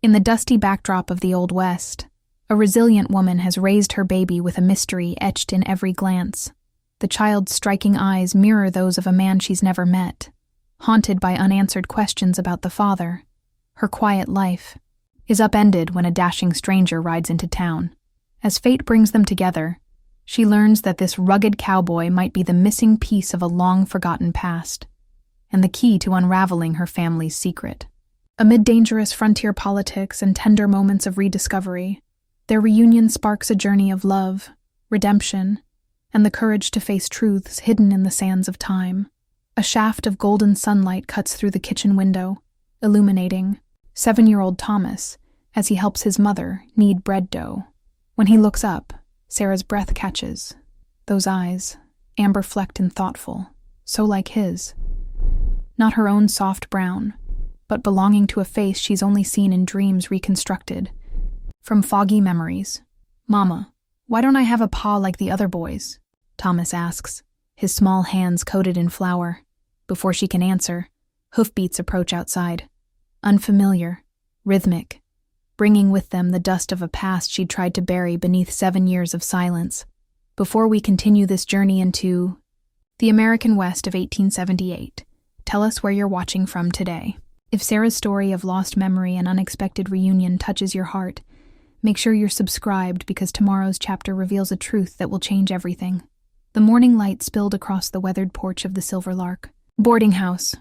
In the dusty backdrop of the Old West, a resilient woman has raised her baby with a mystery etched in every glance. The child's striking eyes mirror those of a man she's never met, haunted by unanswered questions about the father. Her quiet life is upended when a dashing stranger rides into town. As fate brings them together, she learns that this rugged cowboy might be the missing piece of a long-forgotten past, and the key to unraveling her family's secret. Amid dangerous frontier politics and tender moments of rediscovery, their reunion sparks a journey of love, redemption, and the courage to face truths hidden in the sands of time. A shaft of golden sunlight cuts through the kitchen window, illuminating 7-year-old Thomas as he helps his mother knead bread dough. When he looks up, Sarah's breath catches. Those eyes, amber-flecked and thoughtful, so like his. Not her own soft brown, but belonging to a face she's only seen in dreams reconstructed from foggy memories. "Mama, why don't I have a paw like the other boys?" Thomas asks, his small hands coated in flour. Before she can answer, hoofbeats approach outside. Unfamiliar, rhythmic, bringing with them the dust of a past she'd tried to bury beneath 7 years of silence. Before we continue this journey into the American West of 1878, tell us where you're watching from today. If Sarah's story of lost memory and unexpected reunion touches your heart, make sure you're subscribed because tomorrow's chapter reveals a truth that will change everything. The morning light spilled across the weathered porch of the Silver Lark boarding house,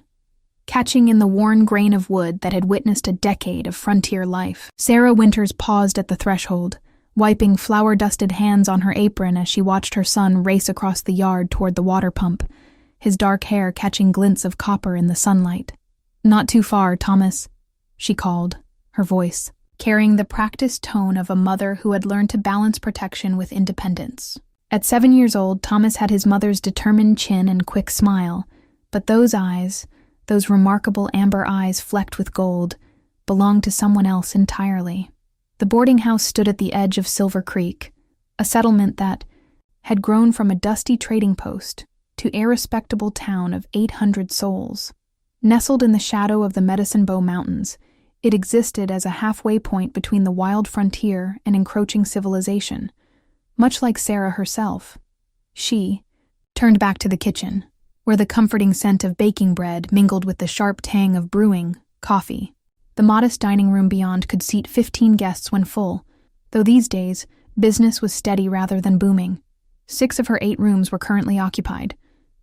catching in the worn grain of wood that had witnessed a decade of frontier life. Sarah Winters paused at the threshold, wiping flour-dusted hands on her apron as she watched her son race across the yard toward the water pump, his dark hair catching glints of copper in the sunlight. "Not too far, Thomas," she called, her voice carrying the practiced tone of a mother who had learned to balance protection with independence. At 7 years old, Thomas had his mother's determined chin and quick smile, but those eyes, those remarkable amber eyes flecked with gold, belonged to someone else entirely. The boarding house stood at the edge of Silver Creek, a settlement that had grown from a dusty trading post to a respectable town of 800 souls. Nestled in the shadow of the Medicine Bow Mountains, it existed as a halfway point between the wild frontier and encroaching civilization. Much like Sarah herself, she turned back to the kitchen, where the comforting scent of baking bread mingled with the sharp tang of brewing coffee. The modest dining room beyond could seat 15 guests when full, though these days, business was steady rather than booming. 6 of her 8 rooms were currently occupied,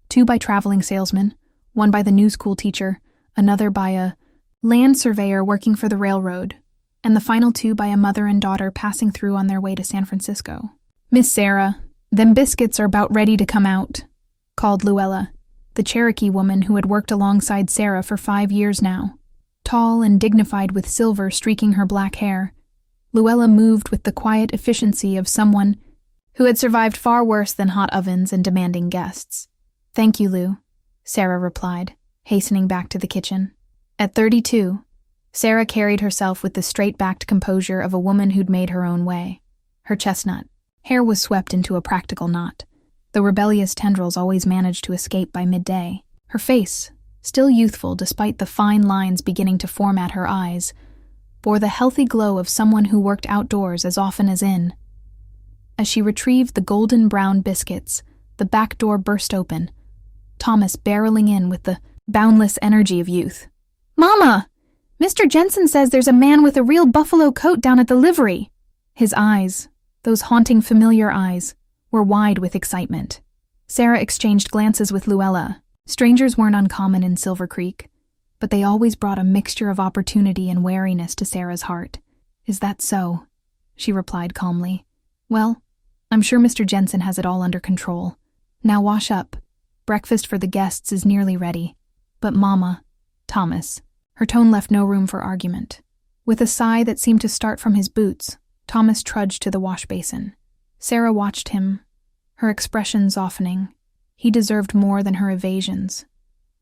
2 by traveling salesmen, 1 by the new school teacher, another by a land surveyor working for the railroad, and the final 2 by a mother and daughter passing through on their way to San Francisco. "Miss Sarah, them biscuits are about ready to come out," called Luella, the Cherokee woman who had worked alongside Sarah for 5 years now. Tall and dignified with silver streaking her black hair, Luella moved with the quiet efficiency of someone who had survived far worse than hot ovens and demanding guests. "Thank you, Lou," Sarah replied, hastening back to the kitchen. At 32, Sarah carried herself with the straight-backed composure of a woman who'd made her own way. Her chestnut hair was swept into a practical knot, though rebellious tendrils always managed to escape by midday. Her face, still youthful despite the fine lines beginning to form at her eyes, bore the healthy glow of someone who worked outdoors as often as in. As she retrieved the golden brown biscuits, the back door burst open, Thomas barreling in with the boundless energy of youth. "Mama! Mr. Jensen says there's a man with a real buffalo coat down at the livery." His eyes, those haunting familiar eyes, were wide with excitement. Sarah exchanged glances with Luella. Strangers weren't uncommon in Silver Creek, but they always brought a mixture of opportunity and wariness to Sarah's heart. "Is that so?" she replied calmly. "Well, I'm sure Mr. Jensen has it all under control. Now wash up. Breakfast for the guests is nearly ready." "But Mama," Thomas. Her tone left no room for argument. With a sigh that seemed to start from his boots, Thomas trudged to the wash basin. Sarah watched him, her expression softening. He deserved more than her evasions,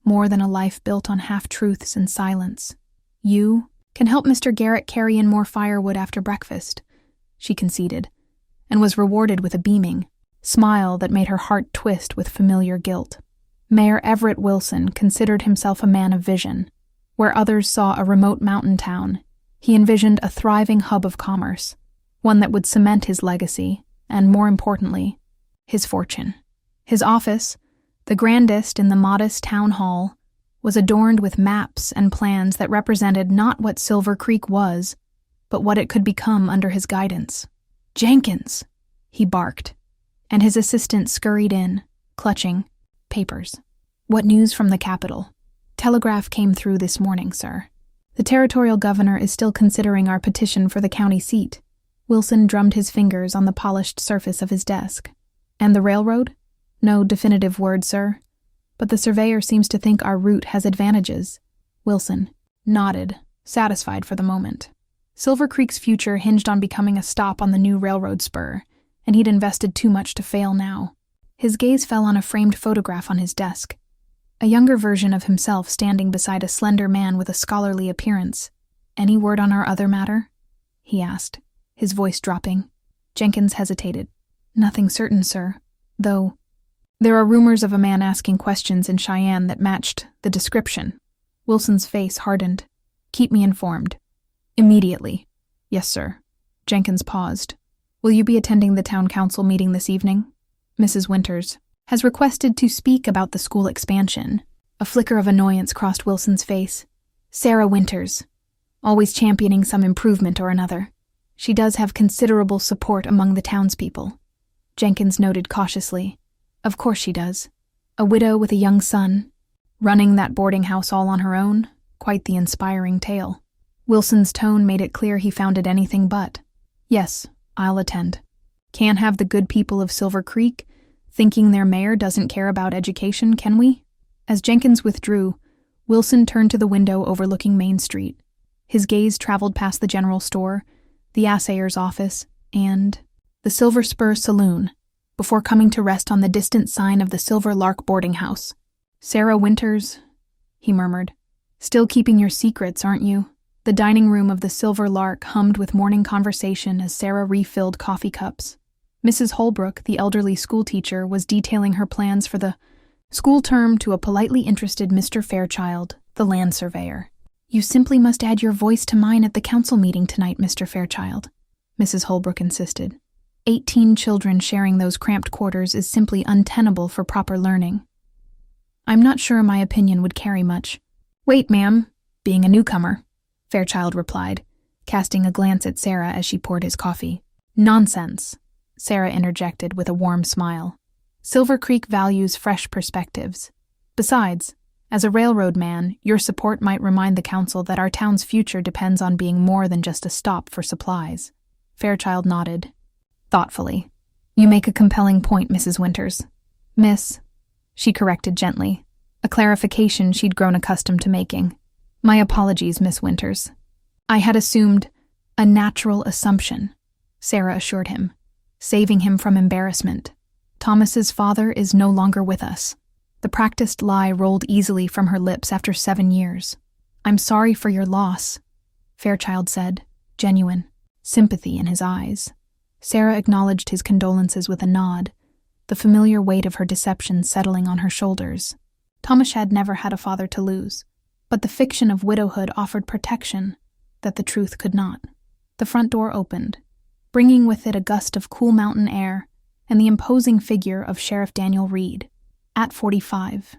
more than a life built on half-truths and silence. "You can help Mr. Garrett carry in more firewood after breakfast," she conceded, and was rewarded with a beaming smile that made her heart twist with familiar guilt. Mayor Everett Wilson considered himself a man of vision. Where others saw a remote mountain town, He envisioned a thriving hub of commerce, one that would cement his legacy, and more importantly, his fortune. His office, the grandest in the modest town hall, was adorned with maps and plans that represented not what Silver Creek was, but what it could become under his guidance. "Jenkins!" he barked, and his assistant scurried in, clutching papers. "What news from the capital?" "Telegraph came through this morning, sir. The territorial governor is still considering our petition for the county seat." Wilson drummed his fingers on the polished surface of his desk. "And the railroad?" "No definitive word, sir. But the surveyor seems to think our route has advantages." Wilson nodded, satisfied for the moment. Silver Creek's future hinged on becoming a stop on the new railroad spur, and he'd invested too much to fail now. His gaze fell on a framed photograph on his desk. A younger version of himself standing beside a slender man with a scholarly appearance. "Any word on our other matter?" he asked, his voice dropping. Jenkins hesitated. "Nothing certain, sir. Though there are rumors of a man asking questions in Cheyenne that matched the description." Wilson's face hardened. "Keep me informed." "Immediately." "Yes, sir." Jenkins paused. "Will you be attending the town council meeting this evening?" "Mrs. Winters has requested to speak about the school expansion." A flicker of annoyance crossed Wilson's face. "Sarah Winters, always championing some improvement or another. She does have considerable support among the townspeople." Jenkins noted cautiously. "Of course she does. A widow with a young son, running that boarding house all on her own, quite the inspiring tale." Wilson's tone made it clear he found it anything but. "Yes, I'll attend. Can't have the good people of Silver Creek thinking their mayor doesn't care about education, can we?" As Jenkins withdrew, Wilson turned to the window overlooking Main Street. His gaze traveled past the general store, the assayer's office, and the Silver Spur Saloon, before coming to rest on the distant sign of the Silver Lark boarding house. "Sarah Winters," he murmured. "Still keeping your secrets, aren't you?" The dining room of the Silver Lark hummed with morning conversation as Sarah refilled coffee cups. Mrs. Holbrook, the elderly schoolteacher, was detailing her plans for the school term to a politely interested Mr. Fairchild, the land surveyor. "You simply must add your voice to mine at the council meeting tonight, Mr. Fairchild," Mrs. Holbrook insisted. 18 children sharing those cramped quarters is simply untenable for proper learning. "I'm not sure my opinion would carry much." "Wait, ma'am, being a newcomer," Fairchild replied, casting a glance at Sarah as she poured his coffee. "Nonsense," Sarah interjected with a warm smile. "Silver Creek values fresh perspectives. Besides, as a railroad man, your support might remind the council that our town's future depends on being more than just a stop for supplies." Fairchild nodded, thoughtfully. "You make a compelling point, Mrs. Winters." "Miss," she corrected gently, a clarification she'd grown accustomed to making. "My apologies, Miss Winters. I had assumed a natural assumption," Sarah assured him, saving him from embarrassment. "Thomas's father is no longer with us." The practiced lie rolled easily from her lips after 7 years. "I'm sorry for your loss," Fairchild said, genuine sympathy in his eyes. Sarah acknowledged his condolences with a nod, the familiar weight of her deception settling on her shoulders. Thomas had never had a father to lose, but the fiction of widowhood offered protection that the truth could not. The front door opened, bringing with it a gust of cool mountain air and the imposing figure of Sheriff Daniel Reed. At 45,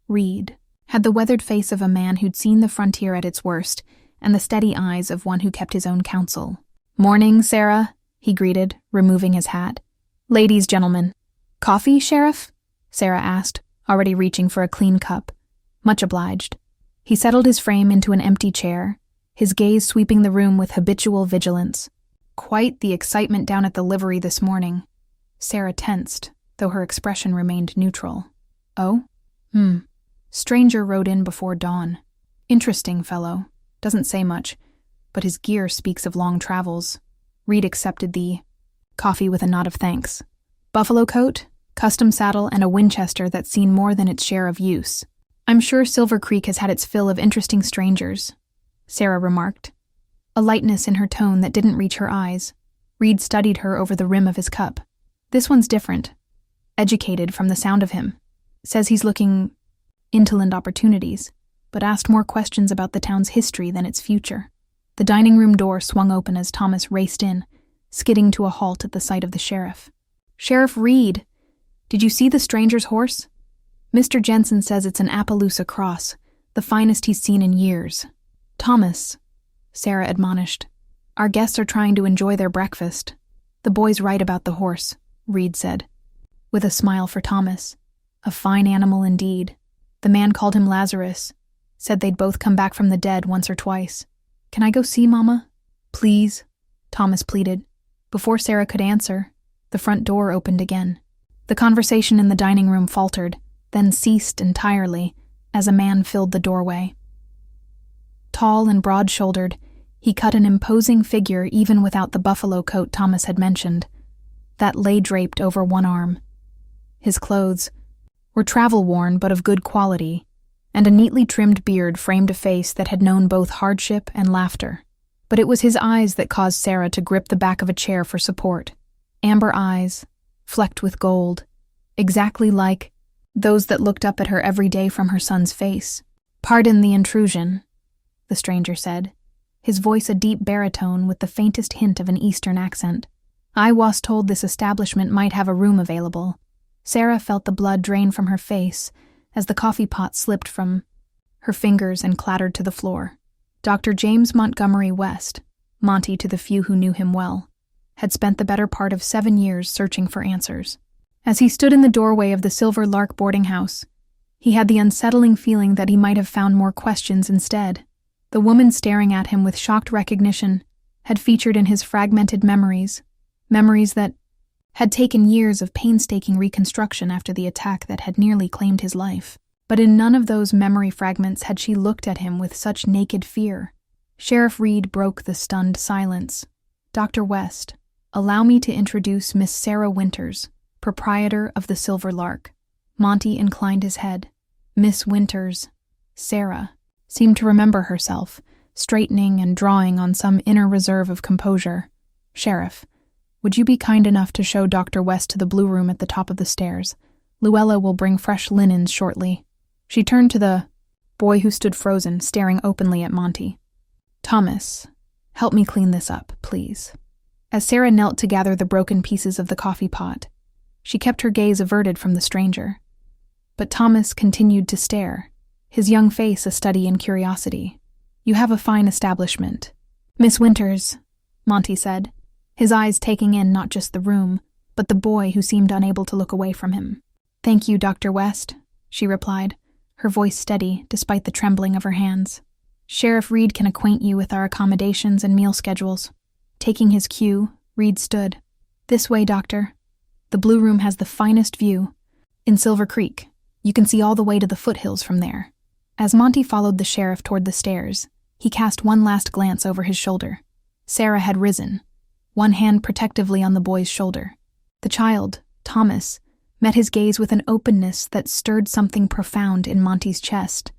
Reed had the weathered face of a man who'd seen the frontier at its worst and the steady eyes of one who kept his own counsel. "Morning, Sarah," he greeted, removing his hat. "Ladies, gentlemen." "Coffee, Sheriff?" Sarah asked, already reaching for a clean cup. "Much obliged." He settled his frame into an empty chair, his gaze sweeping the room with habitual vigilance. Quite the excitement down at the livery this morning. Sarah tensed, though her expression remained neutral. "Oh? Stranger rode in before dawn. Interesting fellow. Doesn't say much, but his gear speaks of long travels." Reed accepted the coffee with a nod of thanks. "Buffalo coat, custom saddle, and a Winchester that's seen more than its share of use. I'm sure Silver Creek has had its fill of interesting strangers," Sarah remarked, a lightness in her tone that didn't reach her eyes. Reed studied her over the rim of his cup. "This one's different. Educated from the sound of him. Says he's looking into land opportunities, but asked more questions about the town's history than its future." The dining room door swung open as Thomas raced in, skidding to a halt at the sight of the sheriff. "Sheriff Reed, did you see the stranger's horse? Mr. Jensen says it's an Appaloosa cross, the finest he's seen in years." "Thomas," Sarah admonished, "our guests are trying to enjoy their breakfast." "The boy's right about the horse," Reed said, with a smile for Thomas. "A fine animal indeed. The man called him Lazarus, said they'd both come back from the dead once or twice. Can I go see Mama? Please," Thomas pleaded. Before Sarah could answer, the front door opened again. The conversation in the dining room faltered, then ceased entirely as a man filled the doorway. Tall and broad-shouldered, he cut an imposing figure even without the buffalo coat Thomas had mentioned, that lay draped over one arm. His clothes were travel-worn but of good quality, and a neatly trimmed beard framed a face that had known both hardship and laughter. But it was his eyes that caused Sarah to grip the back of a chair for support. Amber eyes, flecked with gold, exactly like those that looked up at her every day from her son's face. "Pardon the intrusion," the stranger said, his voice a deep baritone with the faintest hint of an Eastern accent. "I was told this establishment might have a room available." Sarah felt the blood drain from her face as the coffee pot slipped from her fingers and clattered to the floor. Dr. James Montgomery West, Monty to the few who knew him well, had spent the better part of 7 years searching for answers. As he stood in the doorway of the Silver Lark boarding house, he had the unsettling feeling that he might have found more questions instead. The woman staring at him with shocked recognition had featured in his fragmented memories that had taken years of painstaking reconstruction after the attack that had nearly claimed his life. But in none of those memory fragments had she looked at him with such naked fear. Sheriff Reed broke the stunned silence. "Dr. West, allow me to introduce Miss Sarah Winters, proprietor of the Silver Lark." Monty inclined his head. Miss Winters, Sarah, seemed to remember herself, straightening and drawing on some inner reserve of composure. "Sheriff, would you be kind enough to show Dr. West to the blue room at the top of the stairs? Luella will bring fresh linens shortly." She turned to the boy who stood frozen, staring openly at Monty. "Thomas, help me clean this up, please." As Sarah knelt to gather the broken pieces of the coffee pot, she kept her gaze averted from the stranger. But Thomas continued to stare, his young face a study in curiosity. "You have a fine establishment." "Miss Winters," Monty said, his eyes taking in not just the room, but the boy who seemed unable to look away from him. "Thank you, Dr. West," she replied, her voice steady despite the trembling of her hands. "Sheriff Reed can acquaint you with our accommodations and meal schedules." Taking his cue, Reed stood. "This way, Doctor. The blue room has the finest view. In Silver Creek, you can see all the way to the foothills from there." As Monty followed the sheriff toward the stairs, he cast one last glance over his shoulder. Sarah had risen, one hand protectively on the boy's shoulder. The child, Thomas, met his gaze with an openness that stirred something profound in Monty's chest.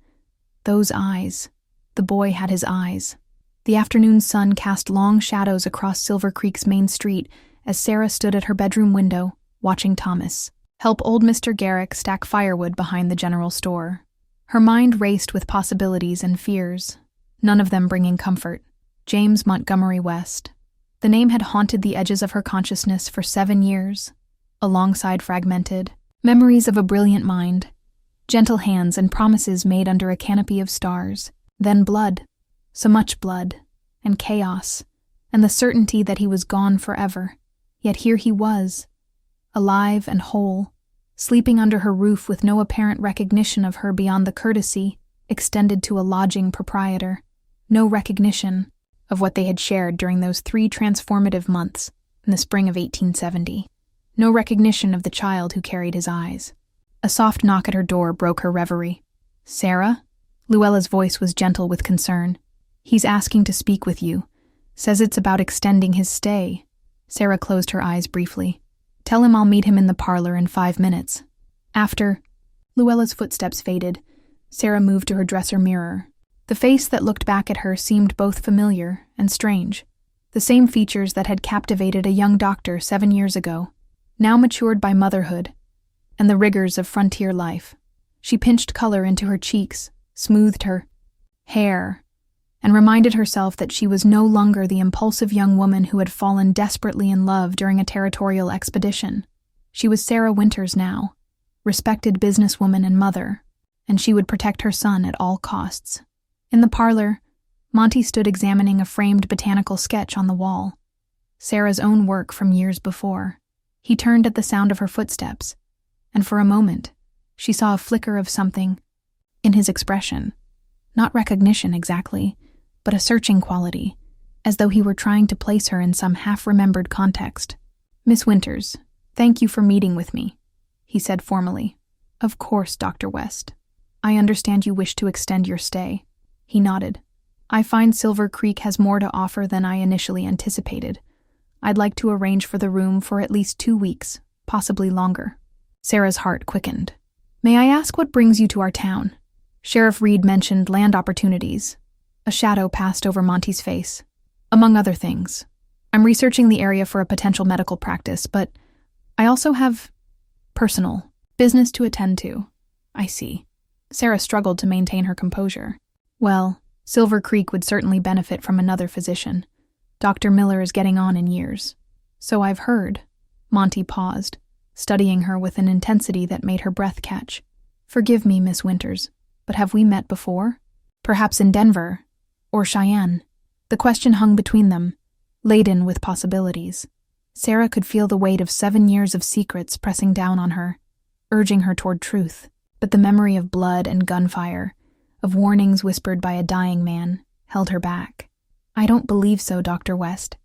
Those eyes. The boy had his eyes. The afternoon sun cast long shadows across Silver Creek's main street as Sarah stood at her bedroom window, watching Thomas help old Mr. Garrick stack firewood behind the general store. Her mind raced with possibilities and fears, none of them bringing comfort. James Montgomery West. The name had haunted the edges of her consciousness for 7 years, alongside fragmented memories of a brilliant mind, gentle hands and promises made under a canopy of stars, then blood, so much blood, and chaos, and the certainty that he was gone forever. Yet here he was, alive and whole, sleeping under her roof with no apparent recognition of her beyond the courtesy extended to a lodging proprietor, no recognition of what they had shared during those 3 transformative months in the spring of 1870. No recognition of the child who carried his eyes. A soft knock at her door broke her reverie. "Sarah?" Luella's voice was gentle with concern. "He's asking to speak with you. Says it's about extending his stay." Sarah closed her eyes briefly. "Tell him I'll meet him in the parlor in 5 minutes." After Luella's footsteps faded, Sarah moved to her dresser mirror. The face that looked back at her seemed both familiar and strange. The same features that had captivated a young doctor 7 years ago, now matured by motherhood and the rigors of frontier life. She pinched color into her cheeks, smoothed her hair, and reminded herself that she was no longer the impulsive young woman who had fallen desperately in love during a territorial expedition. She was Sarah Winters now, respected businesswoman and mother, and she would protect her son at all costs. In the parlor, Monty stood examining a framed botanical sketch on the wall, Sarah's own work from years before. He turned at the sound of her footsteps, and for a moment, she saw a flicker of something in his expression. Not recognition exactly, but a searching quality, as though he were trying to place her in some half-remembered context. "Miss Winters, thank you for meeting with me," he said formally. "Of course, Dr. West. I understand you wish to extend your stay." He nodded. "I find Silver Creek has more to offer than I initially anticipated. I'd like to arrange for the room for at least 2 weeks, possibly longer." Sarah's heart quickened. "May I ask what brings you to our town?" Sheriff Reed mentioned land opportunities. A shadow passed over Monty's face. "Among other things. I'm researching the area for a potential medical practice, but I also have personal business to attend to." "I see." Sarah struggled to maintain her composure. "Well, Silver Creek would certainly benefit from another physician. Dr. Miller is getting on in years." "So I've heard." Monty paused, studying her with an intensity that made her breath catch. "Forgive me, Miss Winters, but have we met before? Perhaps in Denver, or Cheyenne?" The question hung between them, laden with possibilities. Sarah could feel the weight of 7 years of secrets pressing down on her, urging her toward truth. But the memory of blood and gunfire, of warnings whispered by a dying man, held her back. "I don't believe so, Dr. West,"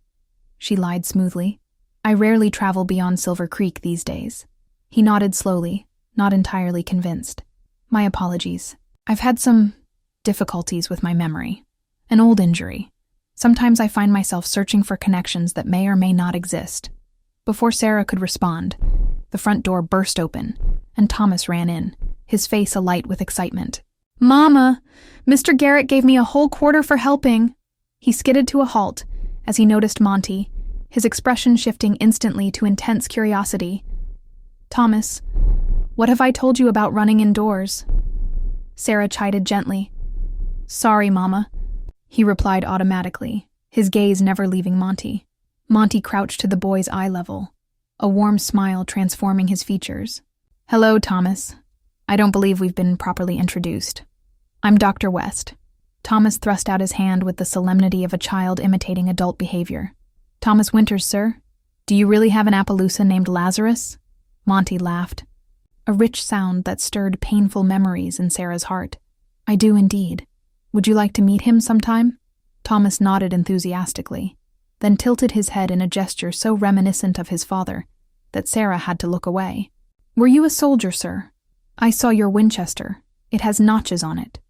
she lied smoothly. "I rarely travel beyond Silver Creek these days." He nodded slowly, not entirely convinced. "My apologies. I've had some difficulties with my memory. An old injury. Sometimes I find myself searching for connections that may or may not exist." Before Sarah could respond, the front door burst open, and Thomas ran in, his face alight with excitement. "Mama, Mr. Garrett gave me a whole quarter for helping." He skidded to a halt as he noticed Monty, his expression shifting instantly to intense curiosity. "Thomas, what have I told you about running indoors?" Sarah chided gently. "Sorry, Mama," he replied automatically, his gaze never leaving Monty. Monty crouched to the boy's eye level, a warm smile transforming his features. "Hello, Thomas. I don't believe we've been properly introduced. I'm Dr. West." Thomas thrust out his hand with the solemnity of a child imitating adult behavior. "Thomas Winters, sir. Do you really have an Appaloosa named Lazarus?" Monty laughed, a rich sound that stirred painful memories in Sarah's heart. "I do indeed. Would you like to meet him sometime?" Thomas nodded enthusiastically, then tilted his head in a gesture so reminiscent of his father that Sarah had to look away. "Were you a soldier, sir? I saw your Winchester. It has notches on it."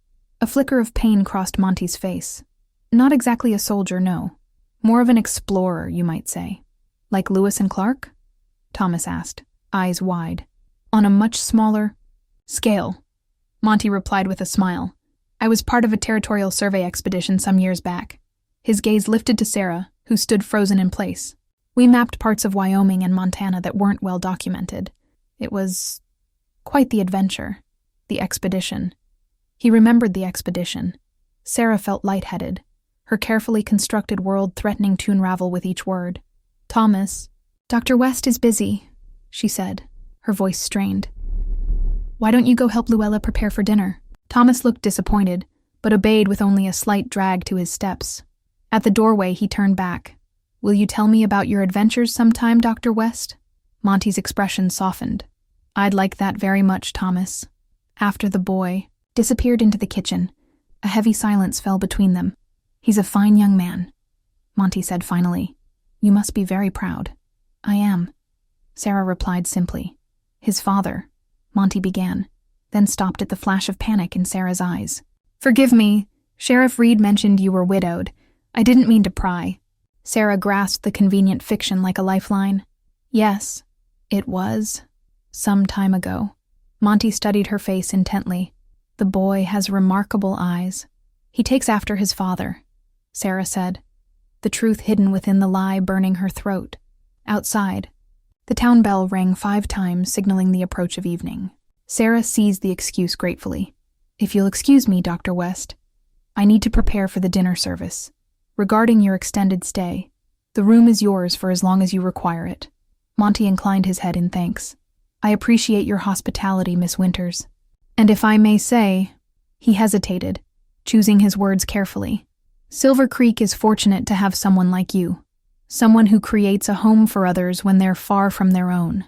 A flicker of pain crossed Monty's face. "Not exactly a soldier, no. More of an explorer, you might say." "Like Lewis and Clark?" Thomas asked, eyes wide. "On a much smaller scale," Monty replied with a smile. "I was part of a territorial survey expedition some years back." His gaze lifted to Sarah, who stood frozen in place. "We mapped parts of Wyoming and Montana that weren't well documented. It was quite the adventure. The expedition." He remembered the expedition. Sarah felt lightheaded, her carefully constructed world threatening to unravel with each word. "Thomas, Dr. West is busy," she said, her voice strained. "Why don't you go help Luella prepare for dinner?" Thomas looked disappointed, but obeyed with only a slight drag to his steps. At the doorway, he turned back. "Will you tell me about your adventures sometime, Dr. West?" Monty's expression softened. "I'd like that very much, Thomas." After the boy disappeared into the kitchen, a heavy silence fell between them. "He's a fine young man," Monty said finally. "You must be very proud." "I am," Sarah replied simply. "His father," Monty began, then stopped at the flash of panic in Sarah's eyes. "Forgive me. Sheriff Reed mentioned you were widowed. I didn't mean to pry." Sarah grasped the convenient fiction like a lifeline. "Yes, it was. Some time ago." Monty studied her face intently. "The boy has remarkable eyes. He takes after his father," Sarah said, the truth hidden within the lie burning her throat. Outside, the town bell rang 5 times, signaling the approach of evening. Sarah seized the excuse gratefully. "If you'll excuse me, Dr. West, I need to prepare for the dinner service. Regarding your extended stay, the room is yours for as long as you require it." Monty inclined his head in thanks. "I appreciate your hospitality, Miss Winters. And if I may say," he hesitated, choosing his words carefully, "Silver Creek is fortunate to have someone like you. Someone who creates a home for others when they're far from their own."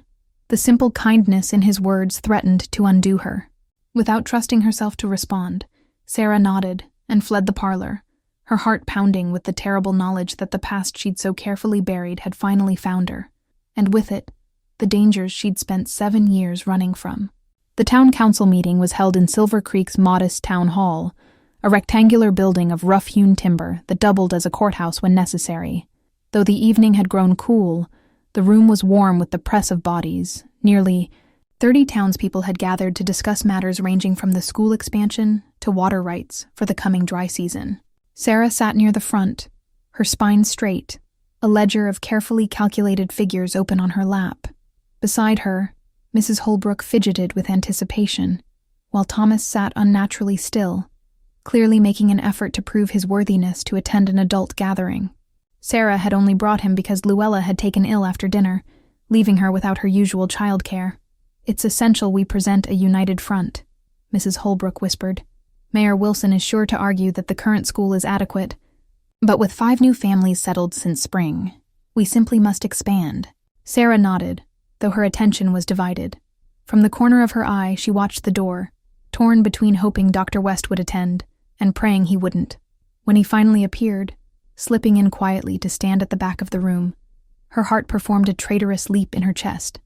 The simple kindness in his words threatened to undo her. Without trusting herself to respond, Sarah nodded and fled the parlor, her heart pounding with the terrible knowledge that the past she'd so carefully buried had finally found her, and with it, the dangers she'd spent 7 years running from. The town council meeting was held in Silver Creek's modest town hall, a rectangular building of rough-hewn timber that doubled as a courthouse when necessary. Though the evening had grown cool, the room was warm with the press of bodies. Nearly 30 townspeople had gathered to discuss matters ranging from the school expansion to water rights for the coming dry season. Sarah sat near the front, her spine straight, a ledger of carefully calculated figures open on her lap. Beside her, Mrs. Holbrook fidgeted with anticipation, while Thomas sat unnaturally still, clearly making an effort to prove his worthiness to attend an adult gathering. Sarah had only brought him because Luella had taken ill after dinner, leaving her without her usual childcare. "It's essential we present a united front," Mrs. Holbrook whispered. "Mayor Wilson is sure to argue that the current school is adequate, but with 5 new families settled since spring, we simply must expand." Sarah nodded, though her attention was divided. From the corner of her eye, she watched the door, torn between hoping Dr. West would attend and praying he wouldn't. When he finally appeared, slipping in quietly to stand at the back of the room, her heart performed a traitorous leap in her chest.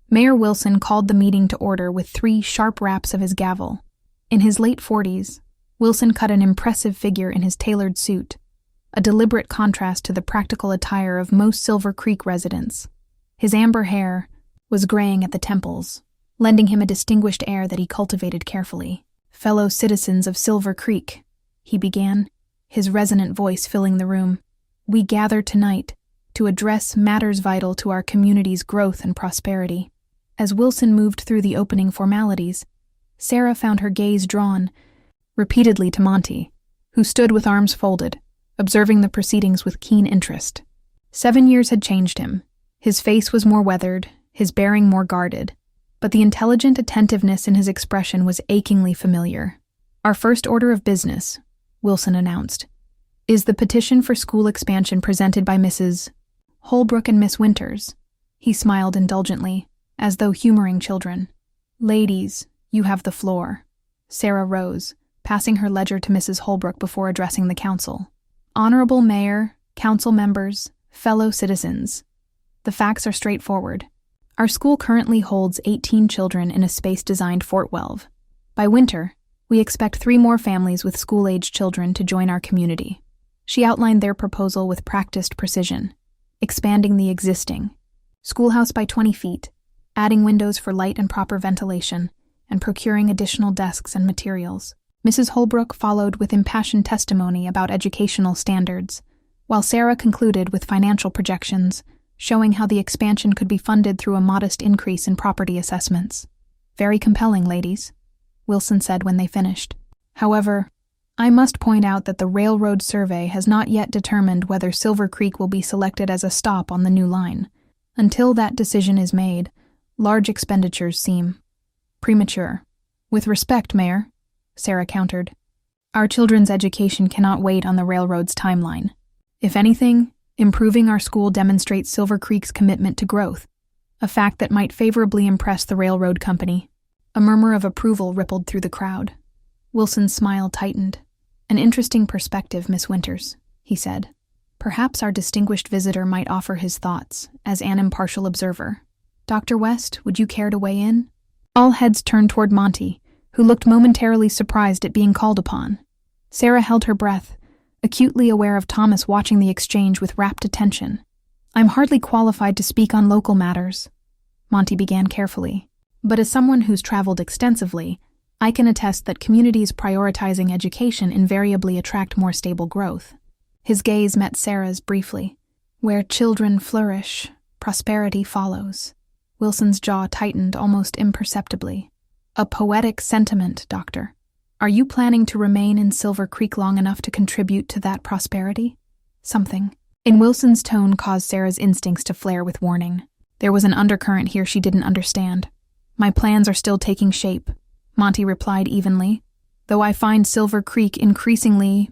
Mayor Wilson called the meeting to order with 3 sharp raps of his gavel. In his late 40s, Wilson cut an impressive figure in his tailored suit, a deliberate contrast to the practical attire of most Silver Creek residents. His amber hair was graying at the temples, lending him a distinguished air that he cultivated carefully. "Fellow citizens of Silver Creek," he began, his resonant voice filling the room, "we gather tonight to address matters vital to our community's growth and prosperity." As Wilson moved through the opening formalities, Sarah found her gaze drawn repeatedly to Monty, who stood with arms folded, observing the proceedings with keen interest. 7 years had changed him. His face was more weathered, his bearing more guarded, but the intelligent attentiveness in his expression was achingly familiar. "Our first order of business," Wilson announced, "is the petition for school expansion presented by Mrs. Holbrook and Miss Winters." He smiled indulgently, as though humoring children. "Ladies, you have the floor." Sarah rose, passing her ledger to Mrs. Holbrook before addressing the council. "Honorable Mayor, council members, fellow citizens, the facts are straightforward. Our school currently holds 18 children in a space designed Fort Welve. By winter, we expect 3 more families with school-age children to join our community." She outlined their proposal with practiced precision, expanding the existing schoolhouse by 20 feet, adding windows for light and proper ventilation, and procuring additional desks and materials. Mrs. Holbrook followed with impassioned testimony about educational standards, while Sarah concluded with financial projections, showing how the expansion could be funded through a modest increase in property assessments. "Very compelling, ladies," Wilson said when they finished. "However, I must point out that the Railroad Survey has not yet determined whether Silver Creek will be selected as a stop on the new line. Until that decision is made, large expenditures seem premature." "With respect, Mayor," Sarah countered, "our children's education cannot wait on the railroad's timeline. If anything, improving our school demonstrates Silver Creek's commitment to growth, a fact that might favorably impress the railroad company." A murmur of approval rippled through the crowd. Wilson's smile tightened. "An interesting perspective, Miss Winters," he said. "Perhaps our distinguished visitor might offer his thoughts, as an impartial observer. Dr. West, would you care to weigh in?" All heads turned toward Monty, who looked momentarily surprised at being called upon. Sarah held her breath, acutely aware of Thomas watching the exchange with rapt attention. "I'm hardly qualified to speak on local matters," Monty began carefully, "but as someone who's traveled extensively, I can attest that communities prioritizing education invariably attract more stable growth." His gaze met Sarah's briefly. "Where children flourish, prosperity follows." Wilson's jaw tightened almost imperceptibly. "A poetic sentiment, Doctor." Are you planning to remain in Silver Creek long enough to contribute to that prosperity? Something in Wilson's tone caused Sarah's instincts to flare with warning. There was an undercurrent here she didn't understand. My plans are still taking shape, Monty replied evenly, though I find Silver Creek increasingly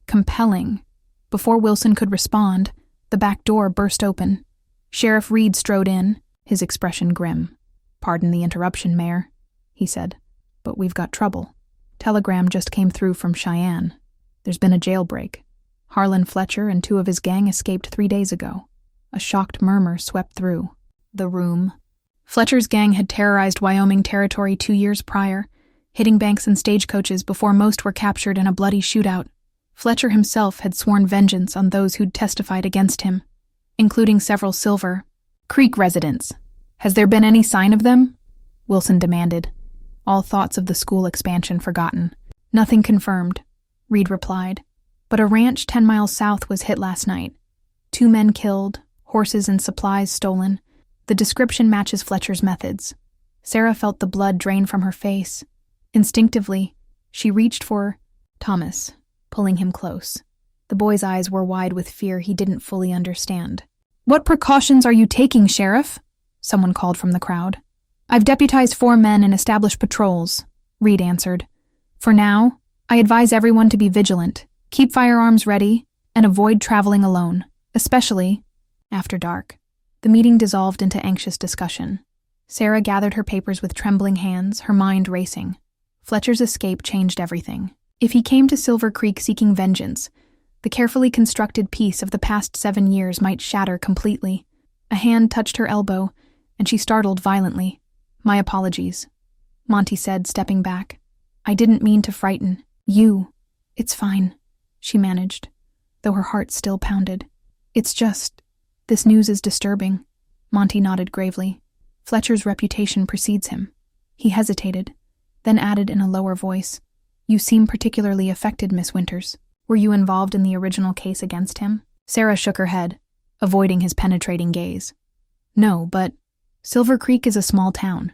compelling. Before Wilson could respond, the back door burst open. Sheriff Reed strode in, his expression grim. "Pardon the interruption, Mayor," he said, "but we've got trouble. Telegram just came through from Cheyenne. There's been a jailbreak. Harlan Fletcher and 2 of his gang escaped 3 days ago." A shocked murmur swept through the room. Fletcher's gang had terrorized Wyoming territory 2 years prior, hitting banks and stagecoaches before most were captured in a bloody shootout. Fletcher himself had sworn vengeance on those who'd testified against him, including several Silver Creek residents. "Has there been any sign of them?" Wilson demanded, all thoughts of the school expansion forgotten. "Nothing confirmed," Reed replied, "but a ranch 10 miles south was hit last night. 2 men killed, horses and supplies stolen. The description matches Fletcher's methods." Sarah felt the blood drain from her face. Instinctively, she reached for Thomas, pulling him close. The boy's eyes were wide with fear he didn't fully understand. "What precautions are you taking, Sheriff?" someone called from the crowd. "I've deputized 4 men and established patrols," Reed answered. "For now, I advise everyone to be vigilant, keep firearms ready, and avoid traveling alone, especially after dark." The meeting dissolved into anxious discussion. Sarah gathered her papers with trembling hands, her mind racing. Fletcher's escape changed everything. If he came to Silver Creek seeking vengeance, the carefully constructed piece of the past 7 years might shatter completely. A hand touched her elbow, and she startled violently. "My apologies," Monty said, stepping back. "I didn't mean to frighten you." "It's fine," she managed, though her heart still pounded. "It's just, this news is disturbing." Monty nodded gravely. "Fletcher's reputation precedes him." He hesitated, then added in a lower voice, "You seem particularly affected, Miss Winters. Were you involved in the original case against him?" Sarah shook her head, avoiding his penetrating gaze. "No, but Silver Creek is a small town.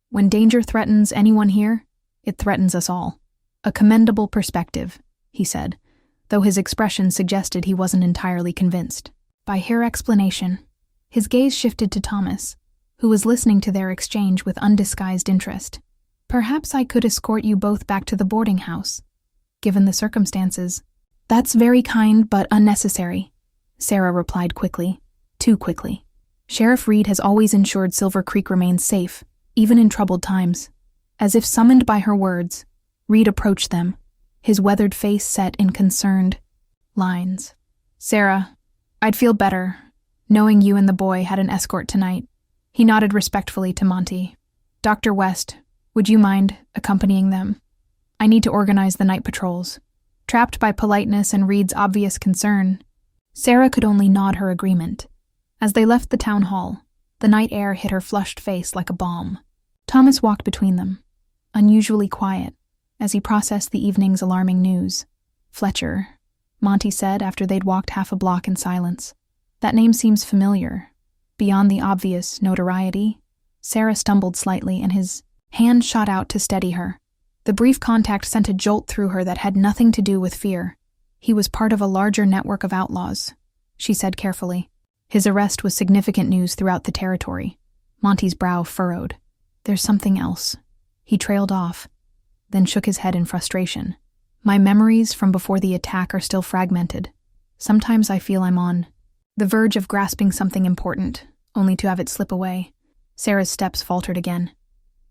When danger threatens anyone here, it threatens us all." "A commendable perspective," he said, though his expression suggested he wasn't entirely convinced. By her explanation, his gaze shifted to Thomas, who was listening to their exchange with undisguised interest. "Perhaps I could escort you both back to the boarding house, given the circumstances." "That's very kind but unnecessary," Sarah replied quickly, too quickly. "Sheriff Reed has always ensured Silver Creek remains safe, even in troubled times." As if summoned by her words, Reed approached them, his weathered face set in concerned lines. "Sarah, I'd feel better, knowing you and the boy had an escort tonight." He nodded respectfully to Monty. "Dr. West, would you mind accompanying them? I need to organize the night patrols." Trapped by politeness and Reed's obvious concern, Sarah could only nod her agreement. As they left the town hall, the night air hit her flushed face like a balm. Thomas walked between them, unusually quiet, as he processed the evening's alarming news. "Fletcher," Monty said after they'd walked half a block in silence. "That name seems familiar." Beyond the obvious notoriety, Sarah stumbled slightly and his hand shot out to steady her. The brief contact sent a jolt through her that had nothing to do with fear. "He was part of a larger network of outlaws," she said carefully. "His arrest was significant news throughout the territory." Monty's brow furrowed. "There's something else." He trailed off, then shook his head in frustration. "My memories from before the attack are still fragmented. Sometimes I feel I'm on the verge of grasping something important, only to have it slip away." Sarah's steps faltered again.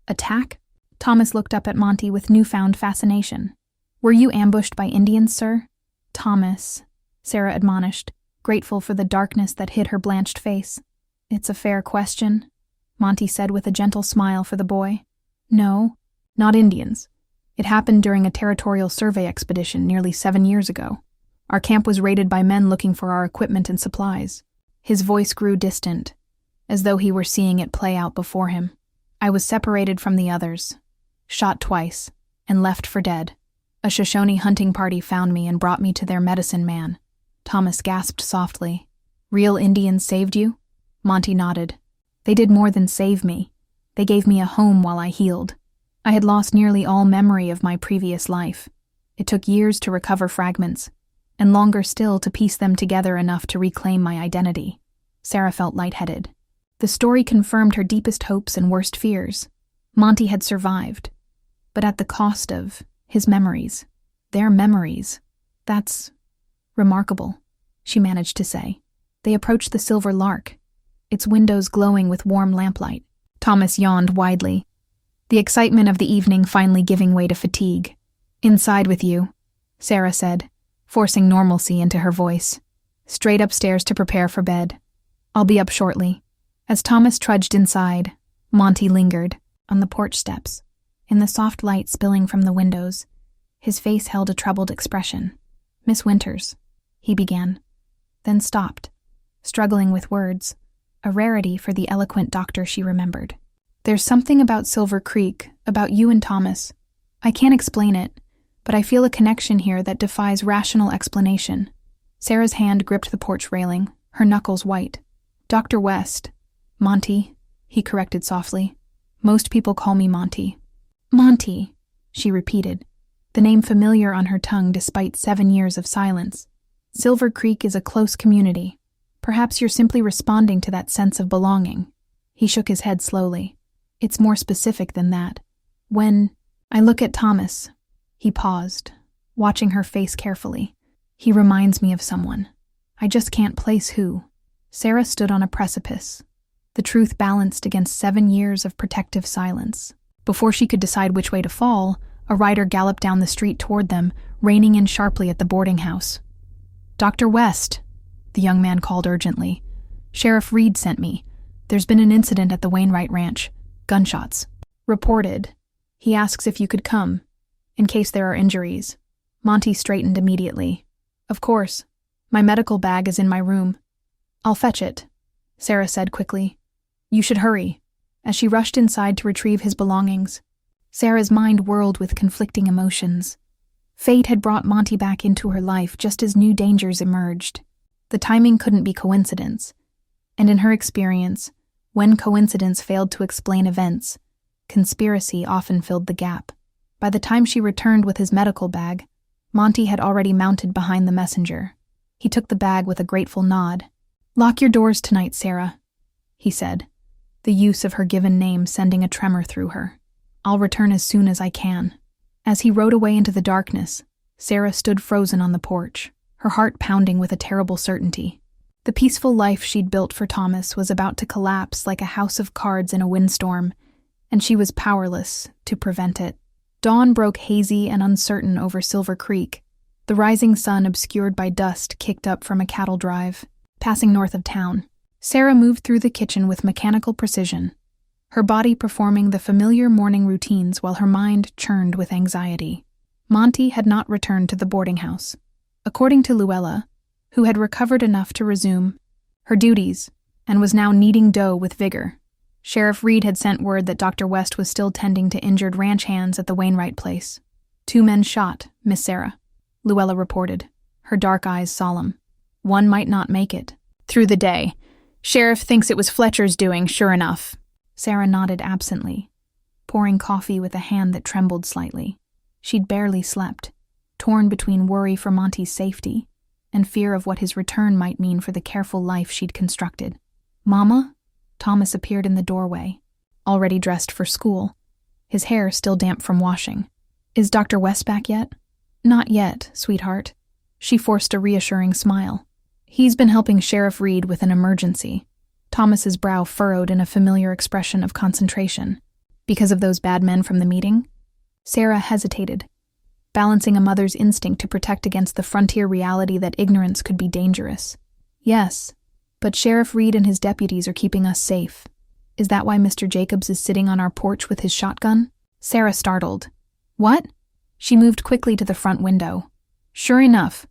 "Attack?" Thomas looked up at Monty with newfound fascination. "Were you ambushed by Indians, sir?" "Thomas," Sarah admonished, grateful for the darkness that hid her blanched face. "It's a fair question," Monty said with a gentle smile for the boy. "No, not Indians. It happened during a territorial survey expedition nearly 7 years ago. Our camp was raided by men looking for our equipment and supplies." His voice grew distant, as though he were seeing it play out before him. "I was separated from the others, shot twice, and left for dead. A Shoshone hunting party found me and brought me to their medicine man." Thomas gasped softly. "Real Indians saved you?" Monty nodded. "They did more than save me. They gave me a home while I healed." I had lost nearly all memory of my previous life. It took years to recover fragments, and longer still to piece them together enough to reclaim my identity. Sarah felt lightheaded. The story confirmed her deepest hopes and worst fears. Monty had survived, but at the cost of his memories. Their memories. That's remarkable, she managed to say. They approached the Silver Lark, its windows glowing with warm lamplight. Thomas yawned widely, the excitement of the evening finally giving way to fatigue. "Inside with you," Sarah said, forcing normalcy into her voice. "Straight upstairs to prepare for bed. I'll be up shortly." As Thomas trudged inside, Monty lingered on the porch steps. In the soft light spilling from the windows, his face held a troubled expression. "Miss Winters," he began, then stopped, struggling with words, a rarity for the eloquent doctor she remembered. "There's something about Silver Creek, about you and Thomas. I can't explain it, but I feel a connection here that defies rational explanation." Sarah's hand gripped the porch railing, her knuckles white. "Dr. West." "Monty," he corrected softly. "Most people call me Monty." "Monty," she repeated, the name familiar on her tongue despite 7 years of silence. "Silver Creek is a close community. Perhaps you're simply responding to that sense of belonging." He shook his head slowly. "It's more specific than that. When I look at Thomas," he paused, watching her face carefully. "He reminds me of someone. I just can't place who." Sarah stood on a precipice, the truth balanced against 7 years of protective silence. Before she could decide which way to fall, a rider galloped down the street toward them, reining in sharply at the boarding house. "Dr. West," the young man called urgently. "Sheriff Reed sent me. There's been an incident at the Wainwright Ranch. Gunshots. Reported. He asks if you could come, in case there are injuries." Monty straightened immediately. "Of course. My medical bag is in my room." "I'll fetch it," Sarah said quickly. "You should hurry," as she rushed inside to retrieve his belongings. Sarah's mind whirled with conflicting emotions. Fate had brought Monty back into her life just as new dangers emerged. The timing couldn't be coincidence, and in her experience, when coincidence failed to explain events, conspiracy often filled the gap. By the time she returned with his medical bag, Monty had already mounted behind the messenger. He took the bag with a grateful nod. "Lock your doors tonight, Sarah," he said, the use of her given name sending a tremor through her. "I'll return as soon as I can." As he rode away into the darkness, Sarah stood frozen on the porch, her heart pounding with a terrible certainty. The peaceful life she'd built for Thomas was about to collapse like a house of cards in a windstorm, and she was powerless to prevent it. Dawn broke hazy and uncertain over Silver Creek. The rising sun, obscured by dust, kicked up from a cattle drive, passing north of town. Sarah moved through the kitchen with mechanical precision, her body performing the familiar morning routines while her mind churned with anxiety. Monty had not returned to the boarding house. According to Luella, who had recovered enough to resume her duties and was now kneading dough with vigor, Sheriff Reed had sent word that Dr. West was still tending to injured ranch hands at the Wainwright place. "2 men shot, Miss Sarah," Luella reported, her dark eyes solemn. "One might not make it through the day. Sheriff thinks it was Fletcher's doing, sure enough." Sarah nodded absently, pouring coffee with a hand that trembled slightly. She'd barely slept, torn between worry for Monty's safety and fear of what his return might mean for the careful life she'd constructed. "Mama?" Thomas appeared in the doorway, already dressed for school, his hair still damp from washing. "Is Dr. West back yet?" "Not yet, sweetheart." She forced a reassuring smile. "He's been helping Sheriff Reed with an emergency." Thomas's brow furrowed in a familiar expression of concentration. "Because of those bad men from the meeting?" Sarah hesitated, balancing a mother's instinct to protect against the frontier reality that ignorance could be dangerous. "Yes, but Sheriff Reed and his deputies are keeping us safe. Is that why Mr. Jacobs is sitting on our porch with his shotgun?" Sarah startled. "What?" She moved quickly to the front window. Sure enough,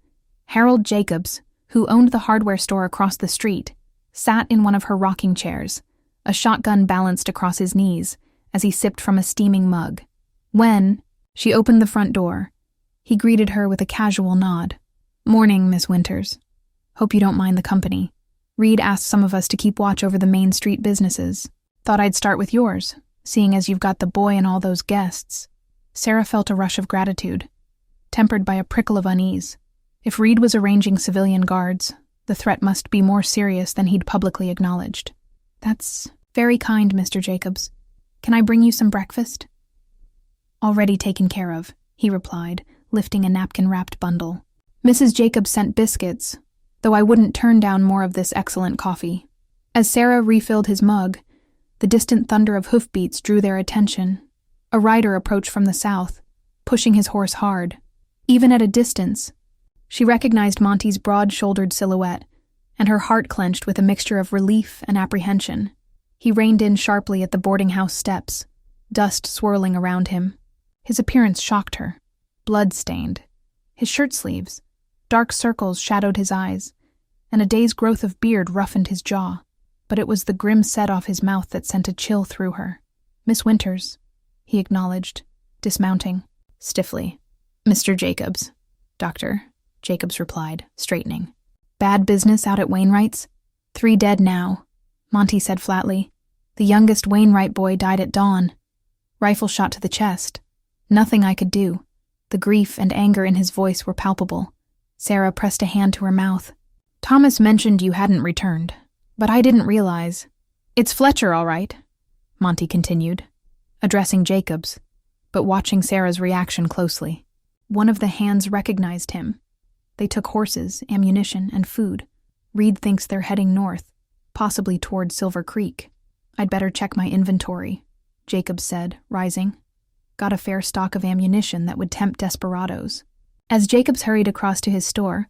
Harold Jacobs, who owned the hardware store across the street, sat in one of her rocking chairs, a shotgun balanced across his knees as he sipped from a steaming mug. When she opened the front door, he greeted her with a casual nod. "Morning, Miss Winters. Hope you don't mind the company. Reed asked some of us to keep watch over the Main Street businesses. Thought I'd start with yours." seeing as you've got the boy and all those guests." Sarah felt a rush of gratitude, tempered by a prickle of unease. If Reed was arranging civilian guards, the threat must be more serious than he'd publicly acknowledged. "That's very kind, Mr. Jacobs. Can I bring you some breakfast?" "Already taken care of," he replied, lifting a napkin-wrapped bundle. "Mrs. Jacobs sent biscuits, though I wouldn't turn down more of this excellent coffee." As Sarah refilled his mug, the distant thunder of hoofbeats drew their attention. A rider approached from the south, pushing his horse hard. Even at a distance, she recognized Monty's broad-shouldered silhouette, and her heart clenched with a mixture of relief and apprehension. He reined in sharply at the boarding house steps, dust swirling around him. His appearance shocked her. Blood-stained. His shirt sleeves, dark circles shadowed his eyes, and a day's growth of beard roughened his jaw. But it was the grim set off his mouth that sent a chill through her. "Miss Winters," he acknowledged, dismounting, stiffly. "Mr. Jacobs." "Doctor," Jacobs replied, straightening. "Bad business out at Wainwright's? 3 dead now," Monty said flatly. "The youngest Wainwright boy died at dawn. Rifle shot to the chest. Nothing I could do." The grief and anger in his voice were palpable. Sarah pressed a hand to her mouth. "Thomas mentioned you hadn't returned, but I didn't realize." "It's Fletcher, all right," Monty continued, addressing Jacobs, but watching Sarah's reaction closely. One of the hands recognized him. They took horses, ammunition, and food. "Reed thinks they're heading north, possibly toward Silver Creek. I'd better check my inventory," Jacobs said, rising. "Got a fair stock of ammunition that would tempt desperados." As Jacobs hurried across to his store,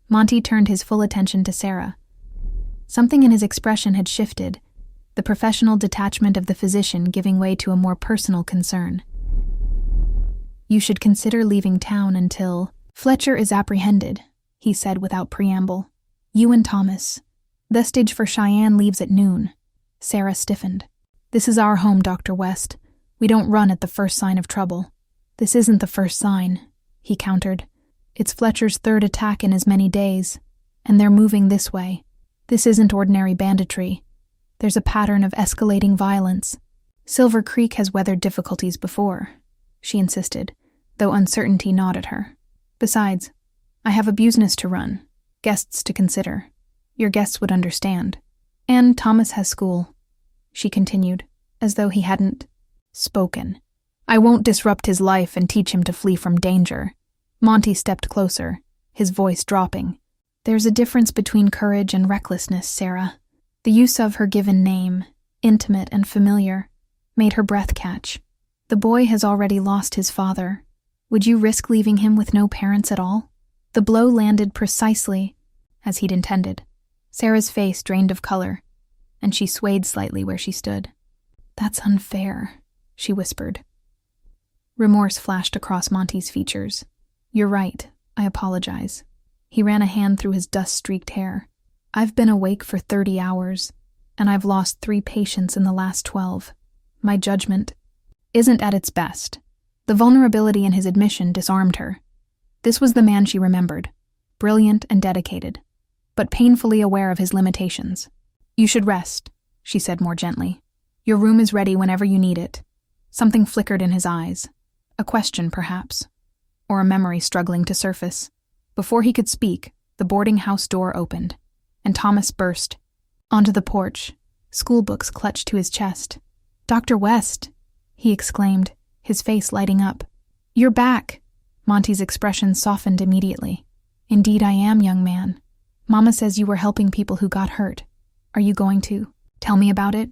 Monty turned his full attention to Sarah. Something in his expression had shifted, the professional detachment of the physician giving way to a more personal concern. "You should consider leaving town until Fletcher is apprehended," he said without preamble. "You and Thomas. Vestige for Cheyenne leaves at noon." Sarah stiffened. "This is our home, Dr. West. We don't run at the first sign of trouble." "This isn't the first sign," he countered. "It's Fletcher's 3rd attack in as many days, and they're moving this way. This isn't ordinary banditry. There's a pattern of escalating violence. Silver Creek has weathered difficulties before," she insisted, though uncertainty gnawed at her. "Besides, I have a business to run, guests to consider. Your guests would understand. And Thomas has school," she continued, as though he hadn't spoken. "I won't disrupt his life and teach him to flee from danger." Monty stepped closer, his voice dropping. "There's a difference between courage and recklessness, Sarah." The use of her given name, intimate and familiar, made her breath catch. "The boy has already lost his father. Would you risk leaving him with no parents at all?" The blow landed precisely as he'd intended. Sarah's face drained of color, and she swayed slightly where she stood. "That's unfair," she whispered. Remorse flashed across Monty's features. "You're right. I apologize." He ran a hand through his dust-streaked hair. "I've been awake for 30 hours, and I've lost 3 patients in the last 12. My judgment isn't at its best." The vulnerability in his admission disarmed her. This was the man she remembered, brilliant and dedicated, but painfully aware of his limitations. "You should rest," she said more gently. "Your room is ready whenever you need it." Something flickered in his eyes. A question, perhaps, or a memory struggling to surface. Before he could speak, the boarding house door opened, and Thomas burst onto the porch, schoolbooks clutched to his chest. "Dr. West," he exclaimed, his face lighting up. "You're back." Monty's expression softened immediately. "Indeed I am, young man. Mama says you were helping people who got hurt. Are you going to tell me about it?"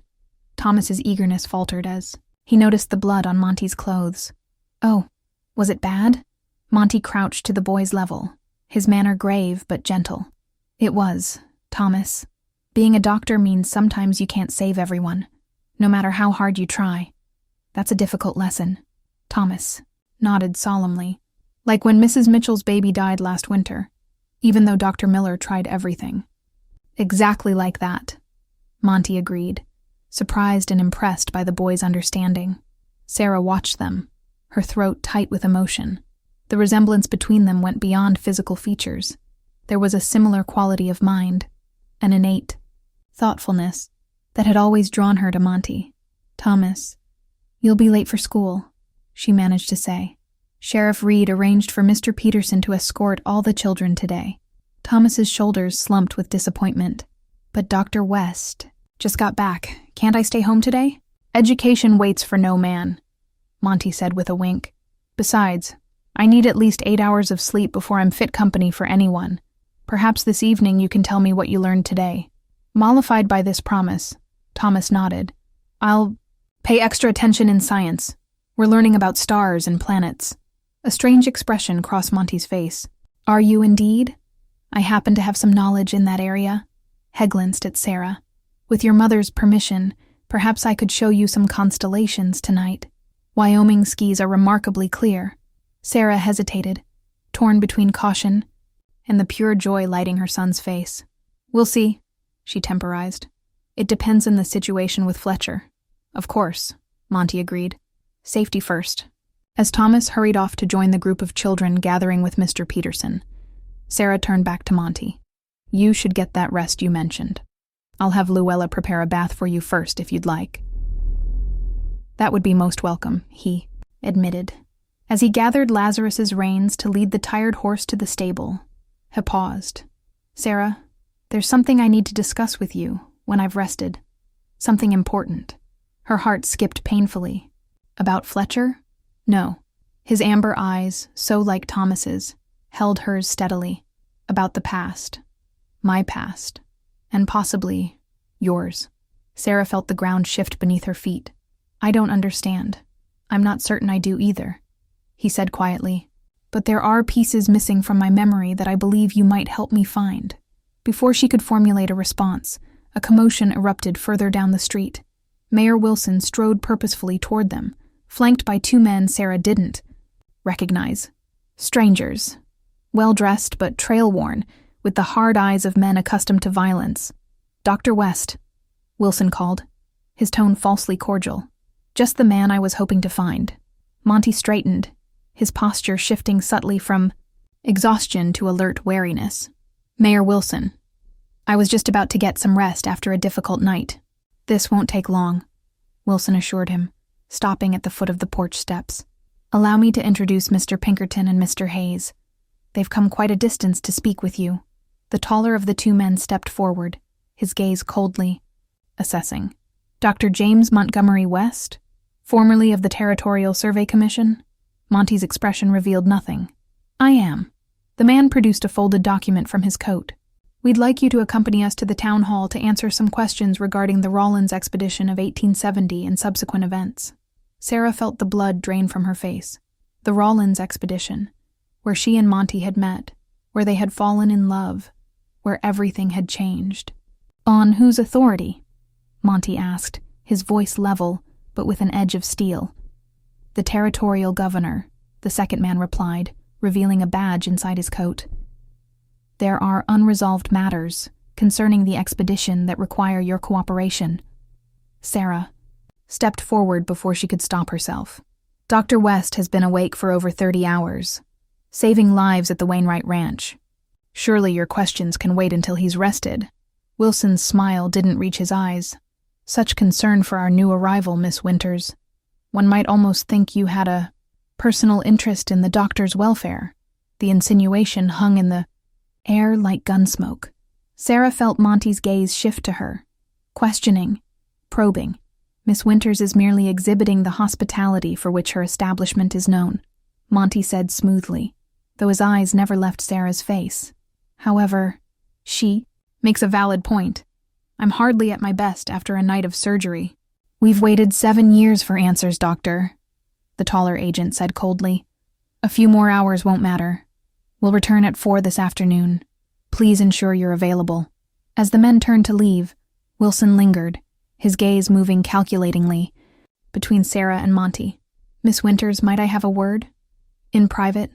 Thomas's eagerness faltered as he noticed the blood on Monty's clothes. "Oh, was it bad?" Monty crouched to the boy's level, his manner grave but gentle. "It was, Thomas. Being a doctor means sometimes you can't save everyone, no matter how hard you try. That's a difficult lesson." Thomas nodded solemnly, "Like when Mrs. Mitchell's baby died last winter, even though Dr. Miller tried everything." "Exactly like that," Monty agreed, surprised and impressed by the boy's understanding. Sarah watched them, her throat tight with emotion. The resemblance between them went beyond physical features. There was a similar quality of mind, an innate thoughtfulness that had always drawn her to Monty. "Thomas, You'll be late for school, she managed to say. Sheriff Reed arranged for Mr. Peterson to escort all the children today. Thomas's shoulders slumped with disappointment. But Dr. West just got back. Can't I stay home today? Education waits for no man, Monty said with a wink. Besides, I need at least 8 hours of sleep before I'm fit company for anyone. Perhaps this evening you can tell me what you learned today. Mollified by this promise, Thomas nodded. I'll pay extra attention in science. We're learning about stars and planets. A strange expression crossed Monty's face. Are you indeed? I happen to have some knowledge in that area. He glanced at Sarah. With your mother's permission, perhaps I could show you some constellations tonight. Wyoming skies are remarkably clear. Sarah hesitated, torn between caution and the pure joy lighting her son's face. We'll see, she temporized. It depends on the situation with Fletcher. Of course, Monty agreed. Safety first. As Thomas hurried off to join the group of children gathering with Mr. Peterson, Sarah turned back to Monty. You should get that rest you mentioned. I'll have Luella prepare a bath for you first if you'd like. That would be most welcome, he admitted. As he gathered Lazarus's reins to lead the tired horse to the stable, he paused. Sarah, there's something I need to discuss with you when I've rested. Something important. Her heart skipped painfully. About Fletcher? No. His amber eyes, so like Thomas's, held hers steadily. About the past. My past. And possibly yours. Sarah felt the ground shift beneath her feet. I don't understand. I'm not certain I do either, he said quietly. But there are pieces missing from my memory that I believe you might help me find. Before she could formulate a response, a commotion erupted further down the street. Mayor Wilson strode purposefully toward them, flanked by 2 men Sarah didn't recognize. Strangers. Well-dressed but trail-worn, with the hard eyes of men accustomed to violence. Dr. West, Wilson called, his tone falsely cordial. Just the man I was hoping to find. Monty straightened, his posture shifting subtly from exhaustion to alert wariness. Mayor Wilson. I was just about to get some rest after a difficult night. This won't take long, Wilson assured him, stopping at the foot of the porch steps. Allow me to introduce Mr. Pinkerton and Mr. Hayes. They've come quite a distance to speak with you. The taller of the 2 men stepped forward, his gaze coldly assessing. Dr. James Montgomery West, formerly of the Territorial Survey Commission? Monty's expression revealed nothing. I am. The man produced a folded document from his coat. We'd like you to accompany us to the town hall to answer some questions regarding the Rawlins expedition of 1870 and subsequent events. Sarah felt the blood drain from her face. The Rawlins expedition, where she and Monty had met, where they had fallen in love, where everything had changed. On whose authority? Monty asked, his voice level, but with an edge of steel. The territorial governor, the second man replied, revealing a badge inside his coat. There are unresolved matters concerning the expedition that require your cooperation. Sarah stepped forward before she could stop herself. Dr. West has been awake for over 30 hours, saving lives at the Wainwright Ranch. Surely your questions can wait until he's rested. Wilson's smile didn't reach his eyes. Such concern for our new arrival, Miss Winters. One might almost think you had a personal interest in the doctor's welfare. The insinuation hung in the air like gunsmoke. Sarah felt Monty's gaze shift to her, questioning, probing. Miss Winters is merely exhibiting the hospitality for which her establishment is known, Monty said smoothly, though his eyes never left Sarah's face. However, she makes a valid point. I'm hardly at my best after a night of surgery. We've waited 7 years for answers, Doctor, the taller agent said coldly. A few more hours won't matter. We'll return at 4 this afternoon. Please ensure you're available. As the men turned to leave, Wilson lingered, his gaze moving calculatingly between Sarah and Monty. Miss Winters, might I have a word? In private?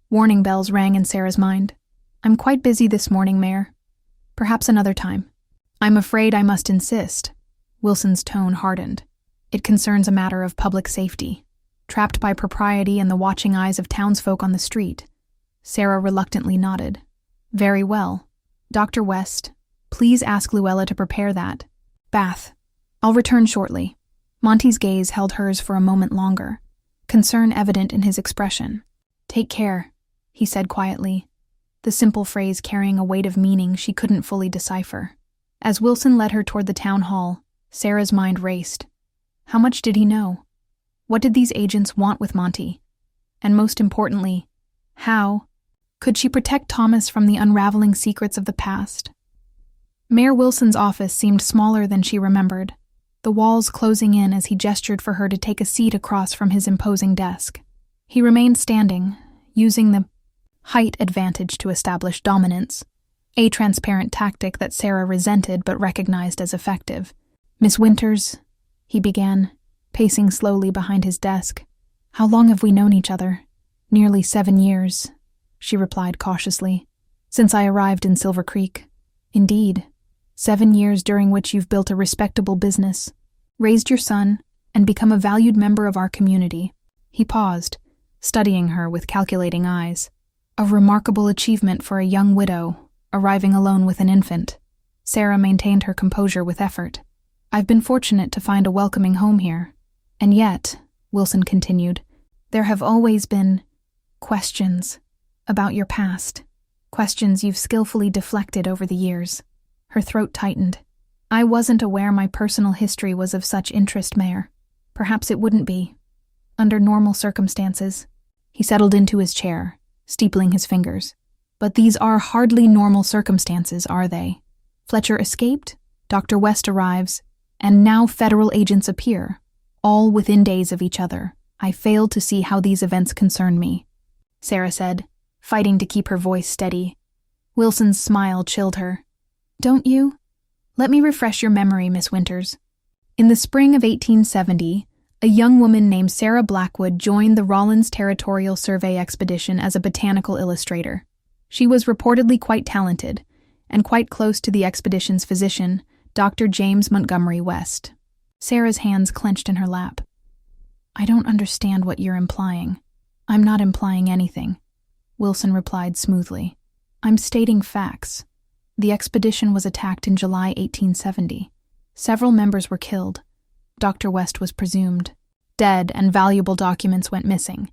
Warning bells rang in Sarah's mind. I'm quite busy this morning, Mayor. Perhaps another time. I'm afraid I must insist. Wilson's tone hardened. It concerns a matter of public safety. Trapped by propriety and the watching eyes of townsfolk on the street. Sarah reluctantly nodded. Very well. Dr. West, please ask Luella to prepare that bath. I'll return shortly. Monty's gaze held hers for a moment longer, concern evident in his expression. "Take care," he said quietly, the simple phrase carrying a weight of meaning she couldn't fully decipher. As Wilson led her toward the town hall, Sarah's mind raced. How much did he know? What did these agents want with Monty? And most importantly, how could she protect Thomas from the unraveling secrets of the past? Mayor Wilson's office seemed smaller than she remembered, the walls closing in as he gestured for her to take a seat across from his imposing desk. He remained standing, using the height advantage to establish dominance, a transparent tactic that Sarah resented but recognized as effective. "Miss Winters," he began, pacing slowly behind his desk. "How long have we known each other?" "Nearly 7 years," she replied cautiously. "Since I arrived in Silver Creek." "Indeed. 7 years during which you've built a respectable business, raised your son, and become a valued member of our community." He paused, studying her with calculating eyes. "A remarkable achievement for a young widow, arriving alone with an infant." Sarah maintained her composure with effort. "I've been fortunate to find a welcoming home here. And yet," Wilson continued, "there have always been questions about your past, questions you've skillfully deflected over the years." Her throat tightened. "I wasn't aware my personal history was of such interest, Mayor. Perhaps it wouldn't be. Under normal circumstances." He settled into his chair, steepling his fingers. "But these are hardly normal circumstances, are they? Fletcher escaped, Dr. West arrives, and now federal agents appear, all within days of each other. I fail to see how these events concern me," Sarah said, fighting to keep her voice steady. Wilson's smile chilled her. "Don't you? Let me refresh your memory, Miss Winters. In the spring of 1870, a young woman named Sarah Blackwood joined the Rawlins Territorial Survey Expedition as a botanical illustrator. She was reportedly quite talented, and quite close to the expedition's physician, Dr. James Montgomery West." Sarah's hands clenched in her lap. "I don't understand what you're implying." "I'm not implying anything," Wilson replied smoothly. "I'm stating facts. The expedition was attacked in July 1870. Several members were killed. Dr. West was presumed dead, and valuable documents went missing.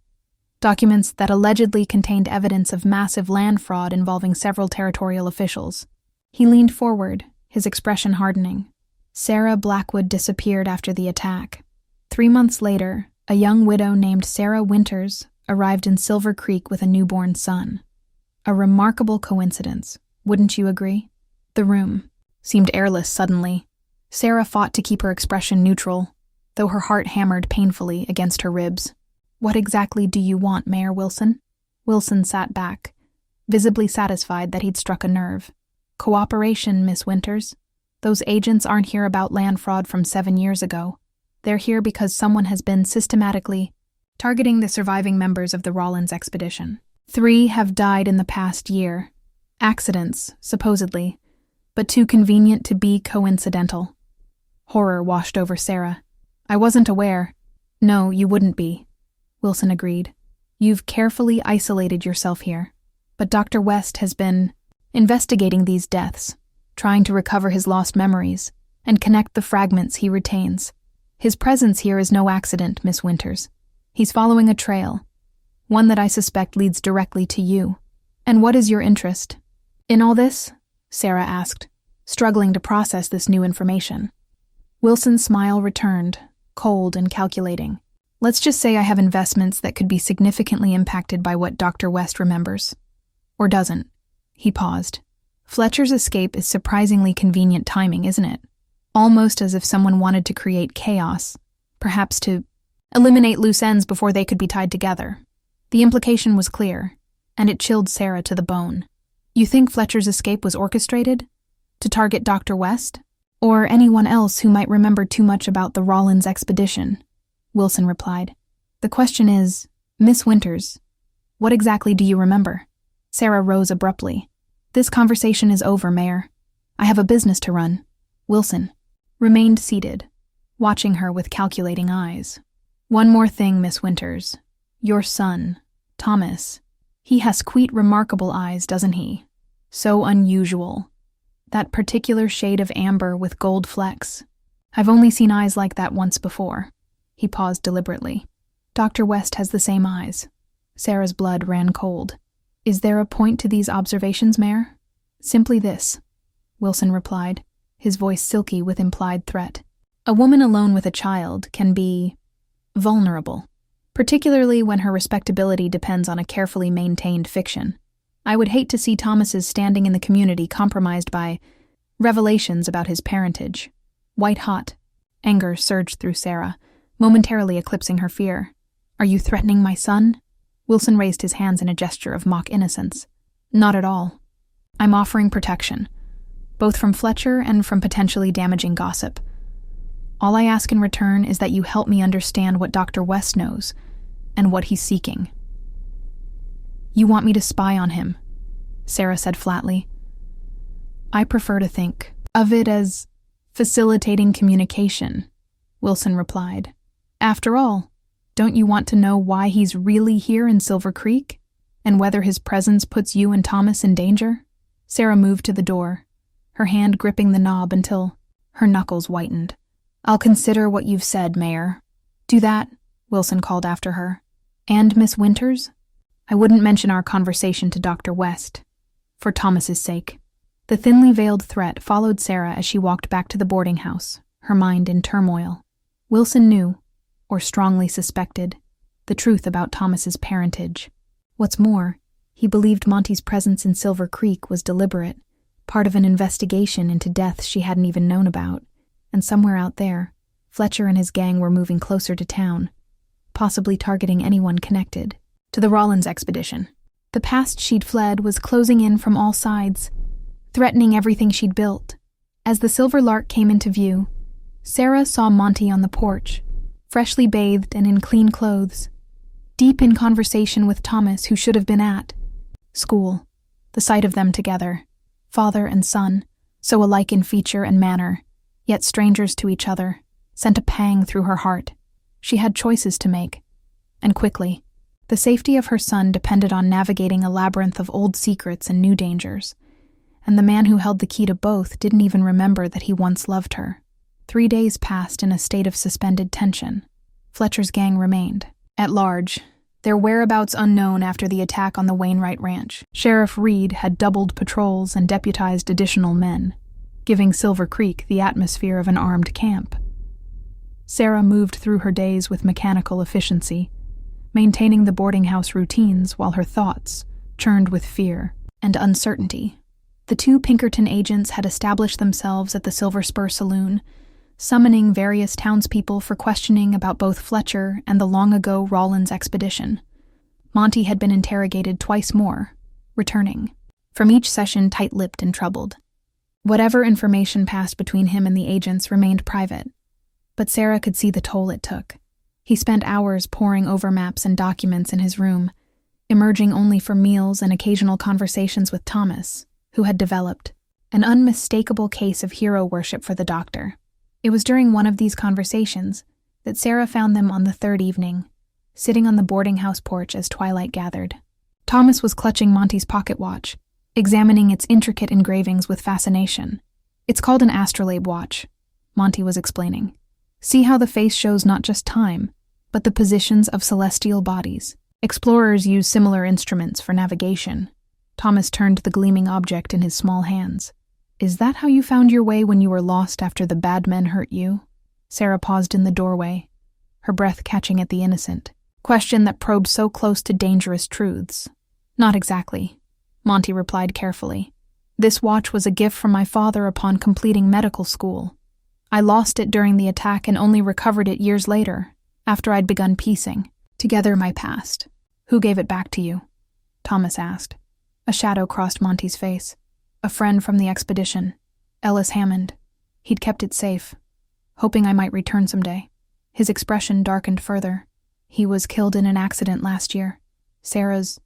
Documents that allegedly contained evidence of massive land fraud involving several territorial officials." He leaned forward, his expression hardening. "Sarah Blackwood disappeared after the attack. 3 months later, a young widow named Sarah Winters arrived in Silver Creek with a newborn son. A remarkable coincidence, wouldn't you agree?" The room seemed airless suddenly. Sarah fought to keep her expression neutral, though her heart hammered painfully against her ribs. "What exactly do you want, Mayor Wilson?" Wilson sat back, visibly satisfied that he'd struck a nerve. "Cooperation, Miss Winters. Those agents aren't here about land fraud from 7 years ago. They're here because someone has been systematically targeting the surviving members of the Rawlins expedition. 3 have died in the past year. Accidents, supposedly, but too convenient to be coincidental." Horror washed over Sarah. "I wasn't aware." "No, you wouldn't be," Wilson agreed. "You've carefully isolated yourself here. But Dr. West has been investigating these deaths, trying to recover his lost memories and connect the fragments he retains. His presence here is no accident, Miss Winters. He's following a trail, one that I suspect leads directly to you." "And what is your interest in all this?" Sarah asked, struggling to process this new information. Wilson's smile returned, cold and calculating. "Let's just say I have investments that could be significantly impacted by what Dr. West remembers. Or doesn't." He paused. "Fletcher's escape is surprisingly convenient timing, isn't it? Almost as if someone wanted to create chaos, perhaps to eliminate loose ends before they could be tied together." The implication was clear, and it chilled Sarah to the bone. "You think Fletcher's escape was orchestrated? To target Dr. West? Or anyone else who might remember too much about the Rawlins expedition?" Wilson replied. "The question is, Miss Winters, what exactly do you remember?" Sarah rose abruptly. "This conversation is over, Mayor. I have a business to run." Wilson remained seated, watching her with calculating eyes. "One more thing, Miss Winters. Your son, Thomas, he has quite remarkable eyes, doesn't he? So unusual. That particular shade of amber with gold flecks. I've only seen eyes like that once before. He paused deliberately. Dr. West has the same eyes. Sarah's blood ran cold. Is there a point to these observations, Mayor? Simply this, Wilson replied, his voice silky with implied threat. A woman alone with a child can be vulnerable, particularly when her respectability depends on a carefully maintained fiction. I would hate to see Thomas's standing in the community compromised by revelations about his parentage. White hot, anger surged through Sarah, momentarily eclipsing her fear. Are you threatening my son? Wilson raised his hands in a gesture of mock innocence. Not at all. I'm offering protection, both from Fletcher and from potentially damaging gossip. All I ask in return is that you help me understand what Dr. West knows and what he's seeking. You want me to spy on him, Sarah said flatly. I prefer to think of it as facilitating communication, Wilson replied. After all, don't you want to know why he's really here in Silver Creek? And whether his presence puts you and Thomas in danger? Sarah moved to the door, her hand gripping the knob until her knuckles whitened. I'll consider what you've said, Mayor. Do that, Wilson called after her. And Miss Winters? I wouldn't mention our conversation to Dr. West, for Thomas's sake. The thinly veiled threat followed Sarah as she walked back to the boarding house, her mind in turmoil. Wilson knew, or strongly suspected, the truth about Thomas's parentage. What's more, he believed Monty's presence in Silver Creek was deliberate, part of an investigation into deaths she hadn't even known about, and somewhere out there, Fletcher and his gang were moving closer to town, possibly targeting anyone connected to the Rollins expedition. The past she'd fled was closing in from all sides, threatening everything she'd built. As the Silver Lark came into view, Sarah saw Monty on the porch, freshly bathed and in clean clothes, deep in conversation with Thomas, who should have been at school. The sight of them together, father and son, so alike in feature and manner, yet strangers to each other, sent a pang through her heart. She had choices to make, and quickly. The safety of her son depended on navigating a labyrinth of old secrets and new dangers, and the man who held the key to both didn't even remember that he once loved her. 3 days passed in a state of suspended tension. Fletcher's gang remained at large, their whereabouts unknown after the attack on the Wainwright Ranch. Sheriff Reed had doubled patrols and deputized additional men, giving Silver Creek the atmosphere of an armed camp. Sarah moved through her days with mechanical efficiency, maintaining the boarding house routines while her thoughts churned with fear and uncertainty. The 2 Pinkerton agents had established themselves at the Silver Spur Saloon, summoning various townspeople for questioning about both Fletcher and the long-ago Rollins expedition. Monty had been interrogated twice more, returning from each session tight-lipped and troubled. Whatever information passed between him and the agents remained private, but Sarah could see the toll it took. He spent hours poring over maps and documents in his room, emerging only for meals and occasional conversations with Thomas, who had developed an unmistakable case of hero worship for the doctor. It was during one of these conversations that Sarah found them on the 3rd evening, sitting on the boarding house porch as twilight gathered. Thomas was clutching Monty's pocket watch, examining its intricate engravings with fascination. It's called an astrolabe watch, Monty was explaining. See how the face shows not just time, but the positions of celestial bodies. Explorers use similar instruments for navigation. Thomas turned the gleaming object in his small hands. Is that how you found your way when you were lost after the bad men hurt you? Sarah paused in the doorway, her breath catching at the innocent question that probed so close to dangerous truths. Not exactly, Monty replied carefully. This watch was a gift from my father upon completing medical school. I lost it during the attack and only recovered it years later, after I'd begun piecing together my past. Who gave it back to you? Thomas asked. A shadow crossed Monty's face. A friend from the expedition, Ellis Hammond. He'd kept it safe, hoping I might return someday. His expression darkened further. He was killed in an accident last year. Sarah's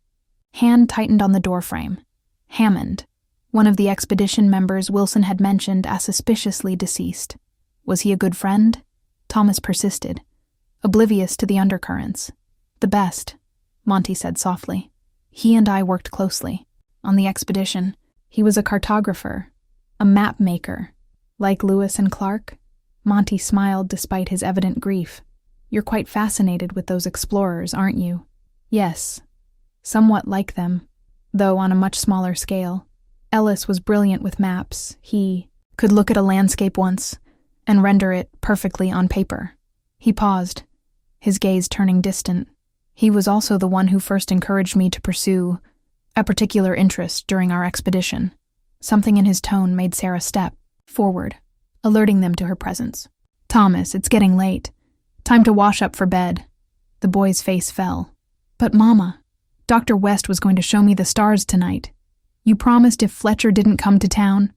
hand tightened on the doorframe. Hammond, one of the expedition members Wilson had mentioned as suspiciously deceased. Was he a good friend? Thomas persisted, oblivious to the undercurrents. The best, Monty said softly. He and I worked closely. On the expedition, he was a cartographer, a map maker. Like Lewis and Clark? Monty smiled despite his evident grief. You're quite fascinated with those explorers, aren't you? Yes. Somewhat like them, though on a much smaller scale. Ellis was brilliant with maps. He could look at a landscape once and render it perfectly on paper. He paused, his gaze turning distant. He was also the one who first encouraged me to pursue a particular interest during our expedition. Something in his tone made Sarah step forward, alerting them to her presence. Thomas, it's getting late. Time to wash up for bed. The boy's face fell. But Mama, Dr. West was going to show me the stars tonight. You promised if Fletcher didn't come to town.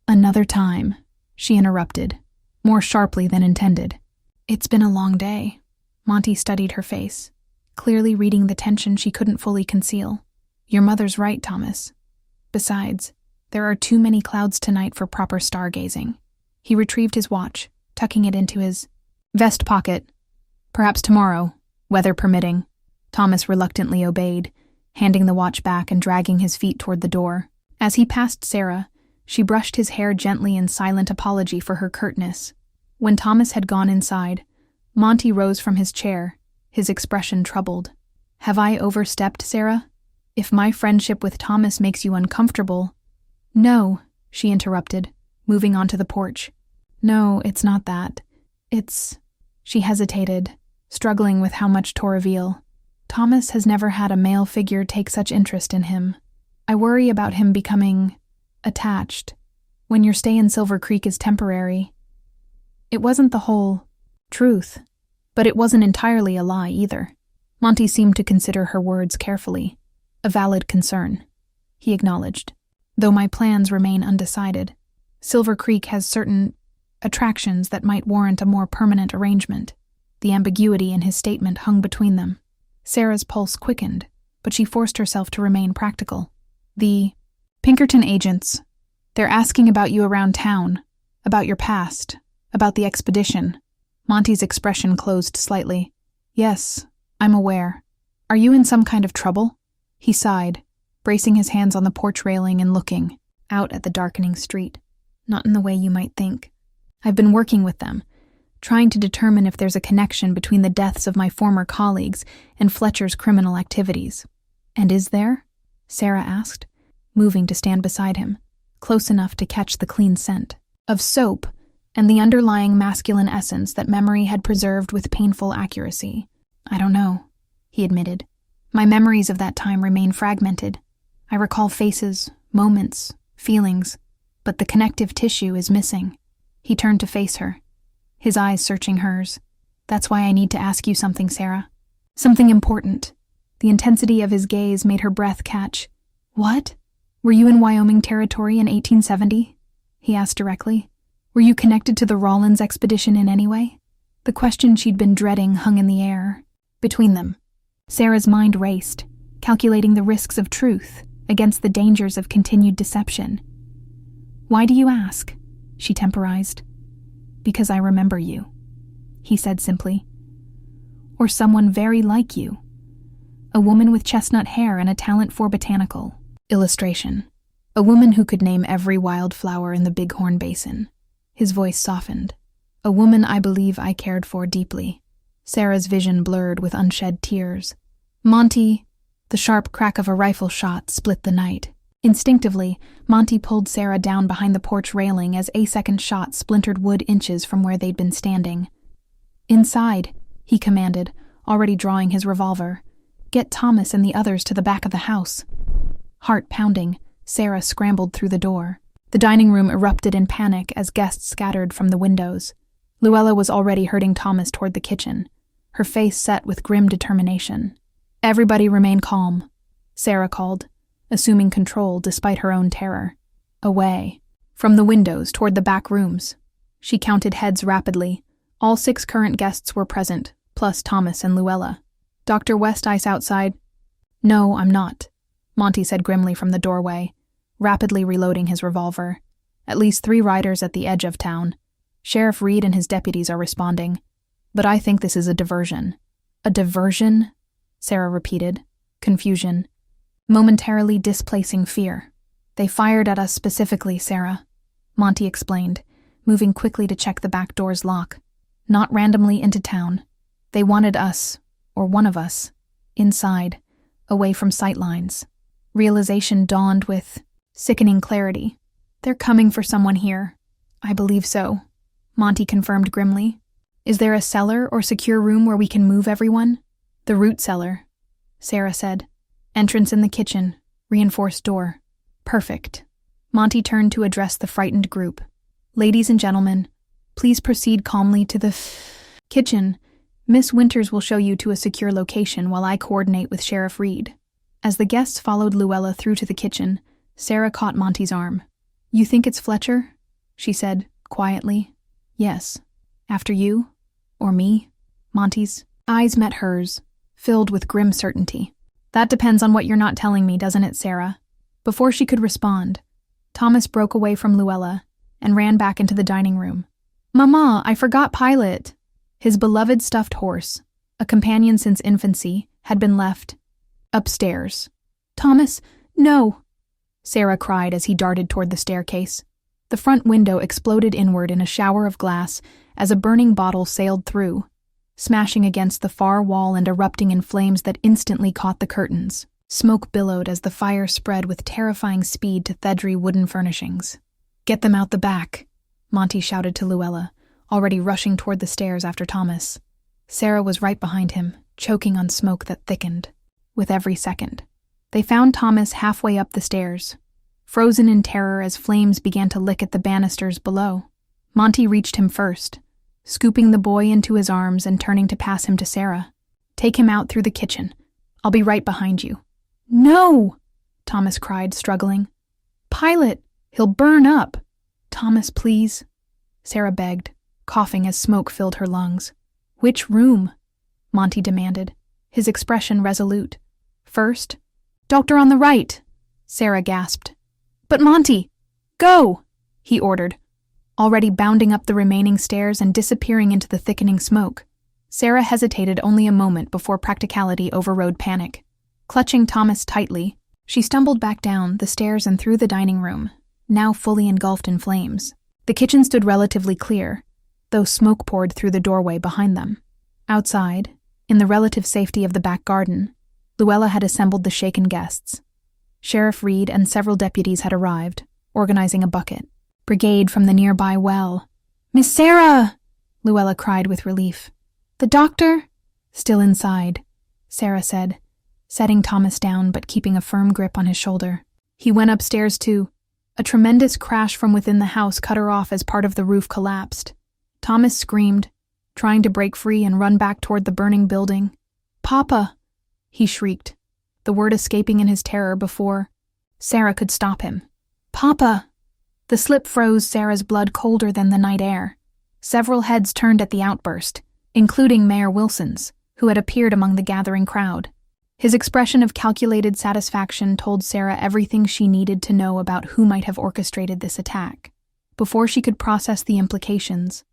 Another time, she interrupted, more sharply than intended. It's been a long day. Monty studied her face, clearly reading the tension she couldn't fully conceal. Your mother's right, Thomas. Besides, there are too many clouds tonight for proper stargazing. He retrieved his watch, tucking it into his vest pocket. Perhaps tomorrow, weather permitting. Thomas reluctantly obeyed, handing the watch back and dragging his feet toward the door. As he passed Sarah, she brushed his hair gently in silent apology for her curtness. When Thomas had gone inside, Monty rose from his chair, his expression troubled. Have I overstepped, Sarah? If my friendship with Thomas makes you uncomfortable— No, she interrupted, moving onto the porch. No, it's not that. It's— She hesitated, struggling with how much to reveal. Thomas has never had a male figure take such interest in him. I worry about him becoming attached when your stay in Silver Creek is temporary. It wasn't the whole truth, but it wasn't entirely a lie either. Monty seemed to consider her words carefully. A valid concern, he acknowledged. Though my plans remain undecided, Silver Creek has certain attractions that might warrant a more permanent arrangement. The ambiguity in his statement hung between them. Sarah's pulse quickened, but she forced herself to remain practical. The Pinkerton agents, they're asking about you around town, about your past, about the expedition. Monty's expression closed slightly. Yes, I'm aware. Are you in some kind of trouble? He sighed, bracing his hands on the porch railing and looking out at the darkening street. Not in the way you might think. I've been working with them, trying to determine if there's a connection between the deaths of my former colleagues and Fletcher's criminal activities. And is there? Sarah asked, moving to stand beside him, close enough to catch the clean scent of soap and the underlying masculine essence that memory had preserved with painful accuracy. I don't know, he admitted. My memories of that time remain fragmented. I recall faces, moments, feelings, but the connective tissue is missing. He turned to face her, his eyes searching hers. That's why I need to ask you something, Sarah. Something important. The intensity of his gaze made her breath catch. What? Were you in Wyoming Territory in 1870? He asked directly. Were you connected to the Rawlins expedition in any way? The question she'd been dreading hung in the air. Between them, Sarah's mind raced, calculating the risks of truth against the dangers of continued deception. Why do you ask? She temporized. Because I remember you, he said simply. Or someone very like you. A woman with chestnut hair and a talent for botanical. Illustration. A woman who could name every wildflower in the Bighorn Basin. His voice softened. A woman I believe I cared for deeply. Sarah's vision blurred with unshed tears. Monty— The sharp crack of a rifle shot split the night. Instinctively, Monty pulled Sarah down behind the porch railing as a second shot splintered wood inches from where they'd been standing. Inside, he commanded, already drawing his revolver. Get Thomas and the others to the back of the house. Heart pounding, Sarah scrambled through the door. The dining room erupted in panic as guests scattered from the windows. Luella was already herding Thomas toward the kitchen, her face set with grim determination. Everybody remain calm, Sarah called, assuming control despite her own terror. Away. From the windows toward the back rooms. She counted heads rapidly. All 6 current guests were present, plus Thomas and Luella. Dr. Westice outside? No, I'm not, Monty said grimly from the doorway, rapidly reloading his revolver. At least 3 riders at the edge of town. Sheriff Reed and his deputies are responding. But I think this is a diversion. A diversion? Sarah repeated. Confusion. Momentarily displacing fear. They fired at us specifically, Sarah, Monty explained, moving quickly to check the back door's lock. Not randomly into town. They wanted us, or one of us, inside, away from sightlines. Realization dawned with sickening clarity. They're coming for someone here. I believe so, Monty confirmed grimly. Is there a cellar or secure room where we can move everyone? The root cellar, Sarah said. Entrance in the kitchen, reinforced door. Perfect. Monty turned to address the frightened group. Ladies and gentlemen, please proceed calmly to the kitchen. Miss Winters will show you to a secure location while I coordinate with Sheriff Reed. As the guests followed Luella through to the kitchen, Sarah caught Monty's arm. You think it's Fletcher? She said, quietly. Yes. After you? Or me? Monty's eyes met hers, filled with grim certainty. That depends on what you're not telling me, doesn't it, Sarah? Before she could respond, Thomas broke away from Luella and ran back into the dining room. Mama, I forgot Pilot. His beloved stuffed horse, a companion since infancy, had been left upstairs. Thomas, no, Sarah cried as he darted toward the staircase. The front window exploded inward in a shower of glass as a burning bottle sailed through, smashing against the far wall and erupting in flames that instantly caught the curtains. Smoke billowed as the fire spread with terrifying speed to Thedry wooden furnishings. Get them out the back, Monty shouted to Luella, already rushing toward the stairs after Thomas. Sarah was right behind him, choking on smoke that thickened with every second. They found Thomas halfway up the stairs, frozen in terror as flames began to lick at the banisters below. Monty reached him first, scooping the boy into his arms and turning to pass him to Sarah. Take him out through the kitchen. I'll be right behind you. No! Thomas cried, struggling. Pilot, he'll burn up. Thomas, please, Sarah begged, coughing as smoke filled her lungs. Which room? Monty demanded, his expression resolute. First. Doctor on the right, Sarah gasped. But Monty, go, he ordered, already bounding up the remaining stairs and disappearing into the thickening smoke. Sarah hesitated only a moment before practicality overrode panic. Clutching Thomas tightly, she stumbled back down the stairs and through the dining room, now fully engulfed in flames. The kitchen stood relatively clear, though smoke poured through the doorway behind them. Outside, in the relative safety of the back garden, Luella had assembled the shaken guests. Sheriff Reed and several deputies had arrived, organizing a bucket. Brigade from the nearby well. Miss Sarah! Luella cried with relief. The doctor? Still inside, Sarah said, setting Thomas down but keeping a firm grip on his shoulder. He went upstairs too. A tremendous crash from within the house cut her off as part of the roof collapsed. Thomas screamed, trying to break free and run back toward the burning building. Papa! He shrieked, the word escaping in his terror before Sarah could stop him. Papa! The slip froze Sarah's blood colder than the night air. Several heads turned at the outburst, including Mayor Wilson's, who had appeared among the gathering crowd. His expression of calculated satisfaction told Sarah everything she needed to know about who might have orchestrated this attack. Before she could process the implications,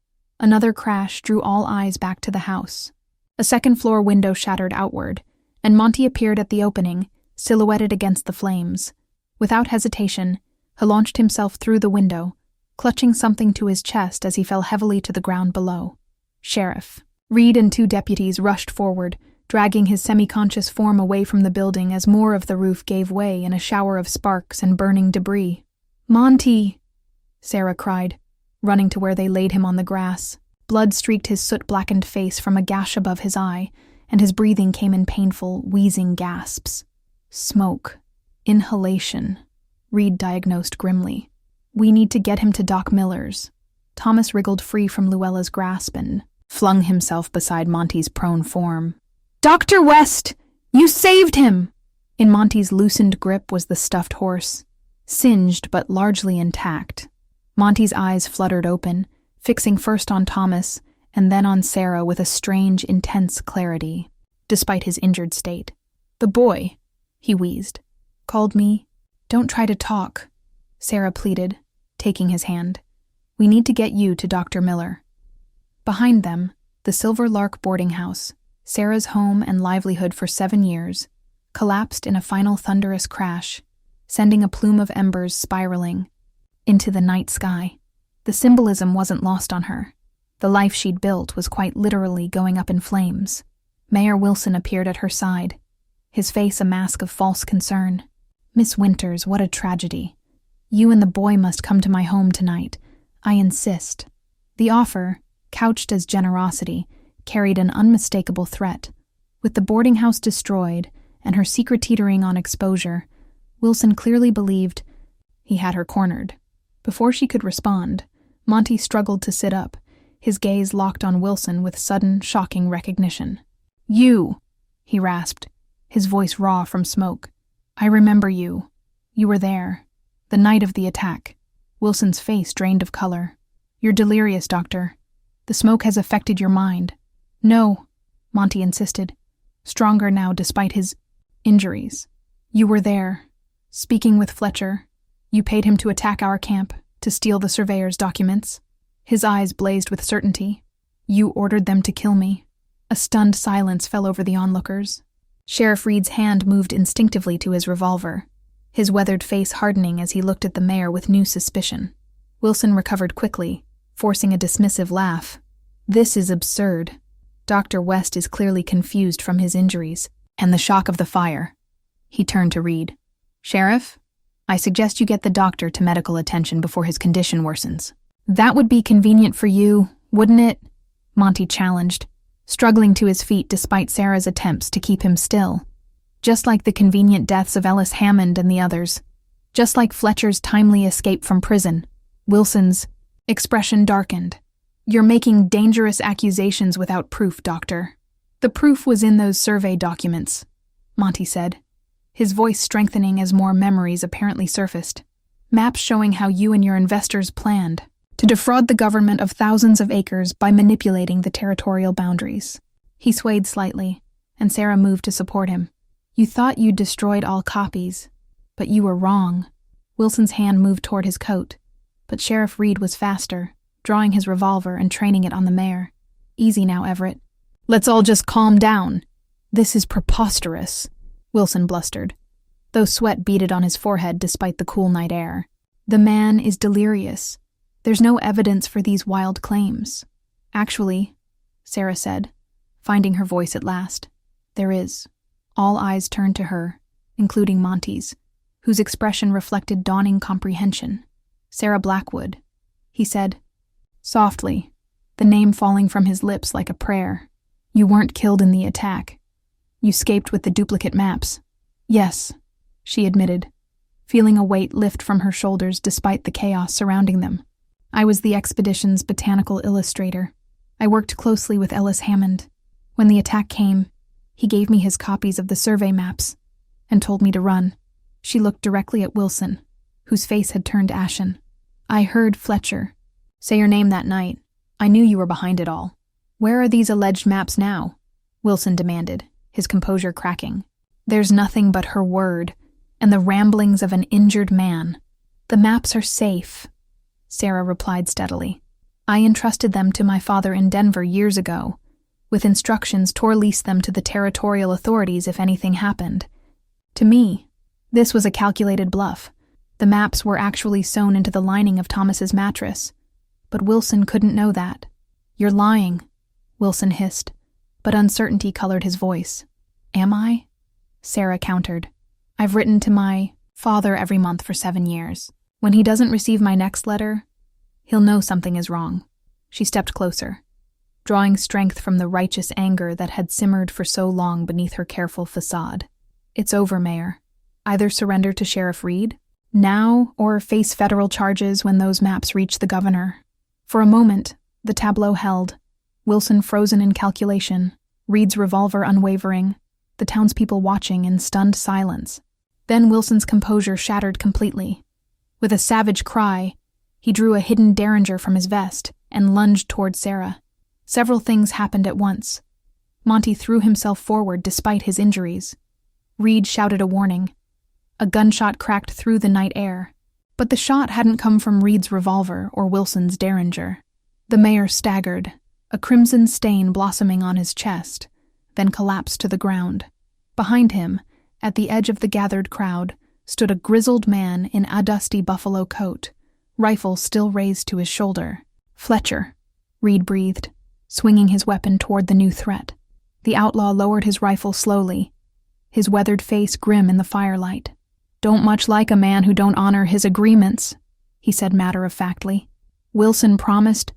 another crash drew all eyes back to the house. A second-floor window shattered outward, and Monty appeared at the opening, silhouetted against the flames. Without hesitation, he launched himself through the window, clutching something to his chest as he fell heavily to the ground below. Sheriff Reed and 2 deputies rushed forward, dragging his semi-conscious form away from the building as more of the roof gave way in a shower of sparks and burning debris. Monty! Sarah cried, running to where they laid him on the grass. Blood streaked his soot-blackened face from a gash above his eye, and his breathing came in painful, wheezing gasps. Smoke. Inhalation. Reed diagnosed grimly. We need to get him to Doc Miller's. Thomas wriggled free from Luella's grasp and flung himself beside Monty's prone form. Dr. West! You saved him! In Monty's loosened grip was the stuffed horse, singed but largely intact. Monty's eyes fluttered open, fixing first on Thomas and then on Sarah with a strange, intense clarity, despite his injured state. The boy, he wheezed, called me. Don't try to talk, Sarah pleaded, taking his hand. We need to get you to Dr. Miller. Behind them, the Silver Lark boarding house, Sarah's home and livelihood for 7 years, collapsed in a final thunderous crash, sending a plume of embers spiraling into the night sky. The symbolism wasn't lost on her. The life she'd built was quite literally going up in flames. Mayor Wilson appeared at her side, his face a mask of false concern. "Miss Winters, what a tragedy. You and the boy must come to my home tonight. I insist." The offer, couched as generosity, carried an unmistakable threat. With the boarding house destroyed and her secret teetering on exposure, Wilson clearly believed he had her cornered. Before she could respond, Monty struggled to sit up, his gaze locked on Wilson with sudden, shocking recognition. "You!" he rasped, his voice raw from smoke. "I remember you. You were there. The night of the attack." Wilson's face drained of color. "You're delirious, Doctor. The smoke has affected your mind." "No," Monty insisted, stronger now despite his injuries. "You were there, speaking with Fletcher. You paid him to attack our camp, to steal the surveyor's documents." His eyes blazed with certainty. "You ordered them to kill me." A stunned silence fell over the onlookers. Sheriff Reed's hand moved instinctively to his revolver, his weathered face hardening as he looked at the mayor with new suspicion. Wilson recovered quickly, forcing a dismissive laugh. "This is absurd. Dr. West is clearly confused from his injuries and the shock of the fire." He turned to Reed. "Sheriff, I suggest you get the doctor to medical attention before his condition worsens." "That would be convenient for you, wouldn't it?" Monty challenged, struggling to his feet despite Sarah's attempts to keep him still. "Just like the convenient deaths of Ellis Hammond and the others. Just like Fletcher's timely escape from prison." Wilson's expression darkened. "You're making dangerous accusations without proof, Doctor." "The proof was in those survey documents," Monty said, his voice strengthening as more memories apparently surfaced. "Maps showing how you and your investors planned to defraud the government of thousands of acres by manipulating the territorial boundaries." He swayed slightly, and Sarah moved to support him. "You thought you'd destroyed all copies, but you were wrong." Wilson's hand moved toward his coat, but Sheriff Reed was faster, drawing his revolver and training it on the mayor. "Easy now, Everett. Let's all just calm down." "This is preposterous," Wilson blustered, though sweat beaded on his forehead despite the cool night air. "The man is delirious. There's no evidence for these wild claims." "Actually," Sarah said, finding her voice at last, "there is." All eyes turned to her, including Monty's, whose expression reflected dawning comprehension. "Sarah Blackwood," he said, softly, the name falling from his lips like a prayer. "You weren't killed in the attack. You escaped with the duplicate maps." "Yes," she admitted, feeling a weight lift from her shoulders despite the chaos surrounding them. "I was the expedition's botanical illustrator. I worked closely with Ellis Hammond. When the attack came, he gave me his copies of the survey maps and told me to run." She looked directly at Wilson, whose face had turned ashen. "I heard Fletcher say your name that night. I knew you were behind it all." "Where are these alleged maps now?" Wilson demanded, his composure cracking. "There's nothing but her word and the ramblings of an injured man. The maps are safe," Sarah replied steadily. "I entrusted them to my father in Denver years ago, with instructions to release them to the territorial authorities if anything happened. To me, this was a calculated bluff. The maps were actually sewn into the lining of Thomas's mattress, but Wilson couldn't know that." "You're lying," Wilson hissed, but uncertainty colored his voice. "Am I?" Sarah countered. "I've written to my father every month for 7 years. When he doesn't receive my next letter, he'll know something is wrong." She stepped closer, drawing strength from the righteous anger that had simmered for so long beneath her careful facade. "It's over, Mayor. Either surrender to Sheriff Reed now or face federal charges when those maps reach the governor." For a moment, the tableau held, Wilson frozen in calculation, Reed's revolver unwavering, the townspeople watching in stunned silence. Then Wilson's composure shattered completely. With a savage cry, he drew a hidden derringer from his vest and lunged toward Sarah. Several things happened at once. Monty threw himself forward despite his injuries. Reed shouted a warning. A gunshot cracked through the night air, but the shot hadn't come from Reed's revolver or Wilson's derringer. The mayor staggered, a crimson stain blossoming on his chest, then collapsed to the ground. Behind him, at the edge of the gathered crowd, stood a grizzled man in a dusty buffalo coat, rifle still raised to his shoulder. "Fletcher," Reed breathed, swinging his weapon toward the new threat. The outlaw lowered his rifle slowly, his weathered face grim in the firelight. "Don't much like a man who don't honor his agreements," he said matter-of-factly. "Wilson promised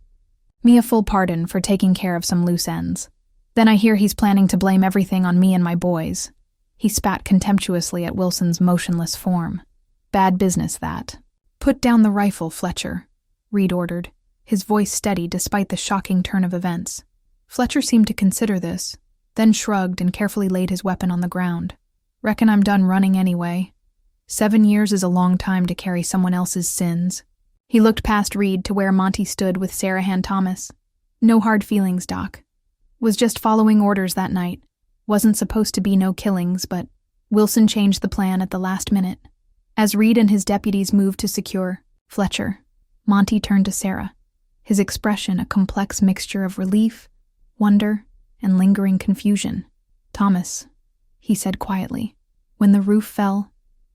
me a full pardon for taking care of some loose ends. Then I hear he's planning to blame everything on me and my boys." He spat contemptuously at Wilson's motionless form. "Bad business, that." "Put down the rifle, Fletcher," Reed ordered, his voice steady despite the shocking turn of events. Fletcher seemed to consider this, then shrugged and carefully laid his weapon on the ground. "Reckon I'm done running anyway. 7 years is a long time to carry someone else's sins." He looked past Reed to where Monty stood with Sarahan Thomas. "No hard feelings, Doc. Was just following orders that night. Wasn't supposed to be no killings, but Wilson changed the plan at the last minute." As Reed and his deputies moved to secure Fletcher, Monty turned to Sarah, his expression a complex mixture of relief, wonder, and lingering confusion. "Thomas," he said quietly. "When the roof fell,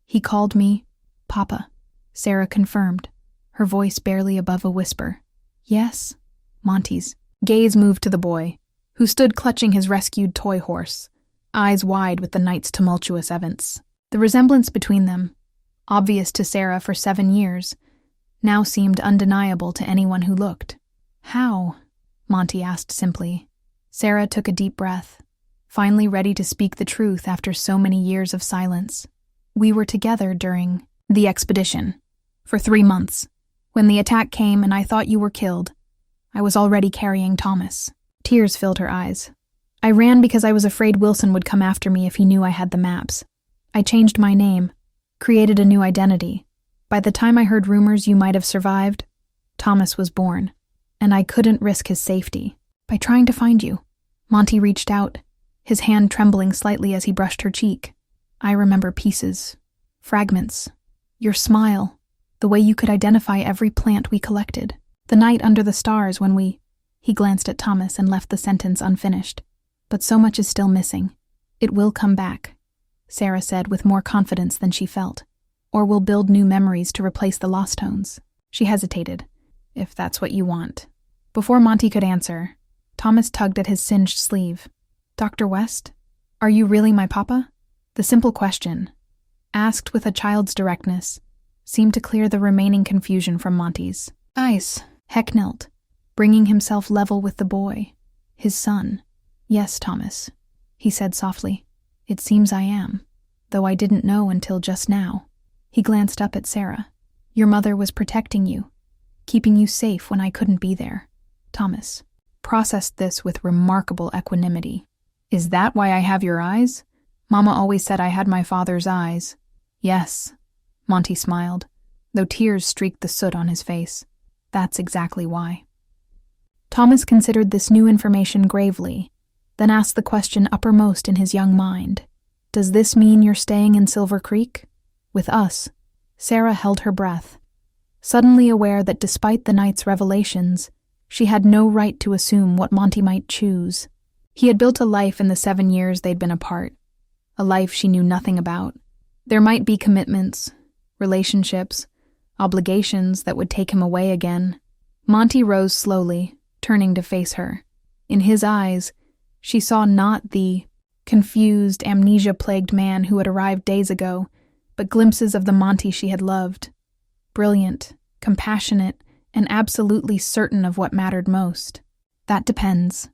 he called me Papa." Sarah confirmed, her voice barely above a whisper. "Yes?" Monty's gaze moved to the boy, who stood clutching his rescued toy horse, eyes wide with the night's tumultuous events. The resemblance between them, obvious to Sarah for 7 years, now seemed undeniable to anyone who looked. "How?" Monty asked simply. Sarah took a deep breath, finally ready to speak the truth after so many years of silence. "We were together during the expedition. For 3 months. When the attack came and I thought you were killed, I was already carrying Thomas." Tears filled her eyes. "I ran because I was afraid Wilson would come after me if he knew I had the maps. I changed my name, created a new identity. By the time I heard rumors you might have survived, Thomas was born, and I couldn't risk his safety by trying to find you." Monty reached out, his hand trembling slightly as he brushed her cheek. "I remember pieces, fragments, your smile, the way you could identify every plant we collected, the night under the stars when we—" He glanced at Thomas and left the sentence unfinished. "But so much is still missing. It will come back," Sarah said with more confidence than she felt. "Or we'll build new memories to replace the lost tones." She hesitated. "If that's what you want." Before Monty could answer, Thomas tugged at his singed sleeve. "Dr. West, are you really my papa?" The simple question, asked with a child's directness, seemed to clear the remaining confusion from Monty's eyes. Heck knelt, bringing himself level with the boy, his son. "Yes, Thomas," he said softly. "It seems I am, though I didn't know until just now." He glanced up at Sarah. "Your mother was protecting you, keeping you safe when I couldn't be there." Thomas processed this with remarkable equanimity. "Is that why I have your eyes? Mama always said I had my father's eyes." "Yes," Monty smiled, though tears streaked the soot on his face. "That's exactly why." Thomas considered this new information gravely, then asked the question uppermost in his young mind. "Does this mean you're staying in Silver Creek? With us?" Sarah held her breath, suddenly aware that despite the night's revelations, she had no right to assume what Monty might choose. He had built a life in the 7 years they'd been apart, a life she knew nothing about. There might be commitments, relationships, obligations that would take him away again. Monty rose slowly, turning to face her. In his eyes, she saw not the confused, amnesia-plagued man who had arrived days ago, but glimpses of the Monty she had loved. Brilliant, compassionate, and absolutely certain of what mattered most. "That depends,"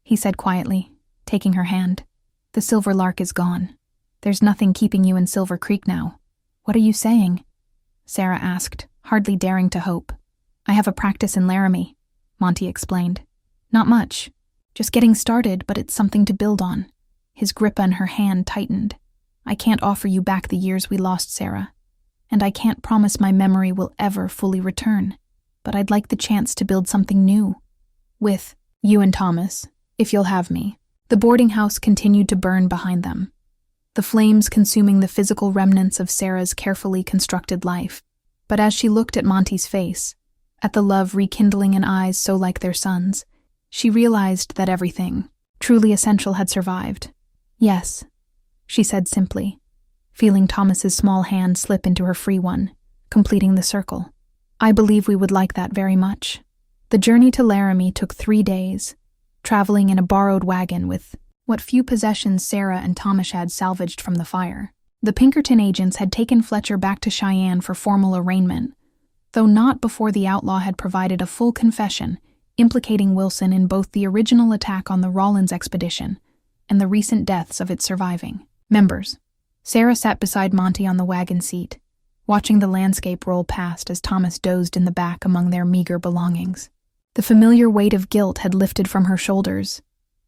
he said quietly, taking her hand. "The Silver Lark is gone. There's nothing keeping you in Silver Creek now." "What are you saying?" Sarah asked, hardly daring to hope. "I have a practice in Laramie," Monty explained. "Not much. Just getting started, but it's something to build on." His grip on her hand tightened. "I can't offer you back the years we lost, Sarah. And I can't promise my memory will ever fully return. But I'd like the chance to build something new. With you and Thomas, if you'll have me." The boarding house continued to burn behind them, the flames consuming the physical remnants of Sarah's carefully constructed life. But as she looked at Monty's face, at the love rekindling in eyes so like their son's, she realized that everything, truly essential, had survived. "Yes," she said simply, feeling Thomas's small hand slip into her free one, completing the circle. I believe we would like that very much. The journey to Laramie took 3 days, traveling in a borrowed wagon with what few possessions Sarah and Thomas had salvaged from the fire. The Pinkerton agents had taken Fletcher back to Cheyenne for formal arraignment, though not before the outlaw had provided a full confession implicating Wilson in both the original attack on the Rawlins expedition and the recent deaths of its surviving members. Sarah sat beside Monty on the wagon seat, watching the landscape roll past as Thomas dozed in the back among their meager belongings. The familiar weight of guilt had lifted from her shoulders,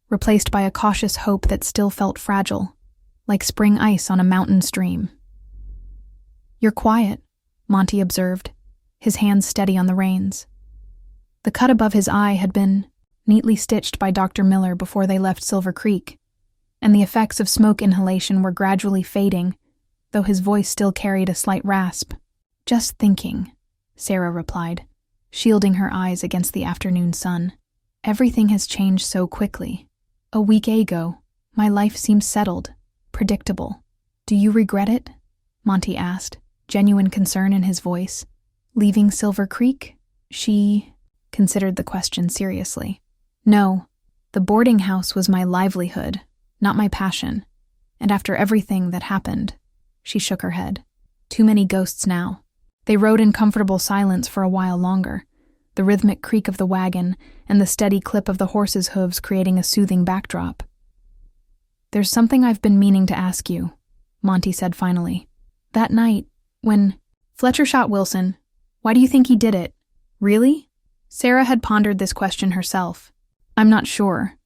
replaced by a cautious hope that still felt fragile, like spring ice on a mountain stream. "You're quiet," Monty observed, his hands steady on the reins. The cut above his eye had been neatly stitched by Dr. Miller before they left Silver Creek, and the effects of smoke inhalation were gradually fading, though his voice still carried a slight rasp. "Just thinking," Sarah replied, shielding her eyes against the afternoon sun. "Everything has changed so quickly. A week ago, my life seemed settled, predictable. Do you regret it?" Monty asked, genuine concern in his voice. "Leaving Silver Creek?" She considered the question seriously. "No, the boarding house was my livelihood, not my passion. And after everything that happened," she shook her head. "Too many ghosts now." They rode in comfortable silence for a while longer, the rhythmic creak of the wagon and the steady clip of the horses' hooves creating a soothing backdrop. "There's something I've been meaning to ask you," Monty said finally. "That night, when Fletcher shot Wilson, why do you think he did it? Really?" Sarah had pondered this question herself. "I'm not sure.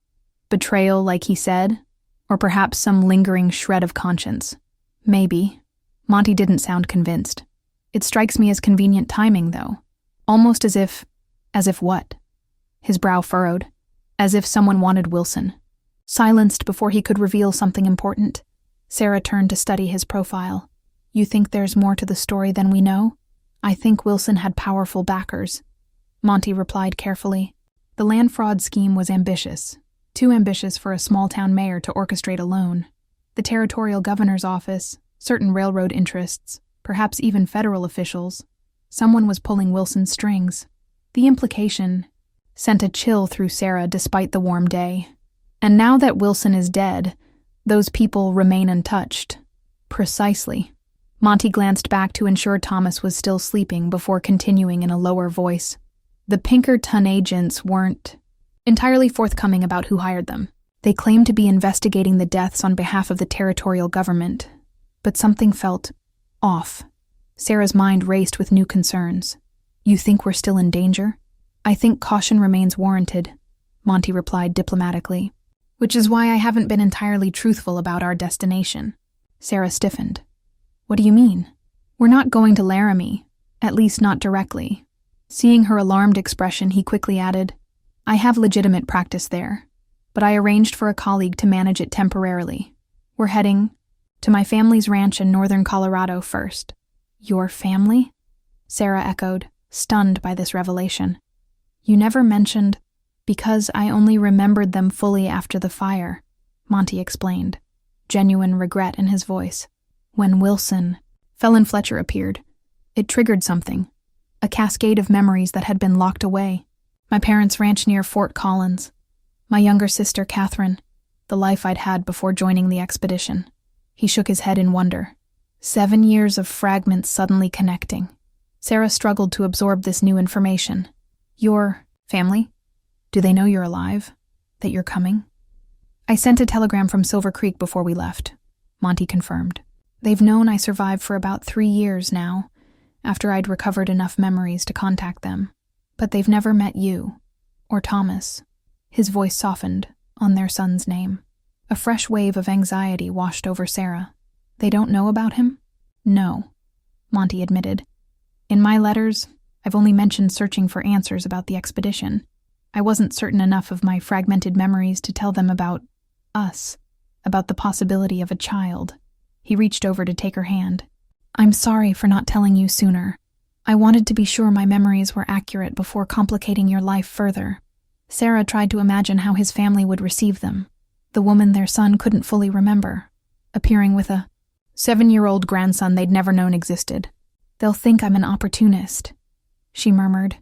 Betrayal, like he said, or perhaps some lingering shred of conscience. Maybe." Monty didn't sound convinced. "It strikes me as convenient timing, though. Almost as if what?" His brow furrowed. "As if someone wanted Wilson." Silenced before he could reveal something important, Sarah turned to study his profile. "You think there's more to the story than we know?" "I think Wilson had powerful backers," Monty replied carefully. "The land fraud scheme was ambitious, too ambitious for a small-town mayor to orchestrate alone. The territorial governor's office, certain railroad interests, perhaps even federal officials. Someone was pulling Wilson's strings." The implication sent a chill through Sarah despite the warm day. "And now that Wilson is dead, those people remain untouched." "Precisely." Monty glanced back to ensure Thomas was still sleeping before continuing in a lower voice. "The Pinkerton agents weren't entirely forthcoming about who hired them. They claimed to be investigating the deaths on behalf of the territorial government, but something felt off." Sarah's mind raced with new concerns. "You think we're still in danger?" "I think caution remains warranted," Monty replied diplomatically. "Which is why I haven't been entirely truthful about our destination." Sarah stiffened. "What do you mean?" "We're not going to Laramie, at least not directly." Seeing her alarmed expression, he quickly added, "I have legitimate practice there, but I arranged for a colleague to manage it temporarily. We're heading to my family's ranch in northern Colorado first." "Your family?" Sarah echoed, stunned by this revelation. "You never mentioned—" "Because I only remembered them fully after the fire," Monty explained, genuine regret in his voice. "When Wilson..." Felon Fletcher appeared. It triggered something, a cascade of memories that had been locked away. My parents' ranch near Fort Collins, my younger sister Catherine, the life I'd had before joining the expedition. He shook his head in wonder. 7 years of fragments suddenly connecting. Sarah struggled to absorb this new information. "Your family? Do they know you're alive? That you're coming?" "I sent a telegram from Silver Creek before we left," Monty confirmed. "They've known I survived for about 3 years now, after I'd recovered enough memories to contact them. But they've never met you, or Thomas." His voice softened on their son's name. A fresh wave of anxiety washed over Sarah. "They don't know about him?" "No," Monty admitted. "In my letters, I've only mentioned searching for answers about the expedition. I wasn't certain enough of my fragmented memories to tell them about us, about the possibility of a child." He reached over to take her hand. "I'm sorry for not telling you sooner. I wanted to be sure my memories were accurate before complicating your life further." Sarah tried to imagine how his family would receive them, the woman their son couldn't fully remember, appearing with a 7-year-old grandson they'd never known existed. "They'll think I'm an opportunist," she murmured,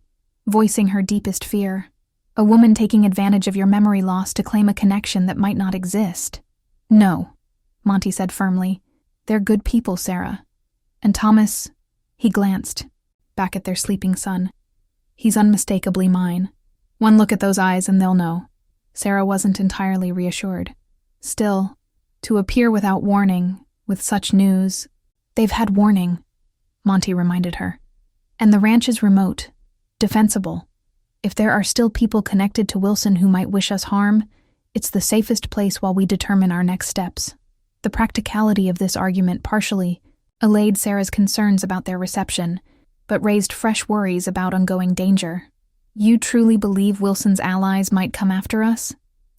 voicing her deepest fear. A woman taking advantage of your memory loss to claim a connection that might not exist. No, Monty said firmly. They're good people, Sarah. And Thomas, he glanced back at their sleeping son. He's unmistakably mine. One look at those eyes and they'll know. Sarah wasn't entirely reassured. Still, to appear without warning, with such news. They've had warning, Monty reminded her. And the ranch is remote, defensible. If there are still people connected to Wilson who might wish us harm, it's the safest place while we determine our next steps. The practicality of this argument partially allayed Sarah's concerns about their reception, but raised fresh worries about ongoing danger. You truly believe Wilson's allies might come after us?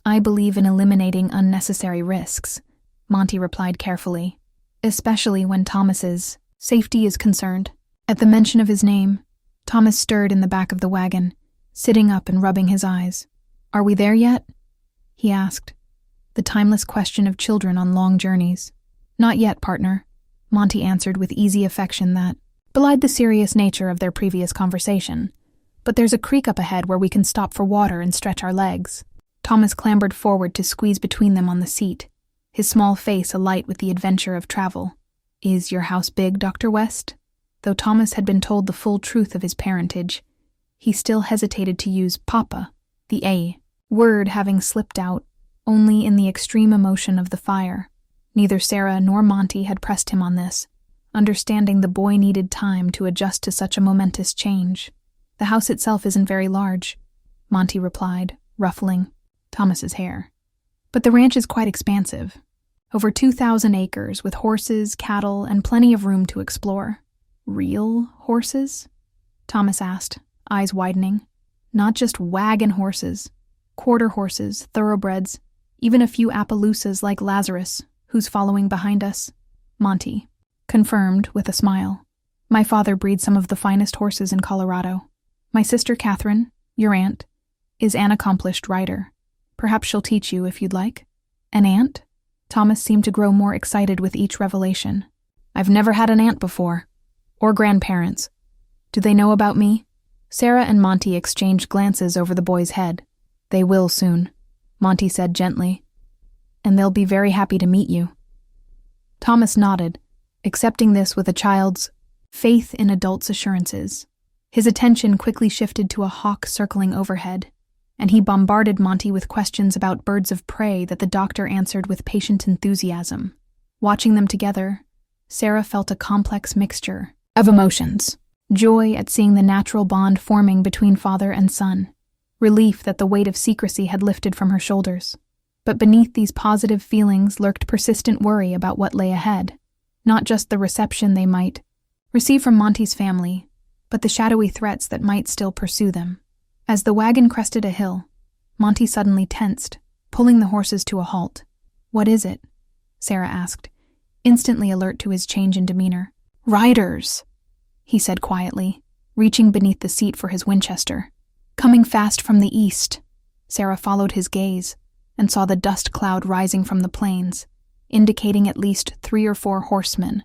I believe in eliminating unnecessary risks, Monty replied carefully, especially when Thomas's safety is concerned. At the mention of his name, Thomas stirred in the back of the wagon, sitting up and rubbing his eyes. Are we there yet? He asked, the timeless question of children on long journeys. Not yet, partner, Monty answered with easy affection that belied the serious nature of their previous conversation. But there's a creek up ahead where we can stop for water and stretch our legs. Thomas clambered forward to squeeze between them on the seat, his small face alight with the adventure of travel. Is your house big, Dr. West? Though Thomas had been told the full truth of his parentage, he still hesitated to use Papa, the A word having slipped out only in the extreme emotion of the fire. Neither Sarah nor Monty had pressed him on this, understanding the boy needed time to adjust to such a momentous change. The house itself isn't very large, Monty replied, ruffling Thomas's hair. But the ranch is quite expansive. Over 2,000 acres with horses, cattle, and plenty of room to explore. Real horses? Thomas asked, eyes widening. Not just wagon horses. Quarter horses, thoroughbreds, even a few Appaloosas like Lazarus, who's following behind us. Monty confirmed with a smile. My father breeds some of the finest horses in Colorado. My sister Catherine, your aunt, is an accomplished rider. Perhaps she'll teach you if you'd like. An aunt? Thomas seemed to grow more excited with each revelation. I've never had an aunt before. Or grandparents. Do they know about me? Sarah and Monty exchanged glances over the boy's head. They will soon, Monty said gently. And they'll be very happy to meet you. Thomas nodded, accepting this with a child's faith in adults' assurances. His attention quickly shifted to a hawk circling overhead, and he bombarded Monty with questions about birds of prey that the doctor answered with patient enthusiasm. Watching them together, Sarah felt a complex mixture of emotions. Joy at seeing the natural bond forming between father and son. Relief that the weight of secrecy had lifted from her shoulders. But beneath these positive feelings lurked persistent worry about what lay ahead. Not just the reception they might receive from Monty's family, but the shadowy threats that might still pursue them. As the wagon crested a hill, Monty suddenly tensed, pulling the horses to a halt. What is it? Sarah asked, instantly alert to his change in demeanor. Riders, he said quietly, reaching beneath the seat for his Winchester. Coming fast from the east. Sarah followed his gaze and saw the dust cloud rising from the plains, indicating at least 3 or 4 horsemen,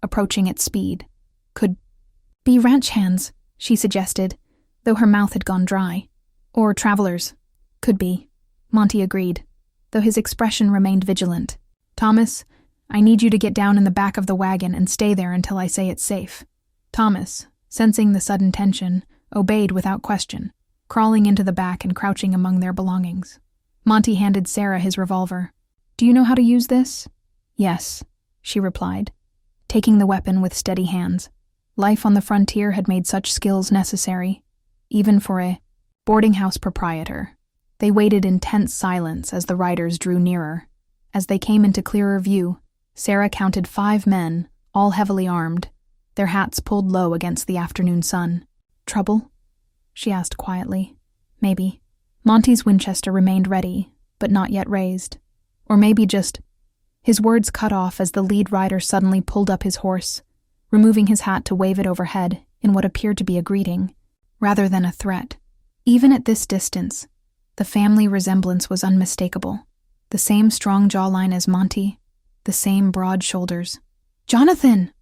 approaching at speed. Could be ranch hands, she suggested, though her mouth had gone dry. Or travelers. Could be. Monty agreed, though his expression remained vigilant. Thomas, I need you to get down in the back of the wagon and stay there until I say it's safe. Thomas, sensing the sudden tension, obeyed without question, crawling into the back and crouching among their belongings. Monty handed Sarah his revolver. Do you know how to use this? Yes, she replied, taking the weapon with steady hands. Life on the frontier had made such skills necessary, even for a boarding house proprietor. They waited in tense silence as the riders drew nearer. As they came into clearer view, Sarah counted 5 men, all heavily armed, their hats pulled low against the afternoon sun. Trouble? She asked quietly. Maybe. Monty's Winchester remained ready, but not yet raised. Or maybe just... His words cut off as the lead rider suddenly pulled up his horse, removing his hat to wave it overhead in what appeared to be a greeting, rather than a threat. Even at this distance, the family resemblance was unmistakable. The same strong jawline as Monty, the same broad shoulders. Jonathan!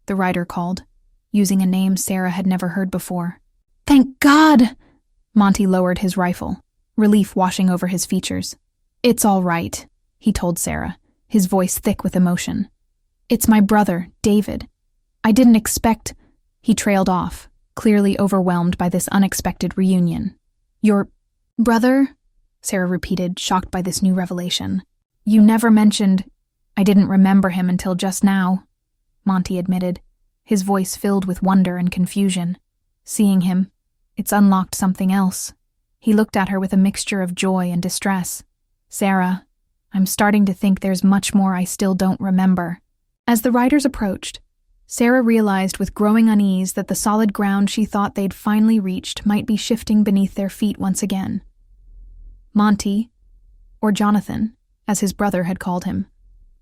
The rider called, using a name Sarah had never heard before. Thank God! Monty lowered his rifle, relief washing over his features. It's all right, he told Sarah, his voice thick with emotion. It's my brother, David. I didn't expect... He trailed off, clearly overwhelmed by this unexpected reunion. Your brother? Sarah repeated, shocked by this new revelation. You never mentioned... I didn't remember him until just now, Monty admitted, his voice filled with wonder and confusion. Seeing him, it's unlocked something else. He looked at her with a mixture of joy and distress. Sarah, I'm starting to think there's much more I still don't remember. As the riders approached, Sarah realized with growing unease that the solid ground she thought they'd finally reached might be shifting beneath their feet once again. Monty, or Jonathan, as his brother had called him,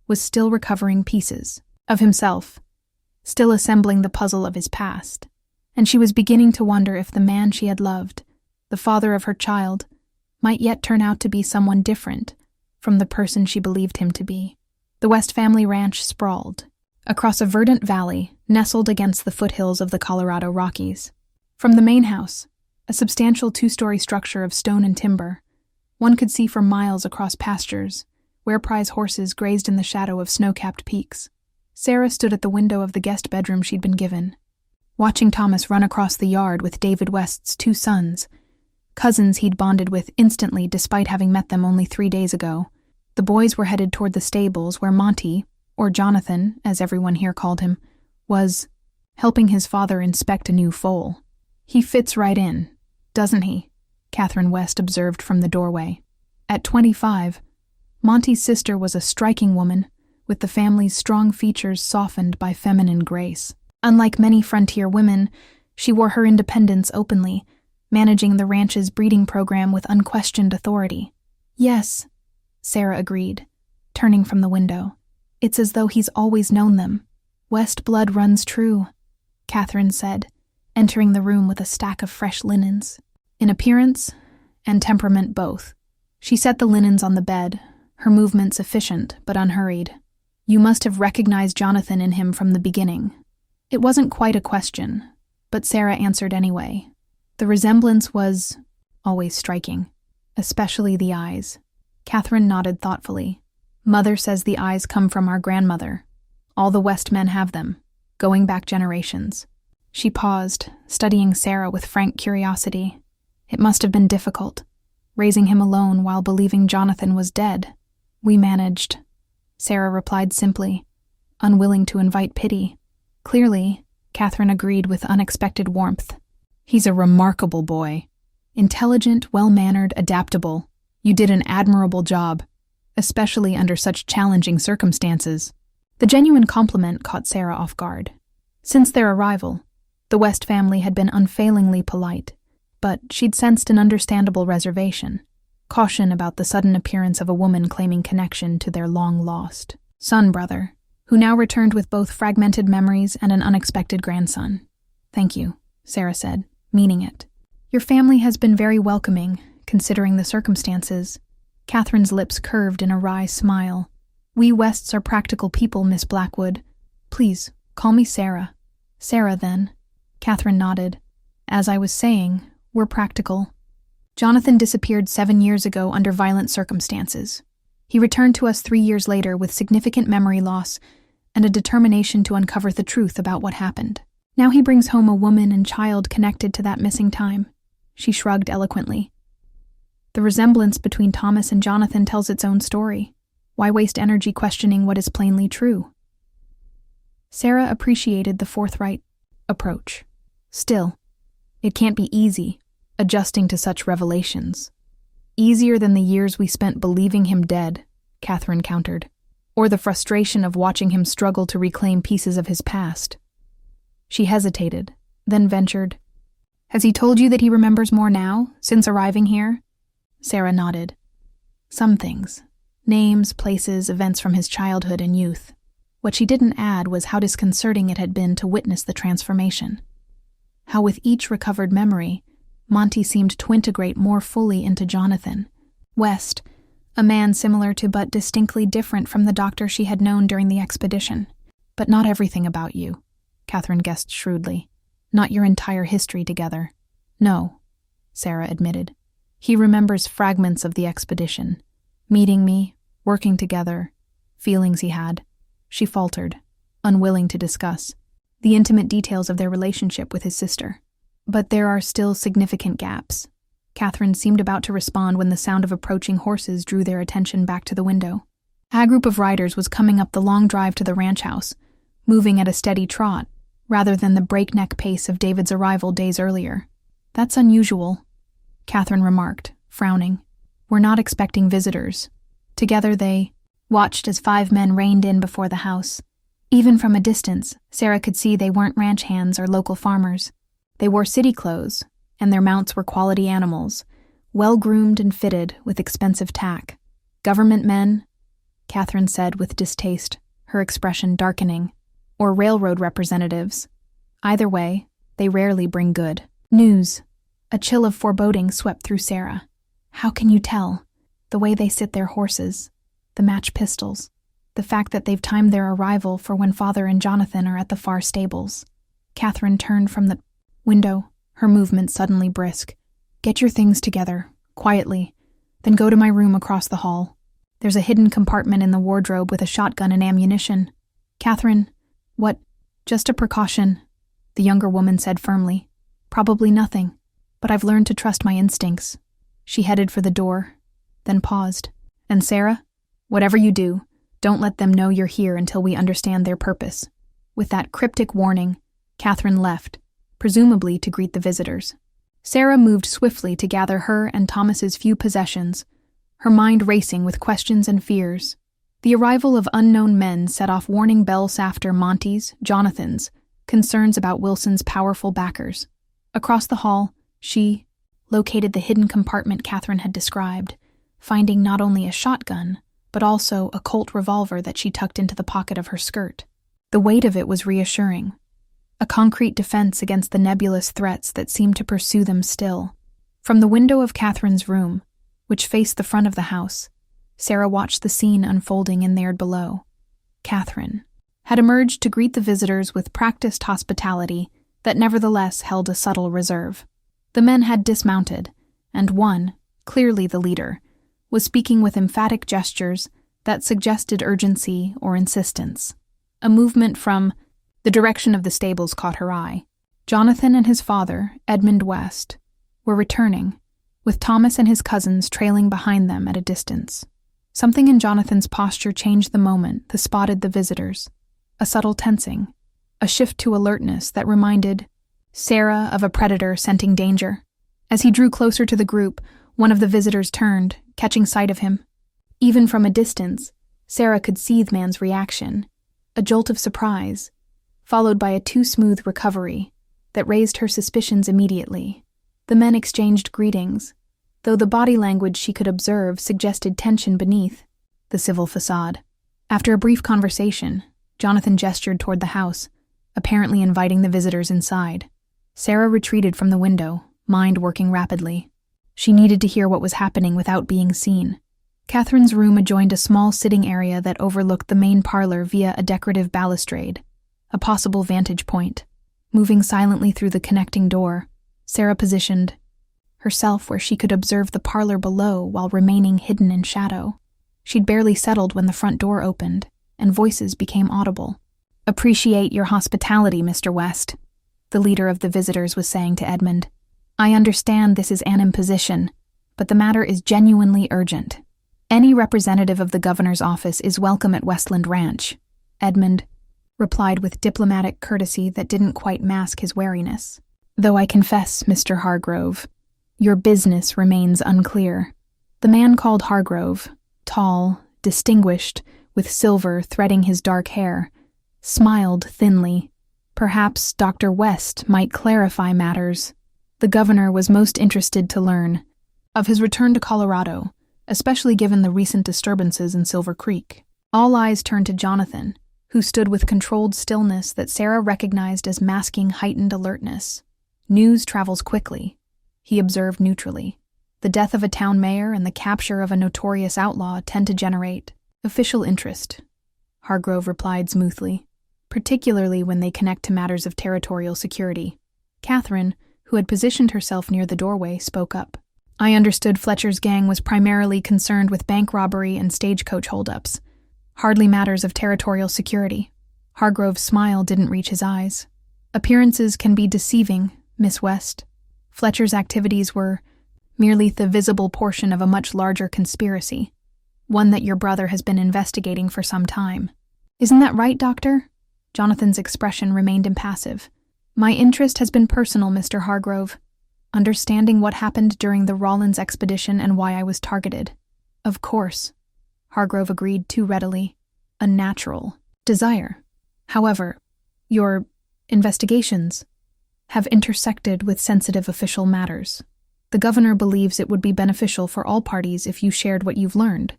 was still recovering pieces of himself, still assembling the puzzle of his past, and she was beginning to wonder if the man she had loved, the father of her child, might yet turn out to be someone different from the person she believed him to be. The West family ranch sprawled across a verdant valley nestled against the foothills of the Colorado Rockies. From the main house, a substantial 2-story structure of stone and timber, one could see for miles across pastures where prize horses grazed in the shadow of snow-capped peaks. Sarah stood at the window of the guest bedroom she'd been given, watching Thomas run across the yard with David West's 2 sons, cousins he'd bonded with instantly despite having met them only 3 days ago. The boys were headed toward the stables where Monty, or Jonathan, as everyone here called him, was helping his father inspect a new foal. He fits right in, doesn't he? Catherine West observed from the doorway. At 25, Monty's sister was a striking woman, with the family's strong features softened by feminine grace. Unlike many frontier women, she wore her independence openly, managing the ranch's breeding program with unquestioned authority. Yes, Sarah agreed, turning from the window. It's as though he's always known them. West blood runs true, Catherine said, entering the room with a stack of fresh linens. In appearance and temperament both. She set the linens on the bed, her movements efficient but unhurried. You must have recognized Jonathan in him from the beginning. It wasn't quite a question, but Sarah answered anyway. The resemblance was always striking, especially the eyes. Catherine nodded thoughtfully. Mother says the eyes come from our grandmother. All the West men have them, going back generations. She paused, studying Sarah with frank curiosity. It must have been difficult, raising him alone while believing Jonathan was dead. We managed, Sarah replied simply, unwilling to invite pity. Clearly, Catherine agreed with unexpected warmth. He's a remarkable boy. Intelligent, well-mannered, adaptable. You did an admirable job, especially under such challenging circumstances. The genuine compliment caught Sarah off guard. Since their arrival, the West family had been unfailingly polite, but she'd sensed an understandable reservation, caution about the sudden appearance of a woman claiming connection to their long-lost son-brother, who now returned with both fragmented memories and an unexpected grandson. Thank you, Sarah said, meaning it. Your family has been very welcoming, considering the circumstances. Catherine's lips curved in a wry smile. We Wests are practical people, Miss Blackwood. Please, call me Sarah. Sarah, then. Catherine nodded. As I was saying, we're practical. Jonathan disappeared 7 years ago under violent circumstances. He returned to us 3 years later with significant memory loss and a determination to uncover the truth about what happened. Now he brings home a woman and child connected to that missing time. She shrugged eloquently. The resemblance between Thomas and Jonathan tells its own story. Why waste energy questioning what is plainly true? Sarah appreciated the forthright approach. Still, it can't be easy, adjusting to such revelations. Easier than the years we spent believing him dead, Catherine countered, or the frustration of watching him struggle to reclaim pieces of his past. She hesitated, then ventured, Has he told you that he remembers more now, since arriving here? Sarah nodded. Some things. Names, places, events from his childhood and youth. What she didn't add was how disconcerting it had been to witness the transformation. How with each recovered memory, Monty seemed to integrate more fully into Jonathan. West, a man similar to but distinctly different from the doctor she had known during the expedition. But not everything about you, Catherine guessed shrewdly. Not your entire history together. No, Sarah admitted. He remembers fragments of the expedition. Meeting me, working together, feelings he had. She faltered, unwilling to discuss the intimate details of their relationship with his sister. But there are still significant gaps. Catherine seemed about to respond when the sound of approaching horses drew their attention back to the window. A group of riders was coming up the long drive to the ranch house, moving at a steady trot, rather than the breakneck pace of David's arrival days earlier. That's unusual, Catherine remarked, frowning. We're not expecting visitors. Together they watched as 5 men reined in before the house. Even from a distance, Sarah could see they weren't ranch hands or local farmers. They wore city clothes, and their mounts were quality animals, well-groomed and fitted with expensive tack. Government men, Catherine said with distaste, her expression darkening, or railroad representatives. Either way, they rarely bring good news. A chill of foreboding swept through Sarah. How can you tell? The way they sit their horses, the match pistols, the fact that they've timed their arrival for when Father and Jonathan are at the far stables. Catherine turned from the window, her movement suddenly brisk. Get your things together, quietly, then go to my room across the hall. There's a hidden compartment in the wardrobe with a shotgun and ammunition. Catherine, what? Just a precaution, the younger woman said firmly. Probably nothing, but I've learned to trust my instincts. She headed for the door, then paused. And Sarah, whatever you do, don't let them know you're here until we understand their purpose. With that cryptic warning, Catherine left, presumably to greet the visitors. Sarah moved swiftly to gather her and Thomas's few possessions, her mind racing with questions and fears. The arrival of unknown men set off warning bells after Monty's, Jonathan's, concerns about Wilson's powerful backers. Across the hall, she located the hidden compartment Catherine had described, finding not only a shotgun, but also a Colt revolver that she tucked into the pocket of her skirt. The weight of it was reassuring. A concrete defense against the nebulous threats that seemed to pursue them still. From the window of Catherine's room, which faced the front of the house, Sarah watched the scene unfolding in there below. Catherine had emerged to greet the visitors with practiced hospitality that nevertheless held a subtle reserve. The men had dismounted, and one, clearly the leader, was speaking with emphatic gestures that suggested urgency or insistence. A movement from the direction of the stables caught her eye. Jonathan and his father, Edmund West, were returning, with Thomas and his cousins trailing behind them at a distance. Something in Jonathan's posture changed the moment they spotted the visitors. A subtle tensing, a shift to alertness that reminded Sarah of a predator scenting danger. As he drew closer to the group, one of the visitors turned, catching sight of him. Even from a distance, Sarah could see the man's reaction, a jolt of surprise, followed by a too-smooth recovery that raised her suspicions immediately. The men exchanged greetings, though the body language she could observe suggested tension beneath the civil facade. After a brief conversation, Jonathan gestured toward the house, apparently inviting the visitors inside. Sarah retreated from the window, mind working rapidly. She needed to hear what was happening without being seen. Catherine's room adjoined a small sitting area that overlooked the main parlor via a decorative balustrade, a possible vantage point. Moving silently through the connecting door, Sarah positioned herself where she could observe the parlor below while remaining hidden in shadow. She'd barely settled when the front door opened, and voices became audible. "Appreciate your hospitality, Mr. West," the leader of the visitors was saying to Edmund. "I understand this is an imposition, but the matter is genuinely urgent. Any representative of the governor's office is welcome at Westland Ranch," Edmund replied with diplomatic courtesy that didn't quite mask his wariness. "Though I confess, Mr. Hargrove, your business remains unclear." The man called Hargrove, tall, distinguished, with silver threading his dark hair, smiled thinly. Perhaps Dr. West might clarify matters. The governor was most interested to learn of his return to Colorado, especially given the recent disturbances in Silver Creek. All eyes turned to Jonathan, who stood with controlled stillness that Sarah recognized as masking heightened alertness. "News travels quickly," he observed neutrally. "The death of a town mayor and the capture of a notorious outlaw tend to generate official interest," Hargrove replied smoothly, "particularly when they connect to matters of territorial security." Catherine, who had positioned herself near the doorway, spoke up. I understood Fletcher's gang was primarily concerned with bank robbery and stagecoach holdups. Hardly matters of territorial security. Hargrove's smile didn't reach his eyes. Appearances can be deceiving, Miss West. Fletcher's activities were merely the visible portion of a much larger conspiracy, one that your brother has been investigating for some time. Isn't that right, Doctor? Jonathan's expression remained impassive. My interest has been personal, Mr. Hargrove. Understanding what happened during the Rawlins expedition and why I was targeted. Of course, Hargrove agreed too readily. A natural desire. However, your investigations have intersected with sensitive official matters. The governor believes it would be beneficial for all parties if you shared what you've learned,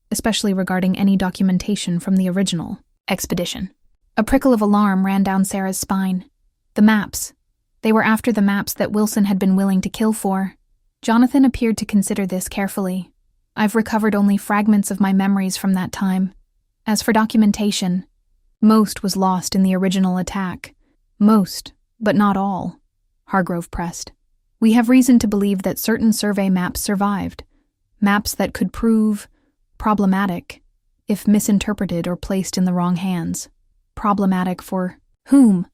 especially regarding any documentation from the original expedition. A prickle of alarm ran down Sarah's spine. The maps. They were after the maps that Wilson had been willing to kill for. Jonathan appeared to consider this carefully. I've recovered only fragments of my memories from that time. As for documentation, most was lost in the original attack. Most, but not all, Hargrove pressed. We have reason to believe that certain survey maps survived. Maps that could prove problematic if misinterpreted or placed in the wrong hands. Problematic for whom?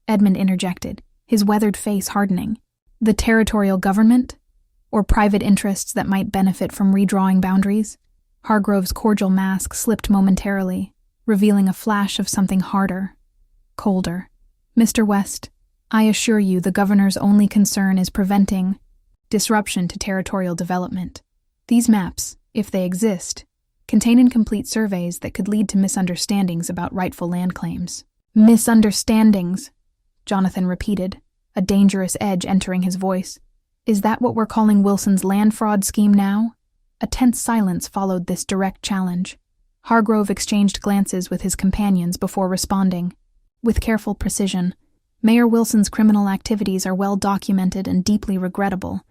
Edmund interjected, his weathered face hardening. The territorial government? Or private interests that might benefit from redrawing boundaries? Hargrove's cordial mask slipped momentarily, revealing a flash of something harder, colder. Mr. West, I assure you the governor's only concern is preventing disruption to territorial development. These maps, if they exist, contain incomplete surveys that could lead to misunderstandings about rightful land claims. Misunderstandings, Jonathan repeated, a dangerous edge entering his voice. Is that what we're calling Wilson's land fraud scheme now? A tense silence followed this direct challenge. Hargrove exchanged glances with his companions before responding. With careful precision, Mayor Wilson's criminal activities are well documented and deeply regrettable.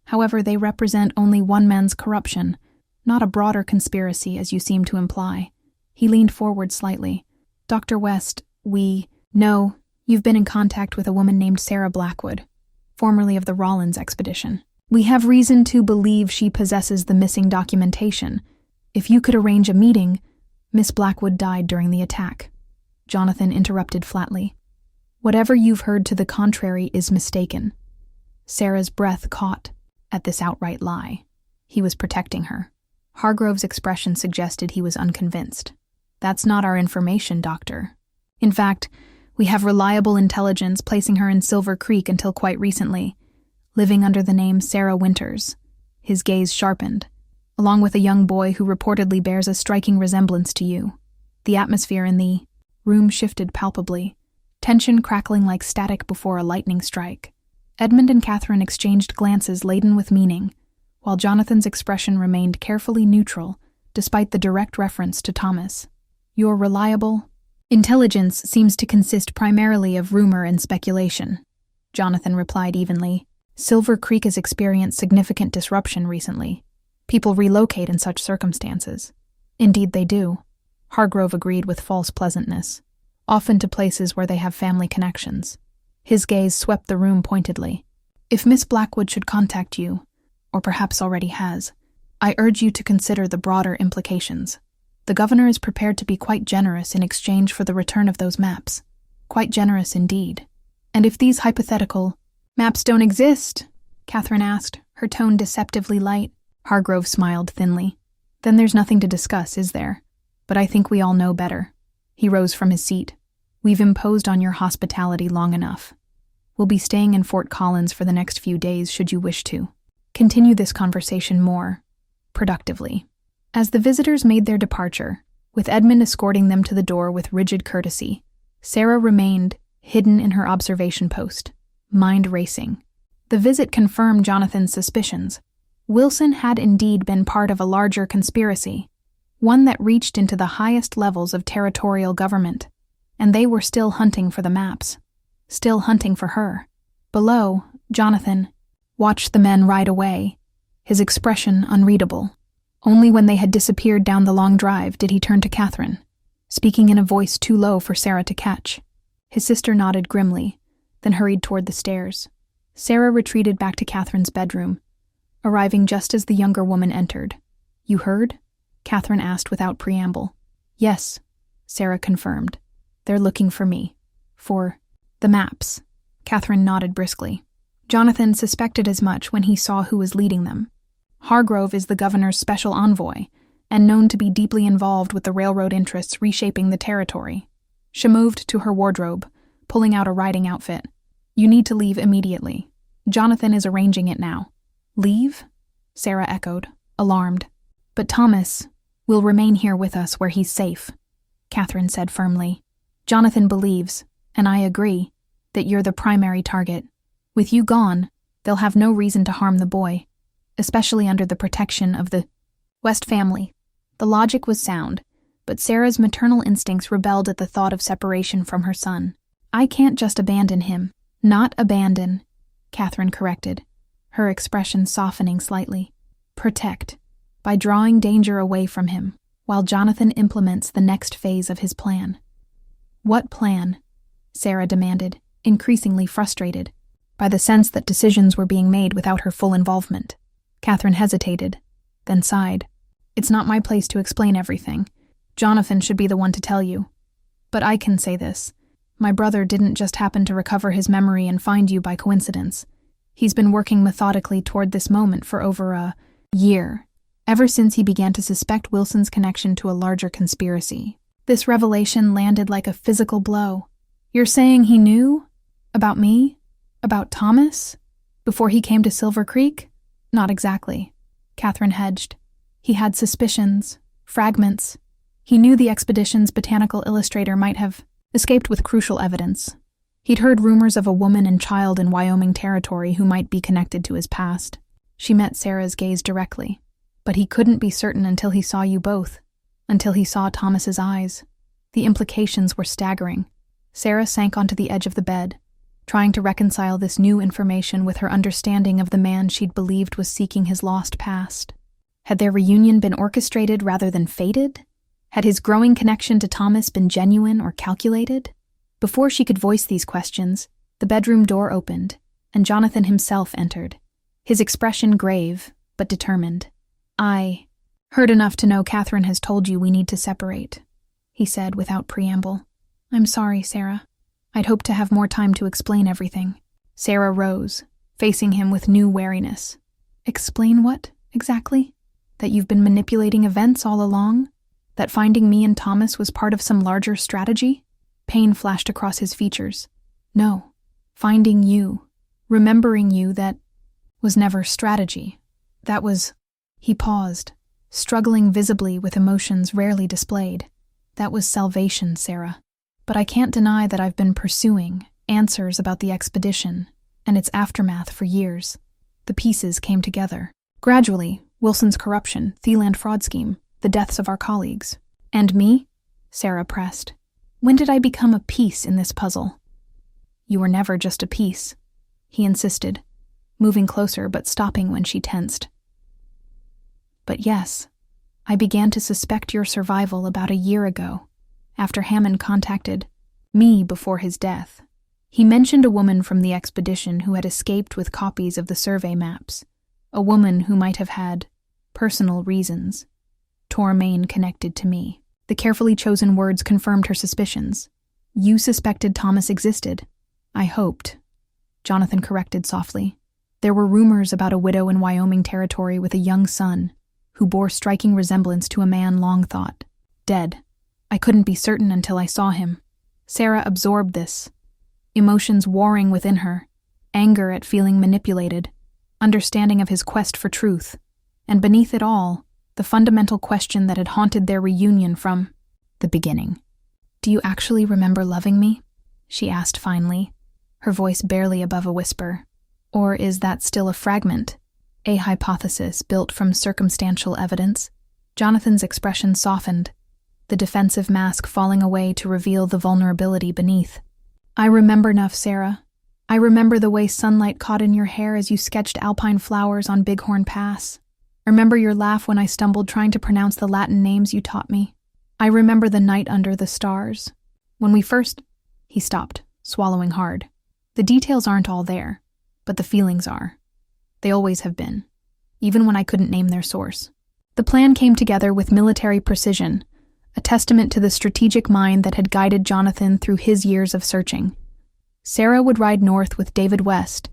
However, they represent only one man's corruption, not a broader conspiracy as you seem to imply. He leaned forward slightly. Dr. West, we know you've been in contact with a woman named Sarah Blackwood, formerly of the Rawlins expedition. We have reason to believe she possesses the missing documentation. If you could arrange a meeting, Miss Blackwood died during the attack. Jonathan interrupted flatly. Whatever you've heard to the contrary is mistaken. Sarah's breath caught at this outright lie. He was protecting her. Hargrove's expression suggested he was unconvinced. That's not our information, Doctor. In fact, we have reliable intelligence placing her in Silver Creek until quite recently, living under the name Sarah Winters. His gaze sharpened, along with a young boy who reportedly bears a striking resemblance to you. The atmosphere in the room shifted palpably, tension crackling like static before a lightning strike. Edmund and Catherine exchanged glances laden with meaning, while Jonathan's expression remained carefully neutral, despite the direct reference to Thomas. Your reliable intelligence seems to consist primarily of rumor and speculation, Jonathan replied evenly. Silver Creek has experienced significant disruption recently. People relocate in such circumstances. Indeed they do, Hargrove agreed with false pleasantness, often to places where they have family connections. His gaze swept the room pointedly. If Miss Blackwood should contact you, or perhaps already has, I urge you to consider the broader implications. The governor is prepared to be quite generous in exchange for the return of those maps. Quite generous indeed. And if these hypothetical maps don't exist, Catherine asked, her tone deceptively light. Hargrove smiled thinly. Then there's nothing to discuss, is there? But I think we all know better. He rose from his seat. We've imposed on your hospitality long enough. We'll be staying in Fort Collins for the next few days should you wish to. Continue this conversation more productively. As the visitors made their departure, with Edmund escorting them to the door with rigid courtesy, Sarah remained hidden in her observation post, mind racing. The visit confirmed Jonathan's suspicions. Wilson had indeed been part of a larger conspiracy, one that reached into the highest levels of territorial government, and they were still hunting for the maps, still hunting for her. Below, Jonathan watched the men ride away, his expression unreadable. Only when they had disappeared down the long drive did he turn to Catherine, speaking in a voice too low for Sarah to catch. His sister nodded grimly, then hurried toward the stairs. Sarah retreated back to Catherine's bedroom, arriving just as the younger woman entered. "You heard?" Catherine asked without preamble. "Yes," Sarah confirmed. "They're looking for me. For the maps." Catherine nodded briskly. Jonathan suspected as much when he saw who was leading them. Hargrove is the governor's special envoy, and known to be deeply involved with the railroad interests reshaping the territory. She moved to her wardrobe, pulling out a riding outfit. "You need to leave immediately. Jonathan is arranging it now." "Leave?" Sarah echoed, alarmed. "But Thomas will remain here with us where he's safe," Catherine said firmly. "Jonathan believes, and I agree, that you're the primary target. With you gone, they'll have no reason to harm the boy, especially under the protection of the West family." The logic was sound, but Sarah's maternal instincts rebelled at the thought of separation from her son. "I can't just abandon him." "Not abandon," Catherine corrected, her expression softening slightly. "Protect, by drawing danger away from him, while Jonathan implements the next phase of his plan." "What plan?" Sarah demanded, increasingly frustrated by the sense that decisions were being made without her full involvement. Catherine hesitated, then sighed. "It's not my place to explain everything. Jonathan should be the one to tell you. But I can say this. My brother didn't just happen to recover his memory and find you by coincidence. He's been working methodically toward this moment for over a year, ever since he began to suspect Wilson's connection to a larger conspiracy. This revelation landed like a physical blow. You're saying he knew? About me? About Thomas? Before he came to Silver Creek?" "Not exactly," Catherine hedged. "He had suspicions, fragments. He knew the expedition's botanical illustrator might have escaped with crucial evidence. He'd heard rumors of a woman and child in Wyoming territory who might be connected to his past." She met Sarah's gaze directly. "But he couldn't be certain until he saw you both, until he saw Thomas's eyes." The implications were staggering. Sarah sank onto the edge of the bed, trying to reconcile this new information with her understanding of the man she'd believed was seeking his lost past. Had their reunion been orchestrated rather than fated? Had his growing connection to Thomas been genuine or calculated? Before she could voice these questions, the bedroom door opened, and Jonathan himself entered, his expression grave but determined. "I heard enough to know Catherine has told you we need to separate," he said without preamble. "I'm sorry, Sarah. I'd hoped to have more time to explain everything." Sarah rose, facing him with new wariness. "Explain what, exactly? That you've been manipulating events all along? That finding me and Thomas was part of some larger strategy?" Pain flashed across his features. "No. Finding you, remembering you, that was never strategy. That was—" He paused, struggling visibly with emotions rarely displayed. "That was salvation, Sarah. But I can't deny that I've been pursuing answers about the expedition and its aftermath for years." The pieces came together. Gradually, Wilson's corruption, Thiland fraud scheme, the deaths of our colleagues. "And me?" Sarah pressed. "When did I become a piece in this puzzle?" "You were never just a piece," he insisted, moving closer but stopping when she tensed. "But yes, I began to suspect your survival about a year ago, after Hammond contacted me before his death. He mentioned a woman from the expedition who had escaped with copies of the survey maps, a woman who might have had personal reasons. Tormain connected to me." The carefully chosen words confirmed her suspicions. "You suspected Thomas existed." "I hoped," Jonathan corrected softly. "There were rumors about a widow in Wyoming territory with a young son who bore striking resemblance to a man long thought dead. I couldn't be certain until I saw him." Sarah absorbed this, emotions warring within her, anger at feeling manipulated, understanding of his quest for truth, and beneath it all, the fundamental question that had haunted their reunion from the beginning. "Do you actually remember loving me?" she asked finally, her voice barely above a whisper. "Or is that still a fragment, a hypothesis built from circumstantial evidence?" Jonathan's expression softened, the defensive mask falling away to reveal the vulnerability beneath. "I remember enough, Sarah. I remember the way sunlight caught in your hair as you sketched alpine flowers on Bighorn Pass. I remember your laugh when I stumbled trying to pronounce the Latin names you taught me. I remember the night under the stars. When we first—" He stopped, swallowing hard. "The details aren't all there, but the feelings are. They always have been, even when I couldn't name their source. The plan came together with military precision, a testament to the strategic mind that had guided Jonathan through his years of searching. Sarah would ride north with David west,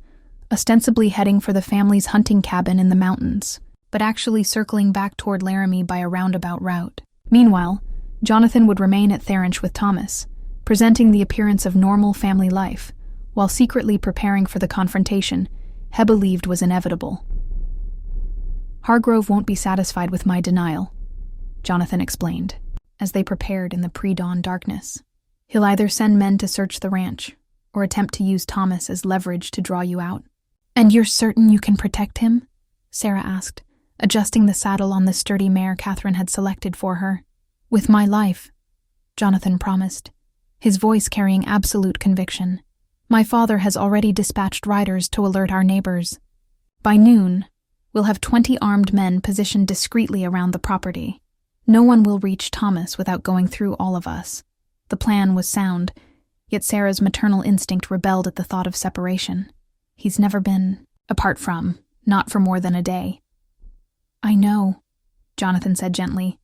ostensibly heading for the family's hunting cabin in the mountains, but actually circling back toward Laramie by a roundabout route. Meanwhile, Jonathan would remain at Theranche with Thomas, presenting the appearance of normal family life, while secretly preparing for the confrontation He believed was inevitable. "Hargrove won't be satisfied with my denial," Jonathan explained, as they prepared in the pre-dawn darkness. "He'll either send men to search the ranch, or attempt to use Thomas as leverage to draw you out." "And you're certain you can protect him?" Sarah asked, adjusting the saddle on the sturdy mare Catherine had selected for her. "With my life," Jonathan promised, his voice carrying absolute conviction. "My father has already dispatched riders to alert our neighbors. By noon, we'll have 20 armed men positioned discreetly around the property. No one will reach Thomas without going through all of us." The plan was sound, yet Sarah's maternal instinct rebelled at the thought of separation. "He's never been apart from, not for more than a day." "I know," Jonathan said gently.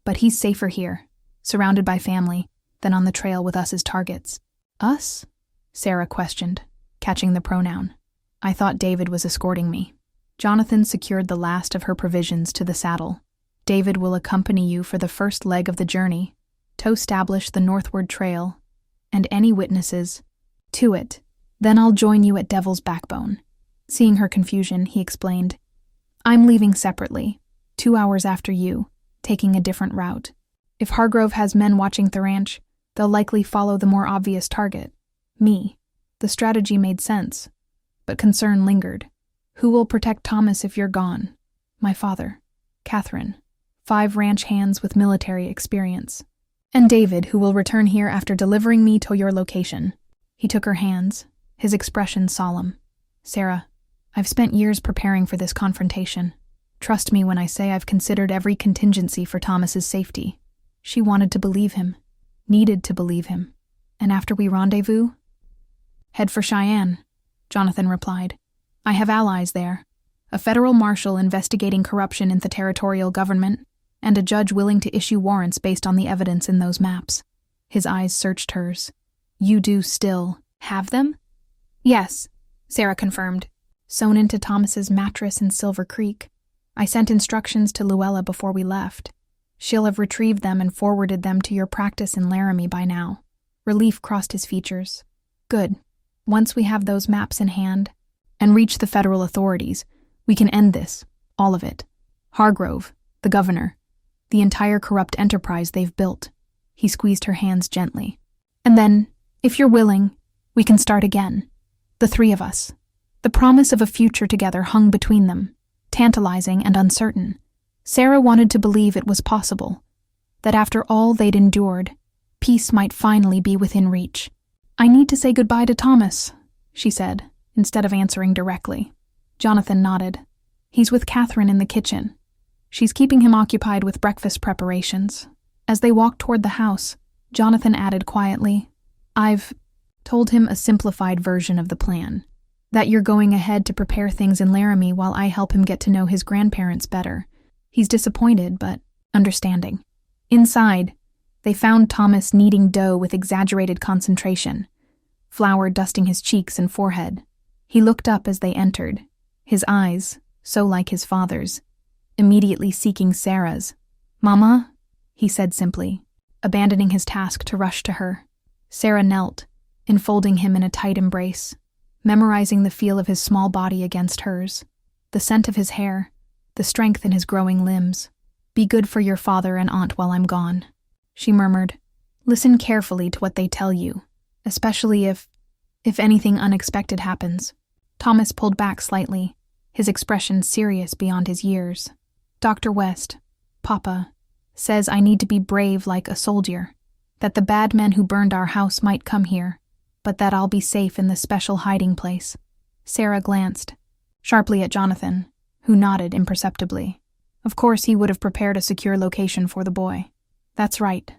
"But he's safer here, surrounded by family, than on the trail with us as targets." "Us?" Sarah questioned, catching the pronoun. "I thought David was escorting me." Jonathan secured the last of her provisions to the saddle. "David will accompany you for the first leg of the journey, to establish the northward trail, and any witnesses to it. Then I'll join you at Devil's Backbone." Seeing her confusion, he explained, "I'm leaving separately, 2 hours after you, taking a different route. If Hargrove has men watching the ranch, they'll likely follow the more obvious target, me." The strategy made sense, but concern lingered. "Who will protect Thomas if you're gone?" "My father, Catherine, 5 ranch hands with military experience. And David, who will return here after delivering me to your location." He took her hands, his expression solemn. "Sarah, I've spent years preparing for this confrontation. Trust me when I say I've considered every contingency for Thomas's safety." She wanted to believe him, needed to believe him. "And after we rendezvous?" "Head for Cheyenne," Jonathan replied. "I have allies there, a federal marshal investigating corruption in the territorial government, and a judge willing to issue warrants based on the evidence in those maps." His eyes searched hers. "You do still have them?" "Yes," Sarah confirmed. "Sewn into Thomas's mattress in Silver Creek. I sent instructions to Luella before we left. She'll have retrieved them and forwarded them to your practice in Laramie by now." Relief crossed his features. "Good. Once we have those maps in hand and reach the federal authorities, we can end this, all of it. Hargrove, the governor, the entire corrupt enterprise they've built." He squeezed her hands gently. "And then, if you're willing, we can start again. The 3 of us." The promise of a future together hung between them, tantalizing and uncertain. Sarah wanted to believe it was possible, that after all they'd endured, peace might finally be within reach. "I need to say goodbye to Thomas," she said, instead of answering directly. Jonathan nodded. "He's with Catherine in the kitchen. She's keeping him occupied with breakfast preparations." As they walked toward the house, Jonathan added quietly, "I've told him a simplified version of the plan, that you're going ahead to prepare things in Laramie while I help him get to know his grandparents better. He's disappointed, but understanding." Inside, they found Thomas kneading dough with exaggerated concentration, flour dusting his cheeks and forehead. He looked up as they entered, his eyes, so like his father's, immediately seeking Sarah's. "Mama?" he said simply, abandoning his task to rush to her. Sarah knelt, enfolding him in a tight embrace, memorizing the feel of his small body against hers, the scent of his hair, the strength in his growing limbs. "Be good for your father and aunt while I'm gone," she murmured. "Listen carefully to what they tell you, especially if anything unexpected happens." Thomas pulled back slightly, his expression serious beyond his years. "Dr. West, Papa, says I need to be brave like a soldier, that the bad men who burned our house might come here, but that I'll be safe in the special hiding place." Sarah glanced sharply at Jonathan, who nodded imperceptibly. Of course he would have prepared a secure location for the boy. "That's right,"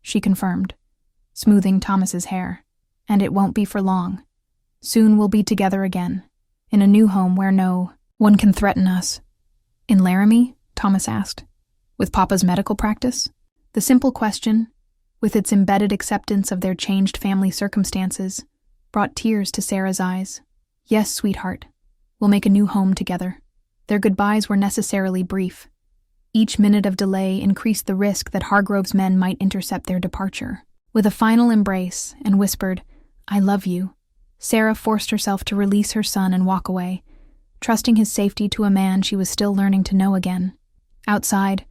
she confirmed, smoothing Thomas's hair. "And it won't be for long. Soon we'll be together again, In a new home where no one can threaten us. In Laramie? Thomas asked. With Papa's medical practice? The simple question, with its embedded acceptance of their changed family circumstances, brought tears to Sarah's eyes. Yes, sweetheart. We'll make a new home together. Their goodbyes were necessarily brief. Each minute of delay increased the risk that Hargrove's men might intercept their departure. With a final embrace and whispered, "I love you," Sarah forced herself to release her son and walk away, trusting his safety to a man she was still learning to know again. Outside,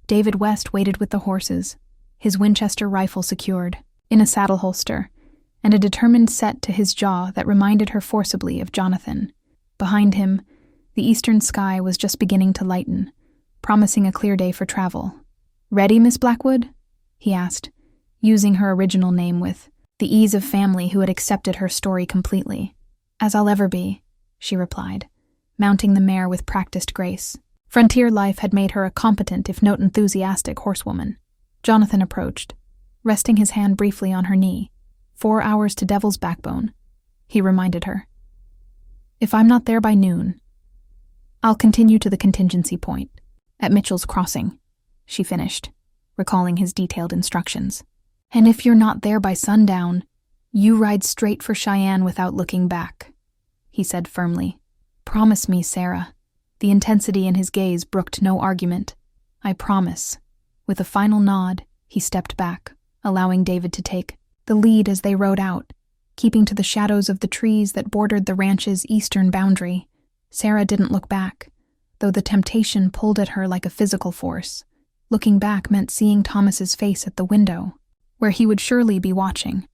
David West waited with the horses, his Winchester rifle secured, in a saddle holster, and a determined set to his jaw that reminded her forcibly of Jonathan. Behind him, the eastern sky was just beginning to lighten, promising a clear day for travel. "Ready, Miss Blackwood?" he asked, using her original name with the ease of family who had accepted her story completely. "As I'll ever be," she replied, mounting the mare with practiced grace. Frontier life had made her a competent, if not enthusiastic, horsewoman. Jonathan approached, resting his hand briefly on her knee. 4 hours to Devil's Backbone, he reminded her. "If I'm not there by noon, I'll continue to the contingency point, at Mitchell's Crossing," she finished, recalling his detailed instructions. "And if you're not there by sundown, you ride straight for Cheyenne without looking back," he said firmly. "Promise me, Sarah." The intensity in his gaze brooked no argument. "I promise." With a final nod, he stepped back, allowing David to take the lead as they rode out, keeping to the shadows of the trees that bordered the ranch's eastern boundary. Sarah didn't look back, though the temptation pulled at her like a physical force. Looking back meant seeing Thomas's face at the window, where he would surely be watching,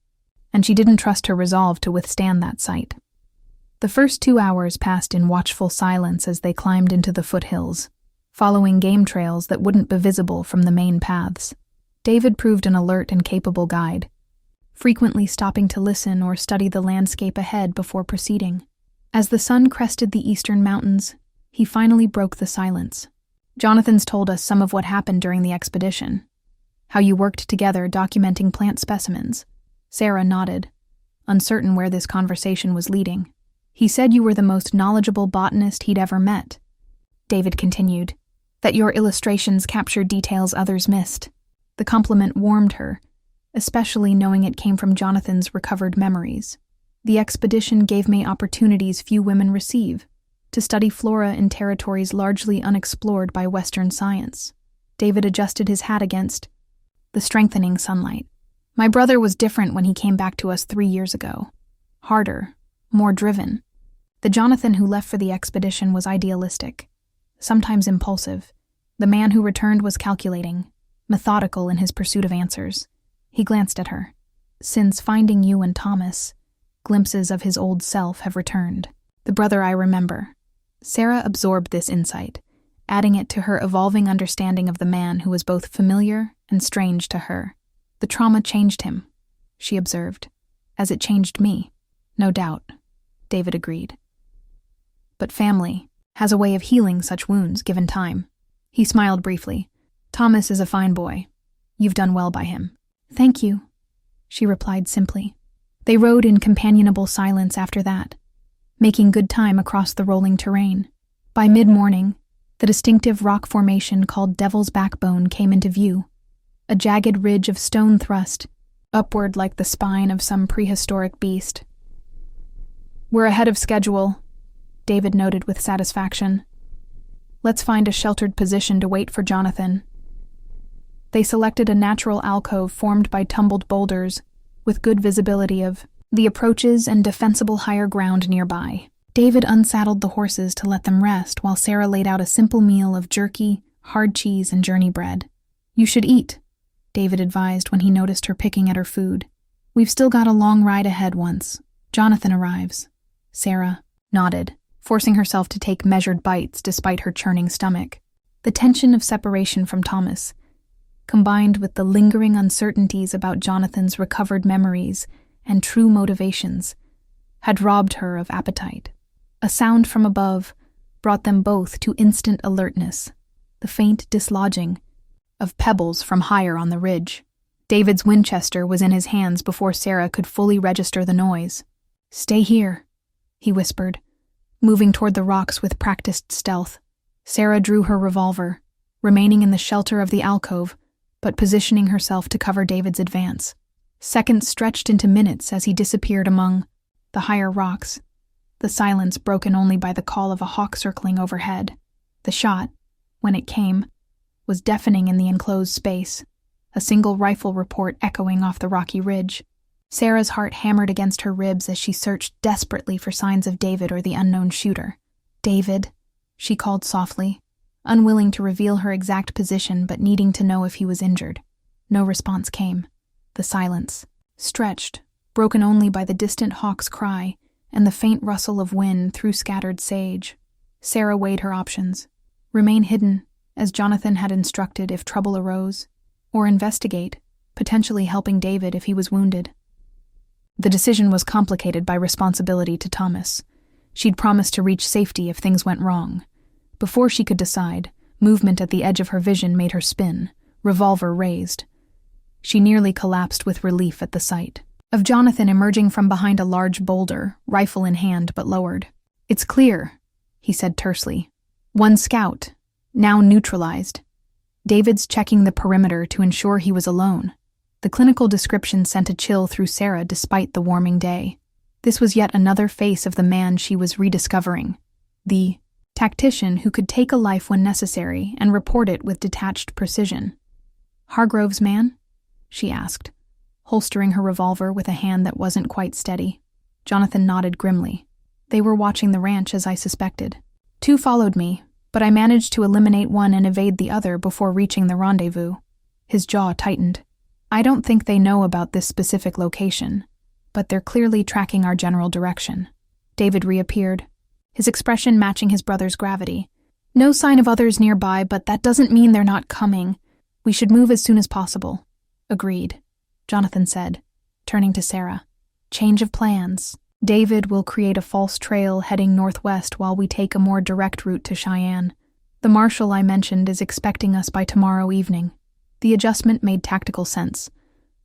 and she didn't trust her resolve to withstand that sight. The first 2 hours passed in watchful silence as they climbed into the foothills, following game trails that wouldn't be visible from the main paths. David proved an alert and capable guide, frequently stopping to listen or study the landscape ahead before proceeding. As the sun crested the eastern mountains, he finally broke the silence. "Jonathan's told us some of what happened during the expedition. How you worked together documenting plant specimens." Sarah nodded, uncertain where this conversation was leading. "He said you were the most knowledgeable botanist he'd ever met," David continued, "that your illustrations captured details others missed." The compliment warmed her, especially knowing it came from Jonathan's recovered memories. "The expedition gave me opportunities few women receive, to study flora in territories largely unexplored by Western science." David adjusted his hat against the strengthening sunlight. "My brother was different when he came back to us 3 years ago. Harder, more driven. The Jonathan who left for the expedition was idealistic, sometimes impulsive. The man who returned was calculating, methodical in his pursuit of answers." He glanced at her. "Since finding you and Thomas, glimpses of his old self have returned. The brother I remember." Sarah absorbed this insight, adding it to her evolving understanding of the man who was both familiar and strange to her. "The trauma changed him," she observed, "as it changed me." "No doubt," David agreed. "But family has a way of healing such wounds given time." He smiled briefly. "Thomas is a fine boy. You've done well by him." "Thank you," she replied simply. They rode in companionable silence after that, making good time across the rolling terrain. By mid-morning, the distinctive rock formation called Devil's Backbone came into view, a jagged ridge of stone thrust upward like the spine of some prehistoric beast. "We're ahead of schedule," David noted with satisfaction. "Let's find a sheltered position to wait for Jonathan." They selected a natural alcove formed by tumbled boulders, with good visibility of the approaches and defensible higher ground nearby. David unsaddled the horses to let them rest while Sarah laid out a simple meal of jerky, hard cheese, and journey bread. "You should eat," David advised when he noticed her picking at her food. "We've still got a long ride ahead once Jonathan arrives." Sarah nodded, forcing herself to take measured bites despite her churning stomach. The tension of separation from Thomas, combined with the lingering uncertainties about Jonathan's recovered memories and true motivations, had robbed her of appetite. A sound from above brought them both to instant alertness, the faint dislodging of pebbles from higher on the ridge. David's Winchester was in his hands before Sarah could fully register the noise. "Stay here," he whispered, Moving toward the rocks with practiced stealth, Sarah drew her revolver, remaining in the shelter of the alcove, but positioning herself to cover David's advance. Seconds stretched into minutes as he disappeared among the higher rocks, the silence broken only by the call of a hawk circling overhead. The shot, when it came, was deafening in the enclosed space, a single rifle report echoing off the rocky ridge. Sarah's heart hammered against her ribs as she searched desperately for signs of David or the unknown shooter. "David," she called softly, unwilling to reveal her exact position but needing to know if he was injured. No response came. The silence, stretched, broken only by the distant hawk's cry and the faint rustle of wind through scattered sage. Sarah weighed her options. Remain hidden, as Jonathan had instructed if trouble arose, or investigate, potentially helping David if he was wounded. The decision was complicated by responsibility to Thomas. She'd promised to reach safety if things went wrong. Before she could decide, movement at the edge of her vision made her spin, revolver raised. She nearly collapsed with relief at the sight of Jonathan emerging from behind a large boulder, rifle in hand but lowered. "It's clear," he said tersely. "One scout, now neutralized." David's checking the perimeter to ensure he was alone. The clinical description sent a chill through Sarah despite the warming day. This was yet another face of the man she was rediscovering. The tactician who could take a life when necessary and report it with detached precision. "Hargrove's man?" she asked, holstering her revolver with a hand that wasn't quite steady. Jonathan nodded grimly. "They were watching the ranch as I suspected. 2 followed me, but I managed to eliminate one and evade the other before reaching the rendezvous." His jaw tightened. "I don't think they know about this specific location, but they're clearly tracking our general direction." David reappeared, his expression matching his brother's gravity. "No sign of others nearby, but that doesn't mean they're not coming. We should move as soon as possible." "Agreed," Jonathan said, turning to Sarah. "Change of plans. David will create a false trail heading northwest while we take a more direct route to Cheyenne. The marshal I mentioned is expecting us by tomorrow evening." The adjustment made tactical sense,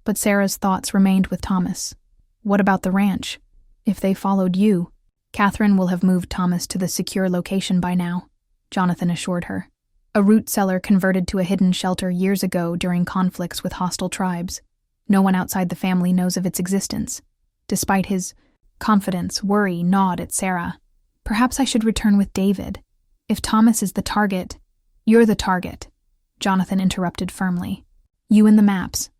but Sarah's thoughts remained with Thomas. "What about the ranch? If they followed you, Catherine will have moved Thomas to the secure location by now," Jonathan assured her. "A root cellar converted to a hidden shelter years ago during conflicts with hostile tribes. No one outside the family knows of its existence." Despite his confidence, worry gnawed at Sarah. "Perhaps I should return with David. If Thomas is the target—" "You're the target," Jonathan interrupted firmly. "You and the maps.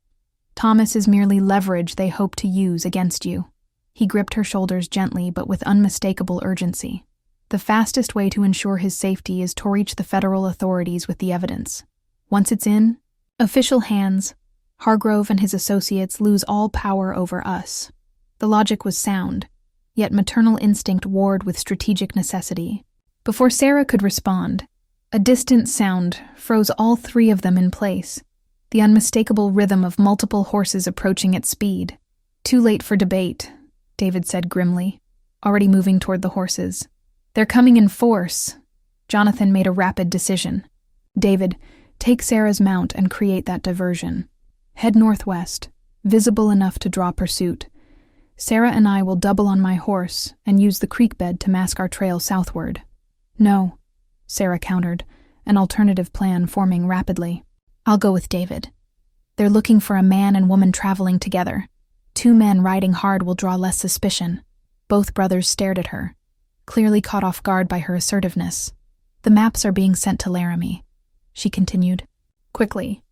Thomas is merely leverage they hope to use against you." He gripped her shoulders gently but with unmistakable urgency. "The fastest way to ensure his safety is to reach the federal authorities with the evidence. Once it's in official hands, Hargrove and his associates lose all power over us." The logic was sound, yet maternal instinct warred with strategic necessity. Before Sarah could respond, a distant sound froze all 3 of them in place, the unmistakable rhythm of multiple horses approaching at speed. "Too late for debate," David said grimly, already moving toward the horses. "They're coming in force." Jonathan made a rapid decision. "David, take Sarah's mount and create that diversion. Head northwest, visible enough to draw pursuit. Sarah and I will double on my horse and use the creek bed to mask our trail southward." "No," Sarah countered, an alternative plan forming rapidly. "I'll go with David. They're looking for a man and woman traveling together. 2 men riding hard will draw less suspicion." Both brothers stared at her, clearly caught off guard by her assertiveness. "The maps are being sent to Laramie," she continued, quickly.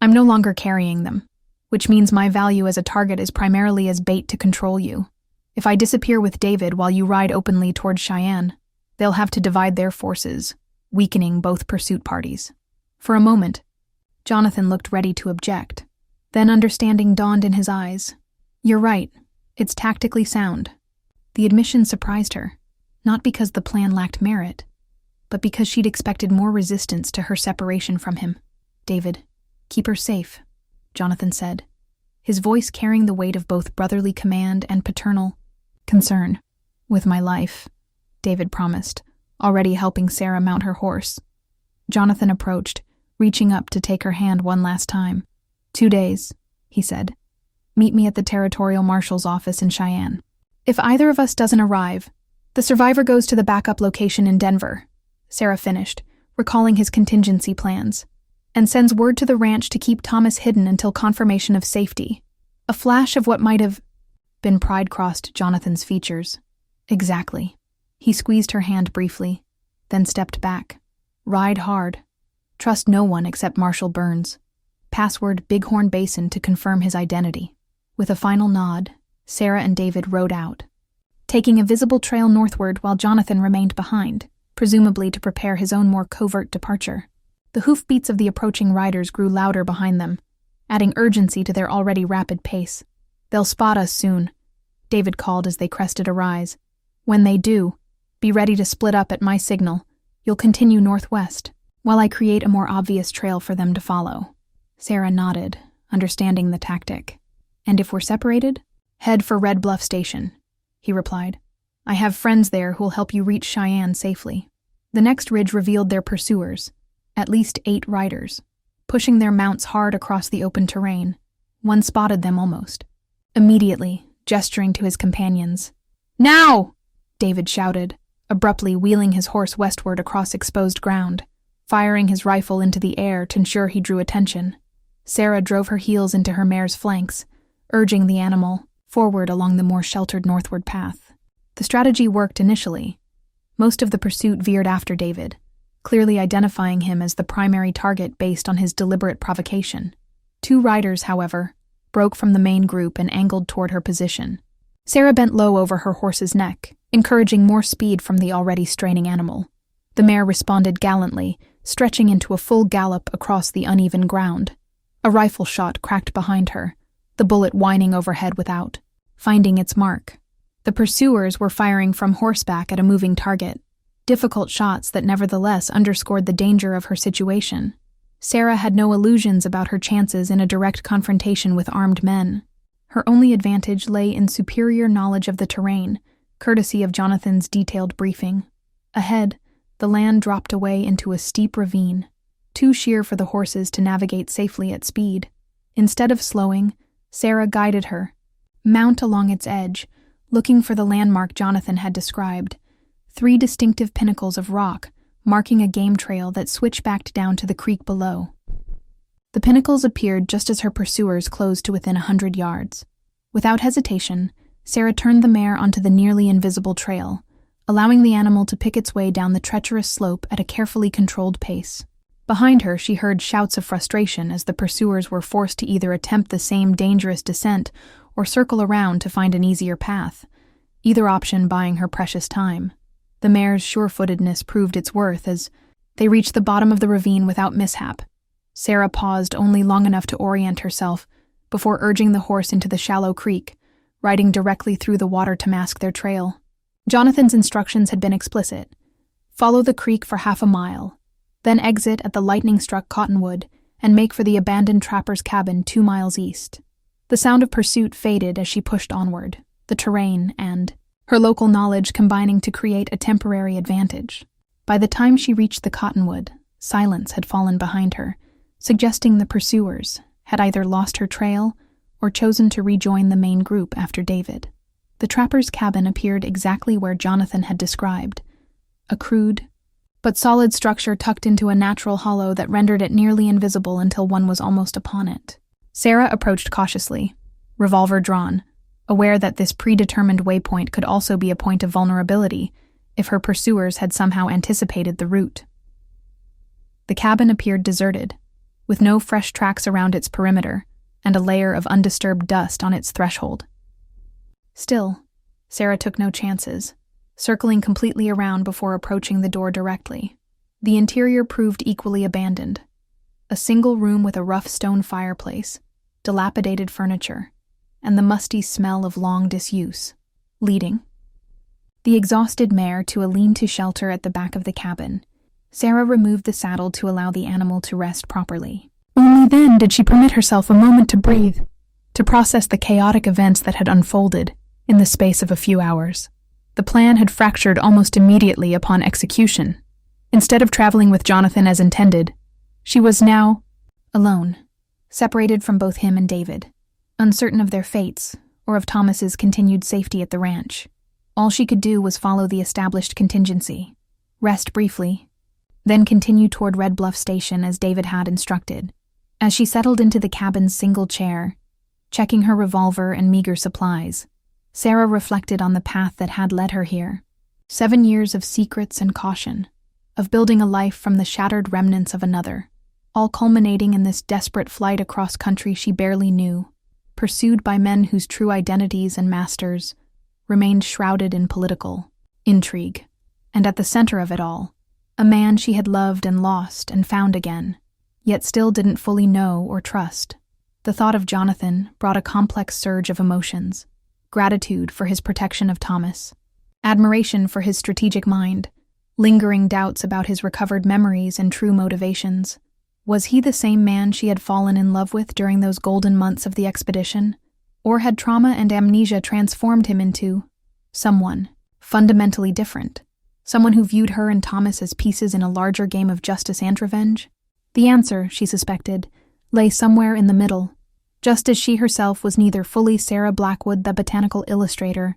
"I'm no longer carrying them, which means my value as a target is primarily as bait to control you. If I disappear with David while you ride openly toward Cheyenne, they'll have to divide their forces, weakening both pursuit parties." For a moment, Jonathan looked ready to object. Then understanding dawned in his eyes. "You're right. It's tactically sound." The admission surprised her, not because the plan lacked merit, but because she'd expected more resistance to her separation from him. "David, keep her safe," Jonathan said, his voice carrying the weight of both brotherly command and paternal concern. "With my life," David promised, already helping Sarah mount her horse. Jonathan approached, reaching up to take her hand one last time. 2 days, he said. "Meet me at the territorial marshal's office in Cheyenne. If either of us doesn't arrive, The survivor goes to the backup location in Denver, Sarah finished, recalling his contingency plans, and sends word to the ranch to keep Thomas hidden until confirmation of safety. A flash of what might have been pride crossed Jonathan's features. Exactly. He squeezed her hand briefly, then stepped back. Ride hard. Trust no one except Marshall Burns. Password Bighorn Basin to confirm his identity. With a final nod, Sarah and David rode out, taking a visible trail northward while Jonathan remained behind, presumably to prepare his own more covert departure. The hoofbeats of the approaching riders grew louder behind them, adding urgency to their already rapid pace. "They'll spot us soon," David called as they crested a rise. "When they do, be ready to split up at my signal. You'll continue northwest, while I create a more obvious trail for them to follow." Sarah nodded, understanding the tactic. "And if we're separated, head for Red Bluff Station," he replied. "I have friends there who'll help you reach Cheyenne safely." The next ridge revealed their pursuers, at least 8 riders, pushing their mounts hard across the open terrain. One spotted them almost. Immediately, gesturing to his companions. "Now!" David shouted, abruptly wheeling his horse westward across exposed ground, firing his rifle into the air to ensure he drew attention. Sarah drove her heels into her mare's flanks, urging the animal forward along the more sheltered northward path. The strategy worked initially. Most of the pursuit veered after David, clearly identifying him as the primary target based on his deliberate provocation. 2 riders, however, broke from the main group and angled toward her position. Sarah bent low over her horse's neck, encouraging more speed from the already straining animal. The mare responded gallantly, stretching into a full gallop across the uneven ground. A rifle shot cracked behind her, the bullet whining overhead without, finding its mark. The pursuers were firing from horseback at a moving target, difficult shots that nevertheless underscored the danger of her situation. Sarah had no illusions about her chances in a direct confrontation with armed men. Her only advantage lay in superior knowledge of the terrain, courtesy of Jonathan's detailed briefing. Ahead, the land dropped away into a steep ravine, too sheer for the horses to navigate safely at speed. Instead of slowing, Sarah guided her, mount along its edge, looking for the landmark Jonathan had described. 3 distinctive pinnacles of rock, marking a game trail that switchbacked down to the creek below. The pinnacles appeared just as her pursuers closed to within 100 yards. Without hesitation, Sarah turned the mare onto the nearly invisible trail, allowing the animal to pick its way down the treacherous slope at a carefully controlled pace. Behind her, she heard shouts of frustration as the pursuers were forced to either attempt the same dangerous descent or circle around to find an easier path, either option buying her precious time. The mare's sure-footedness proved its worth as they reached the bottom of the ravine without mishap. Sarah paused only long enough to orient herself before urging the horse into the shallow creek, riding directly through the water to mask their trail. Jonathan's instructions had been explicit. Follow the creek for half a mile, then exit at the lightning-struck cottonwood and make for the abandoned trapper's cabin 2 miles east. The sound of pursuit faded as she pushed onward, the terrain and her local knowledge combining to create a temporary advantage. By the time she reached the cottonwood, silence had fallen behind her, suggesting the pursuers had either lost her trail or chosen to rejoin the main group after David. The trapper's cabin appeared exactly where Jonathan had described, a crude but solid structure tucked into a natural hollow that rendered it nearly invisible until one was almost upon it. Sarah approached cautiously, revolver drawn, aware that this predetermined waypoint could also be a point of vulnerability if her pursuers had somehow anticipated the route. The cabin appeared deserted, with no fresh tracks around its perimeter and a layer of undisturbed dust on its threshold. Still, Sarah took no chances, circling completely around before approaching the door directly. The interior proved equally abandoned. A single room with a rough stone fireplace, dilapidated furniture, and the musty smell of long disuse, leading the exhausted mare to a lean-to shelter at the back of the cabin. Sarah removed the saddle to allow the animal to rest properly. Only then did she permit herself a moment to breathe, to process the chaotic events that had unfolded in the space of a few hours. The plan had fractured almost immediately upon execution. Instead of traveling with Jonathan as intended, she was now alone, separated from both him and David, uncertain of their fates or of Thomas's continued safety at the ranch. All she could do was follow the established contingency, rest briefly, then continue toward Red Bluff Station as David had instructed. As she settled into the cabin's single chair, checking her revolver and meager supplies, Sarah reflected on the path that had led her here. 7 years of secrets and caution, of building a life from the shattered remnants of another, all culminating in this desperate flight across country she barely knew, pursued by men whose true identities and masters remained shrouded in political intrigue. And at the center of it all, a man she had loved and lost and found again, yet still didn't fully know or trust. The thought of Jonathan brought a complex surge of emotions: gratitude for his protection of Thomas, admiration for his strategic mind, lingering doubts about his recovered memories and true motivations. Was he the same man she had fallen in love with during those golden months of the expedition? Or had trauma and amnesia transformed him into someone fundamentally different? Someone who viewed her and Thomas as pieces in a larger game of justice and revenge? The answer, she suspected, lay somewhere in the middle, just as she herself was neither fully Sarah Blackwood, the botanical illustrator,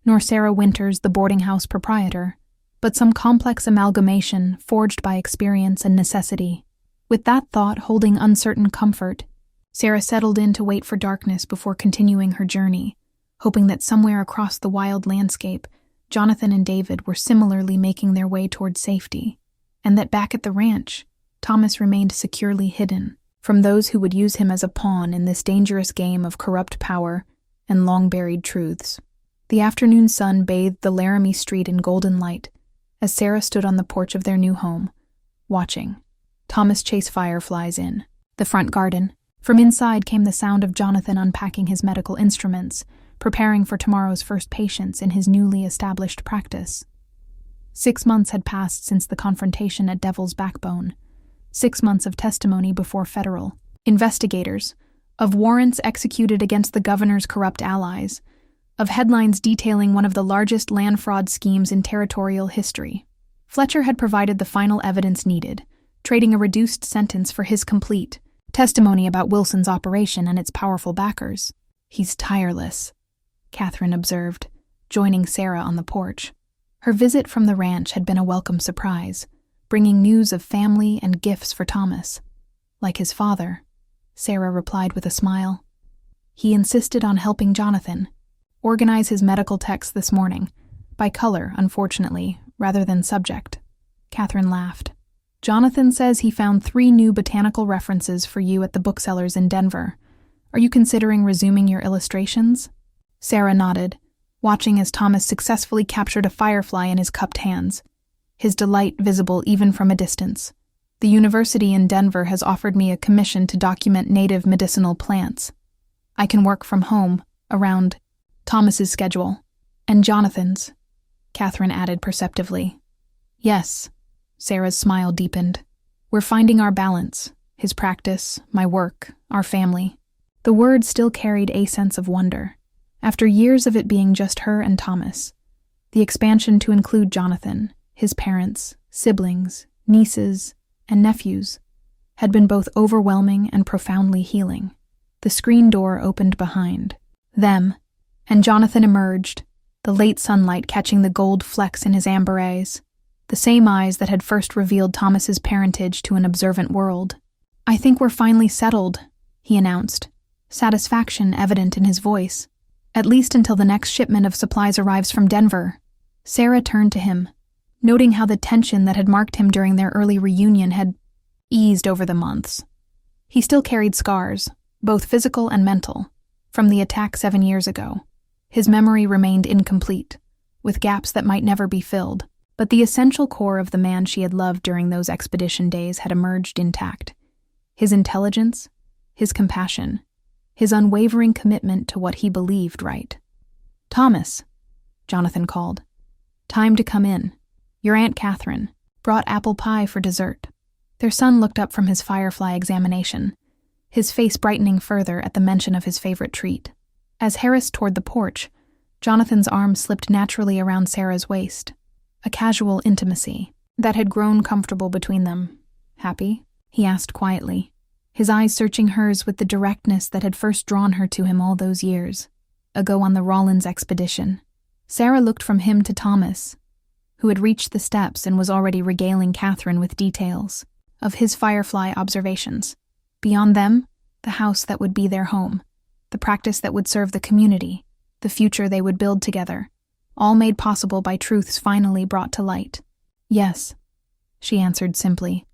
nor Sarah Winters, the boarding house proprietor, but some complex amalgamation forged by experience and necessity. With that thought holding uncertain comfort, Sarah settled in to wait for darkness before continuing her journey, hoping that somewhere across the wild landscape, Jonathan and David were similarly making their way toward safety, and that back at the ranch, Thomas remained securely hidden from those who would use him as a pawn in this dangerous game of corrupt power and long-buried truths. The afternoon sun bathed the Laramie Street in golden light as Sarah stood on the porch of their new home, watching Thomas chase fireflies in the front garden. From inside came the sound of Jonathan unpacking his medical instruments, preparing for tomorrow's first patients in his newly established practice. 6 months had passed since the confrontation at Devil's Backbone. 6 months of testimony before federal investigators, of warrants executed against the governor's corrupt allies, of headlines detailing one of the largest land fraud schemes in territorial history. Fletcher had provided the final evidence needed, trading a reduced sentence for his complete testimony about Wilson's operation and its powerful backers. "He's tireless," Catherine observed, joining Sarah on the porch. Her visit from the ranch had been a welcome surprise, bringing news of family and gifts for Thomas. "Like his father," Sarah replied with a smile. "He insisted on helping Jonathan organize his medical texts this morning, by color, unfortunately, rather than subject." Catherine laughed. "Jonathan says he found 3 new botanical references for you at the booksellers in Denver. Are you considering resuming your illustrations?" Sarah nodded, watching as Thomas successfully captured a firefly in his cupped hands, his delight visible even from a distance. "The university in Denver has offered me a commission to document native medicinal plants. I can work from home, around Thomas's schedule, and Jonathan's," Catherine added perceptively. "Yes." Sarah's smile deepened. "We're finding our balance, his practice, my work, our family." The word still carried a sense of wonder. After years of it being just her and Thomas, the expansion to include Jonathan, his parents, siblings, nieces, and nephews had been both overwhelming and profoundly healing. The screen door opened behind them, and Jonathan emerged, the late sunlight catching the gold flecks in his amber eyes, the same eyes that had first revealed Thomas's parentage to an observant world. "I think we're finally settled," he announced, satisfaction evident in his voice. "At least until the next shipment of supplies arrives from Denver." Sarah turned to him, noting how the tension that had marked him during their early reunion had eased over the months. He still carried scars, both physical and mental, from the attack 7 years ago. His memory remained incomplete, with gaps that might never be filled. But the essential core of the man she had loved during those expedition days had emerged intact. His intelligence, his compassion, his unwavering commitment to what he believed right. "Thomas," Jonathan called. "Time to come in. Your Aunt Catherine brought apple pie for dessert." Their son looked up from his firefly examination, his face brightening further at the mention of his favorite treat. As Harris toured the porch, Jonathan's arm slipped naturally around Sarah's waist. A casual intimacy that had grown comfortable between them. "Happy?" he asked quietly, his eyes searching hers with the directness that had first drawn her to him all those years ago on the Rawlins expedition. Sarah looked from him to Thomas, who had reached the steps and was already regaling Catherine with details of his firefly observations. Beyond them, the house that would be their home, the practice that would serve the community, the future they would build together, all made possible by truths finally brought to light. "Yes," she answered simply,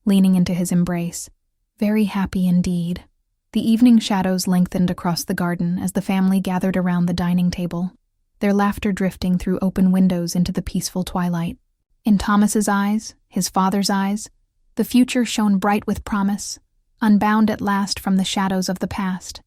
leaning into his embrace. "Very happy indeed." The evening shadows lengthened across the garden as the family gathered around the dining table, their laughter drifting through open windows into the peaceful twilight. In Thomas's eyes, his father's eyes, the future shone bright with promise, unbound at last from the shadows of the past.